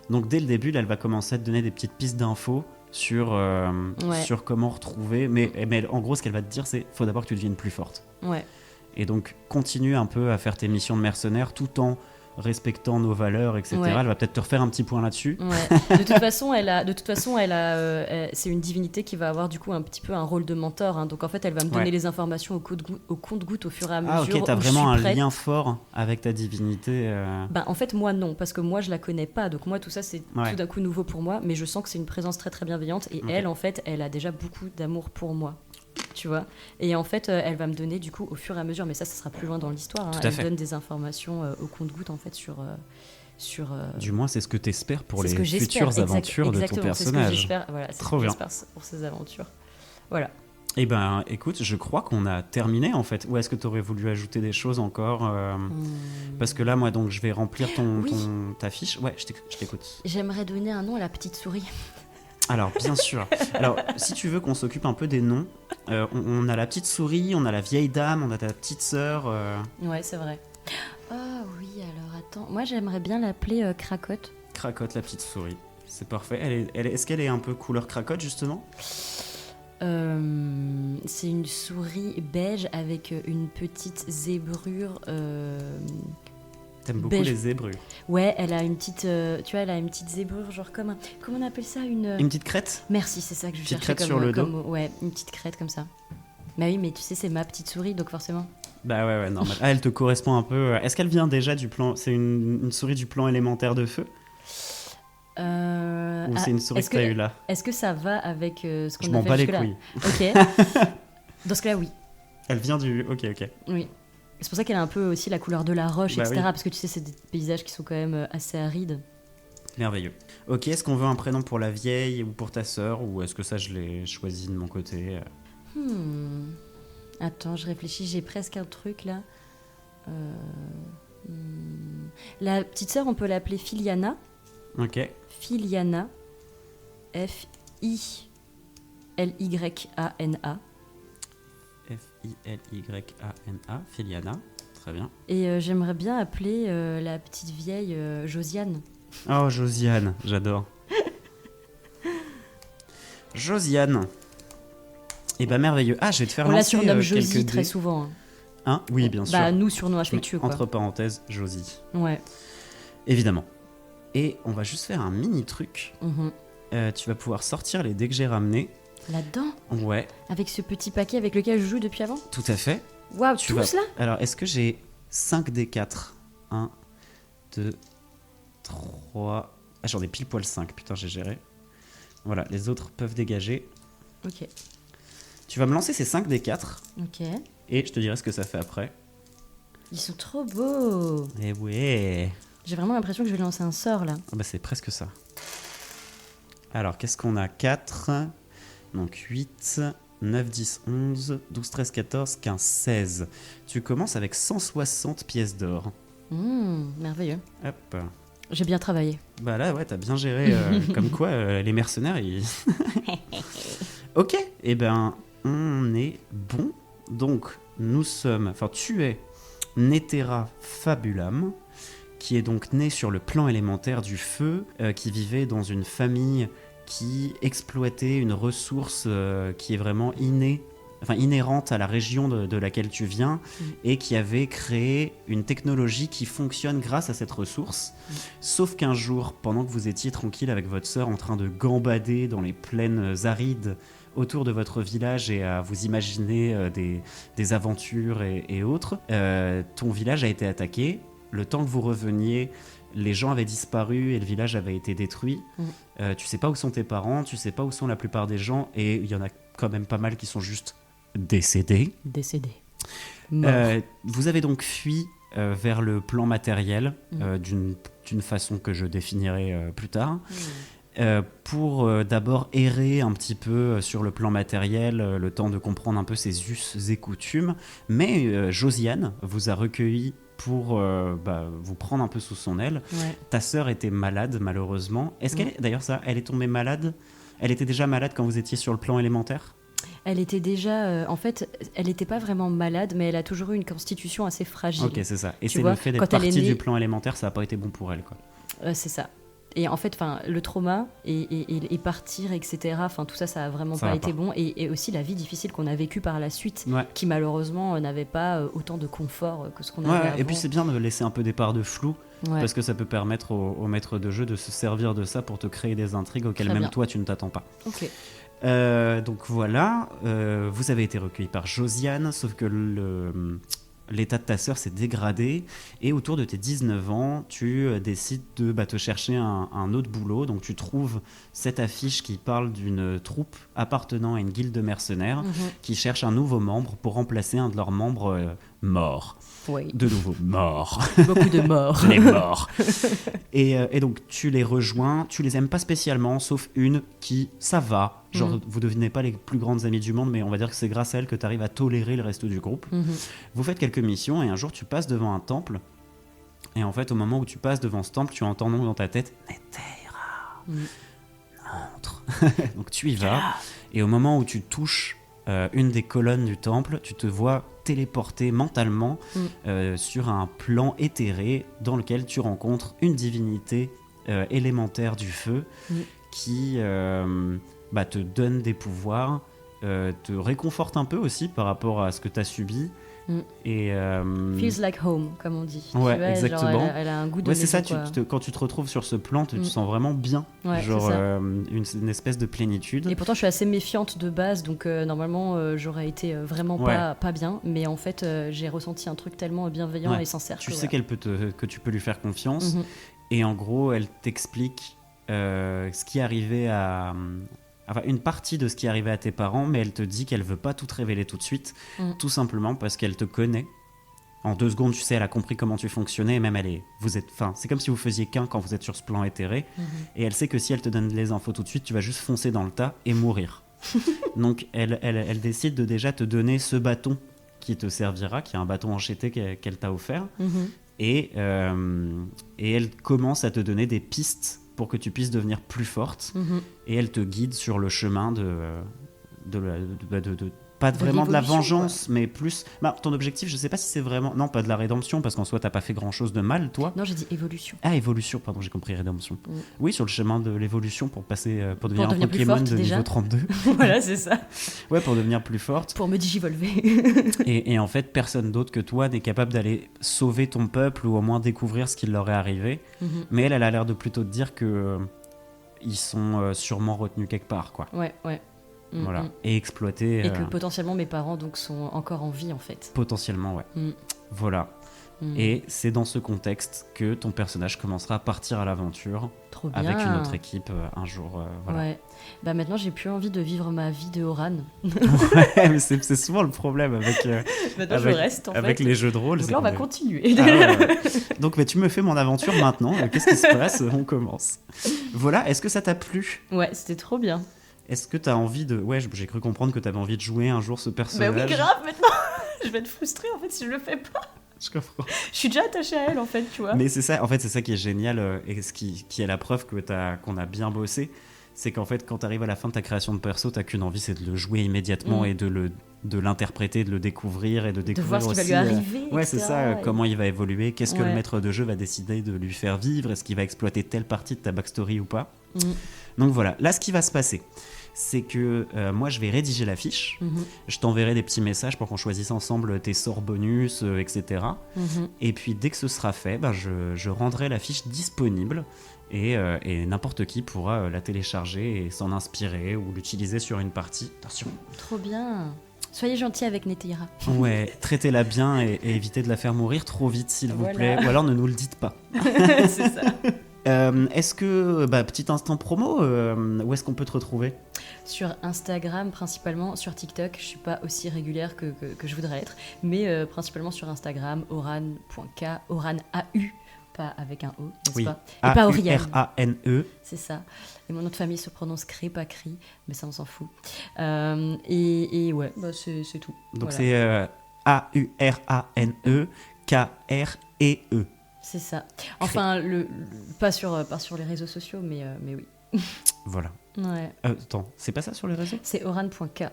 Donc dès le début, là, elle va commencer à te donner des petites pistes d'infos sur comment retrouver. Mais en gros, ce qu'elle va te dire, c'est faut d'abord que tu deviennes plus forte. Ouais. Et donc, continue un peu à faire tes missions de mercenaire tout en respectant nos valeurs, etc. Ouais. Elle va peut-être te refaire un petit point là-dessus. Ouais. De toute façon, c'est une divinité qui va avoir du coup un petit peu un rôle de mentor. Hein. Donc en fait, elle va me donner Ouais. les informations au compte-gouttes au fur et à mesure. Ah, ok, t'as où vraiment je un suis prête. lien fort avec ta divinité. En fait, moi non, parce que moi je la connais pas. Donc moi, tout ça c'est Ouais. tout d'un coup nouveau pour moi. Mais je sens que c'est une présence très très bienveillante. Et Ok. elle, en fait, elle a déjà beaucoup d'amour pour moi. Tu vois. Et en fait, elle va me donner du coup au fur et à mesure. Mais ça sera plus loin dans l'histoire. Hein. Tout à Elle fait. donne des informations au compte-gouttes en fait sur. Du moins, c'est ce que t'espères pour c'est les ce que j'espère, futures aventures de ton exactement, c'est ce que personnage. j'espère, voilà, c'est Trop ce que bien. j'espère pour ces aventures. Voilà. Eh ben, écoute, je crois qu'on a terminé en fait. Ou est-ce que t'aurais voulu ajouter des choses encore Parce que là, moi, donc, je vais remplir Oui. ta fiche. Ouais, je t'écoute. J'aimerais donner un nom à la petite souris. Alors, bien sûr. Alors, si tu veux qu'on s'occupe un peu des noms, on a la petite souris, on a la vieille dame, on a ta petite sœur. Ouais, c'est vrai. Ah oui, alors attends. Moi, j'aimerais bien l'appeler Cracotte. Cracotte, la petite souris. C'est parfait. Est-ce qu'elle est un peu couleur cracotte, justement? C'est une souris beige avec une petite zébrure. T'aimes beaucoup beige. les zébrures. Ouais, elle a une petite, elle a une petite zébrure, genre comme comment on appelle ça, une. Une petite crête? Merci, c'est ça que je Petite cherchais crête comme, sur le dos. ouais, une petite crête comme ça. Bah oui, mais tu sais, c'est ma petite souris, donc forcément. Bah ouais, normal. Ah, elle te correspond un peu. Est-ce qu'elle vient déjà du plan... C'est une souris du plan élémentaire de feu? Ou c'est une souris est-ce que t'as eu là? Est-ce que ça va avec ce Je qu'on m'en a fait bats les jusque-là? couilles. Ok. Dans ce cas-là, oui. Elle vient du... Ok. Oui. C'est pour ça qu'elle a un peu aussi la couleur de la roche, Bah etc. oui. Parce que tu sais, c'est des paysages qui sont quand même assez arides. Merveilleux. Ok, est-ce qu'on veut un prénom pour la vieille ou pour ta sœur? Ou est-ce que ça, je l'ai choisi de mon côté? Attends, je réfléchis, j'ai presque un truc là. La petite sœur, on peut l'appeler Filiana. Ok. Filiana. F-I-L-Y-A-N-A. F-I-L-Y-A-N-A. Filiana. Très bien. Et j'aimerais bien appeler la petite vieille Josiane. Oh, Josiane, j'adore. Josiane. Eh ben merveilleux. Ah, je vais te faire On la lancer surnomme quelques Josie dés. très souvent. Hein. Hein? Oui, bien sûr. Bah, nous, surnom Mais affectueux, quoi. entre parenthèses, Josie. Ouais. Évidemment. Et on va juste faire un mini truc. Mhm. Tu vas pouvoir sortir les dés que j'ai ramenés. Là-dedans, Ouais, avec ce petit paquet avec lequel je joue depuis avant. tout à fait. Waouh, Tu tous vas- là. Alors, est-ce que j'ai 5 d 4? 1, 2, 3... Ah, j'en ai pile poil 5. Putain, j'ai géré. Voilà, les autres peuvent dégager. Ok. Tu vas me lancer ces 5 d 4 Ok. et je te dirai ce que ça fait après. Ils sont trop beaux. Eh ouais. J'ai vraiment l'impression que je vais lancer un sort là. Ah bah c'est presque ça. Alors, qu'est-ce qu'on a? 4, donc 8, 9, 10, 11, 12, 13, 14, 15, 16. Tu commences avec 160 pièces d'or. Merveilleux. Hop. J'ai bien travaillé. Bah là, ouais, t'as bien géré. Comme quoi, les mercenaires, ils... Ok, eh ben, on est bon. Donc, nous sommes... Enfin, tu es Netera Fabulam, qui est donc né sur le plan élémentaire du feu, qui vivait dans une famille qui exploitait une ressource qui est vraiment inhérente à la région de laquelle tu viens, et qui avait créé une technologie qui fonctionne grâce à cette ressource. Sauf qu'un jour, pendant que vous étiez tranquille avec votre sœur en train de gambader dans les plaines arides autour de votre village et à vous imaginer des aventures et autres, ton village a été attaqué. Le temps que vous reveniez, les gens avaient disparu et le village avait été détruit. Tu sais pas où sont tes parents, tu sais pas où sont la plupart des gens, et il y en a quand même pas mal qui sont juste décédés. Vous avez donc fui vers le plan matériel d'une façon que je définirai plus tard. Pour d'abord errer un petit peu sur le plan matériel, le temps de comprendre un peu ses us et coutumes. Mais Josiane vous a recueilli pour vous prendre un peu sous son aile. Ta sœur était malade, malheureusement. Est-ce qu'elle, d'ailleurs, elle est tombée malade ? Elle était déjà malade quand vous étiez sur le plan élémentaire ? Elle était déjà... en fait, elle n'était pas vraiment malade, mais elle a toujours eu une constitution assez fragile. Ok, c'est ça. Et c'est le fait d'être partie du plan élémentaire, ça n'a pas été bon pour elle, quoi. C'est ça. Et en fait, le trauma et partir, etc., tout ça, ça a vraiment pas été bon. Et aussi la vie difficile qu'on a vécue par la suite, qui malheureusement n'avait pas autant de confort que ce qu'on avait avant. Et puis c'est bien de laisser un peu des parts de flou, parce que ça peut permettre au maître de jeu de se servir de ça pour te créer des intrigues auxquelles même toi tu ne t'attends pas. Ok. Donc voilà, vous avez été recueilli par Josiane, sauf que l'état de ta sœur s'est dégradé, et autour de tes 19 ans, tu décides de te chercher un autre boulot. Donc tu trouves cette affiche qui parle d'une troupe appartenant à une guilde de mercenaires qui cherche un nouveau membre pour remplacer un de leurs membres morts. Oui. De nouveau morts. Beaucoup de morts. Les morts. Et donc tu les rejoins, tu les aimes pas spécialement, sauf une qui, ça va. Genre, vous devenez pas les plus grandes amies du monde, mais on va dire que c'est grâce à elle que tu arrives à tolérer le reste du groupe. Vous faites quelques missions, et un jour tu passes devant un temple. Et en fait, au moment où tu passes devant ce temple, tu entends donc dans ta tête Netera. Entre. Donc tu y vas, et au moment où tu touches une des colonnes du temple, tu te vois téléporté mentalement sur un plan éthéré dans lequel tu rencontres une divinité élémentaire du feu qui te donne des pouvoirs, te réconforte un peu aussi par rapport à ce que tu as subi. Et feels like home, comme on dit. Ouais, tu vois, exactement. Genre, elle a un goût de maison, c'est ça, quoi. quand tu te retrouves sur ce plan, tu te sens vraiment bien. Genre une espèce de plénitude. Et pourtant, je suis assez méfiante de base, donc normalement, j'aurais été vraiment pas bien. Mais en fait, j'ai ressenti un truc tellement bienveillant et sincère. Tu sais que tu peux lui faire confiance. Et en gros, elle t'explique ce qui arrivait une partie de ce qui arrivait à tes parents, mais elle te dit qu'elle veut pas tout te révéler tout de suite, tout simplement parce qu'elle te connaît. En 2 secondes, tu sais, elle a compris comment tu fonctionnais, et même c'est comme si vous faisiez qu'un quand vous êtes sur ce plan éthéré, et elle sait que si elle te donne les infos tout de suite, tu vas juste foncer dans le tas et mourir. Donc elle décide de déjà te donner ce bâton qui te servira, qui est un bâton enchété qu'elle t'a offert, et elle commence à te donner des pistes pour que tu puisses devenir plus forte, et elle te guide sur le chemin pas vraiment de la vengeance, mais plus... ton objectif, je sais pas si c'est vraiment... Non, pas de la rédemption, parce qu'en soi, t'as pas fait grand-chose de mal, toi. Non, j'ai dit évolution. Ah, évolution, pardon, j'ai compris rédemption. Oui, sur le chemin de l'évolution pour devenir un Pokémon forte, de niveau 32. Voilà, c'est ça. Ouais, pour devenir plus forte. Pour me digivolver. et en fait, personne d'autre que toi n'est capable d'aller sauver ton peuple, ou au moins découvrir ce qui leur est arrivé. Mais elle a l'air de plutôt te dire que ils sont sûrement retenus quelque part, quoi. Ouais. Voilà. Et exploiter. Et que potentiellement mes parents donc sont encore en vie, en fait. Potentiellement, ouais. Voilà. Et c'est dans ce contexte que ton personnage commencera à partir à l'aventure. Trop bien. Avec une autre équipe un jour. Voilà. Ouais. Maintenant, j'ai plus envie de vivre ma vie de Horan. Ouais, mais c'est souvent le problème avec, je reste, avec les jeux de rôle. Donc là, on va continuer. Donc, mais tu me fais mon aventure maintenant. Qu'est-ce qui se passe ? On commence. Voilà. Est-ce que ça t'a plu ? Ouais, c'était trop bien. Est-ce que tu as envie de... Ouais, j'ai cru comprendre que tu avais envie de jouer un jour ce personnage. Bah oui, grave, maintenant. Je vais être frustrée, en fait, si je le fais pas. Je comprends. Je suis déjà attachée à elle, en fait, tu vois. Mais c'est ça, en fait, c'est ça qui est génial, et ce qui est la preuve qu'on a bien bossé. c'est qu'en fait, quand tu arrives à la fin de ta création de perso, t'as qu'une envie, c'est de le jouer immédiatement et de l'interpréter, de le découvrir et de découvrir voir ce qui aussi, va lui arriver, ouais, c'est etc. ça, comment il va évoluer, qu'est-ce que Ouais. le maître de jeu va décider de lui faire vivre, est-ce qu'il va exploiter telle partie de ta backstory ou pas. Mm. Donc voilà, là ce qui va se passer, c'est que moi je vais rédiger la fiche, je t'enverrai des petits messages pour qu'on choisisse ensemble tes sorts bonus, etc. Mhm. Et puis dès que ce sera fait, je rendrai la fiche disponible et n'importe qui pourra la télécharger et s'en inspirer ou l'utiliser sur une partie. Attention. Trop bien. Soyez gentil avec Netira. Ouais, traitez-la bien et évitez de la faire mourir trop vite s'il vous Voilà. plaît, ou alors ne nous le dites pas. C'est ça. Est-ce que, petit instant promo, où est-ce qu'on peut te retrouver ? Sur Instagram principalement, sur TikTok, je suis pas aussi régulière que je voudrais être, mais principalement sur Instagram, oran.k, oran AU, pas avec un O, n'est-ce Oui, pas ? Et pas Auriel. A-U-R-A-N-E. C'est ça. Et mon nom de famille se prononce Cré, pas Cri, mais ça on s'en fout. Et ouais, c'est tout. Donc Voilà. c'est A-U-R-A-N-E K-R-E-E. C'est ça. Enfin, pas sur les réseaux sociaux, mais oui. Voilà. Ouais. Attends, c'est pas ça sur les réseaux ? C'est oran.k.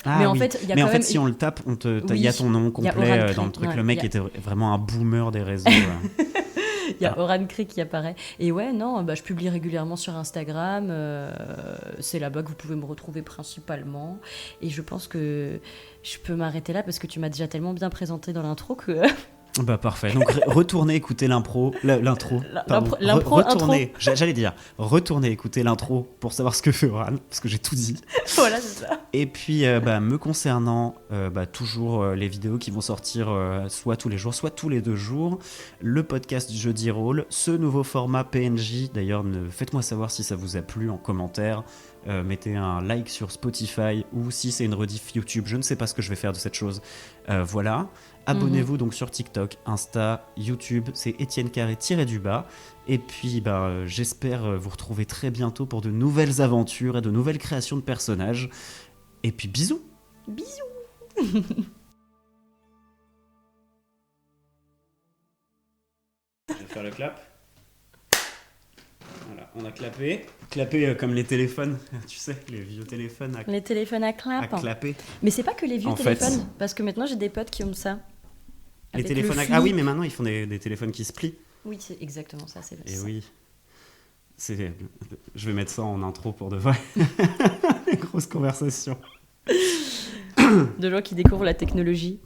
Ah, Mais en oui. fait, il y a Mais quand en fait, même... si on le tape, il Oui, y a ton nom il y a complet Oran dans le Cré, truc. ouais, Le mec il y a- était vraiment un boomer des réseaux. Il y a Oran Cré qui apparaît. Et ouais, non, je publie régulièrement sur Instagram. C'est là-bas que vous pouvez me retrouver principalement. Et je pense que je peux m'arrêter là parce que tu m'as déjà tellement bien présenté dans l'intro que... Bah parfait. Donc retournez écouter l'intro. Pardon. L'impro, Retournez. J'allais dire, retournez écouter l'intro pour savoir ce que fait Oran, parce que j'ai tout dit. voilà, c'est ça. Et puis, me concernant, toujours les vidéos qui vont sortir soit tous les jours, soit tous les 2 jours, le podcast Jeudi Rôle, ce nouveau format PNJ. D'ailleurs, faites-moi savoir si ça vous a plu en commentaire. Mettez un like sur Spotify ou si c'est une rediff YouTube. Je ne sais pas ce que je vais faire de cette chose. Voilà. Abonnez-vous donc sur TikTok, Insta, YouTube. C'est Étienne Carré-du-bas. Et puis, j'espère vous retrouver très bientôt pour de nouvelles aventures et de nouvelles créations de personnages. Et puis bisous. Bisous. Je vais faire le clap. Voilà, on a clapé. Clapé comme les téléphones, tu sais, les vieux téléphones à Les téléphones à clap. clapper. Mais c'est pas que les vieux En fait- téléphones, parce que maintenant j'ai des potes qui ont ça. Les Avec téléphones le à... flip. Ah oui, mais maintenant ils font des téléphones qui se plient. Oui, c'est exactement ça. C'est Et ça. oui. Je vais mettre ça en intro pour de vrai. Grosse conversation. De gens qui découvrent la technologie.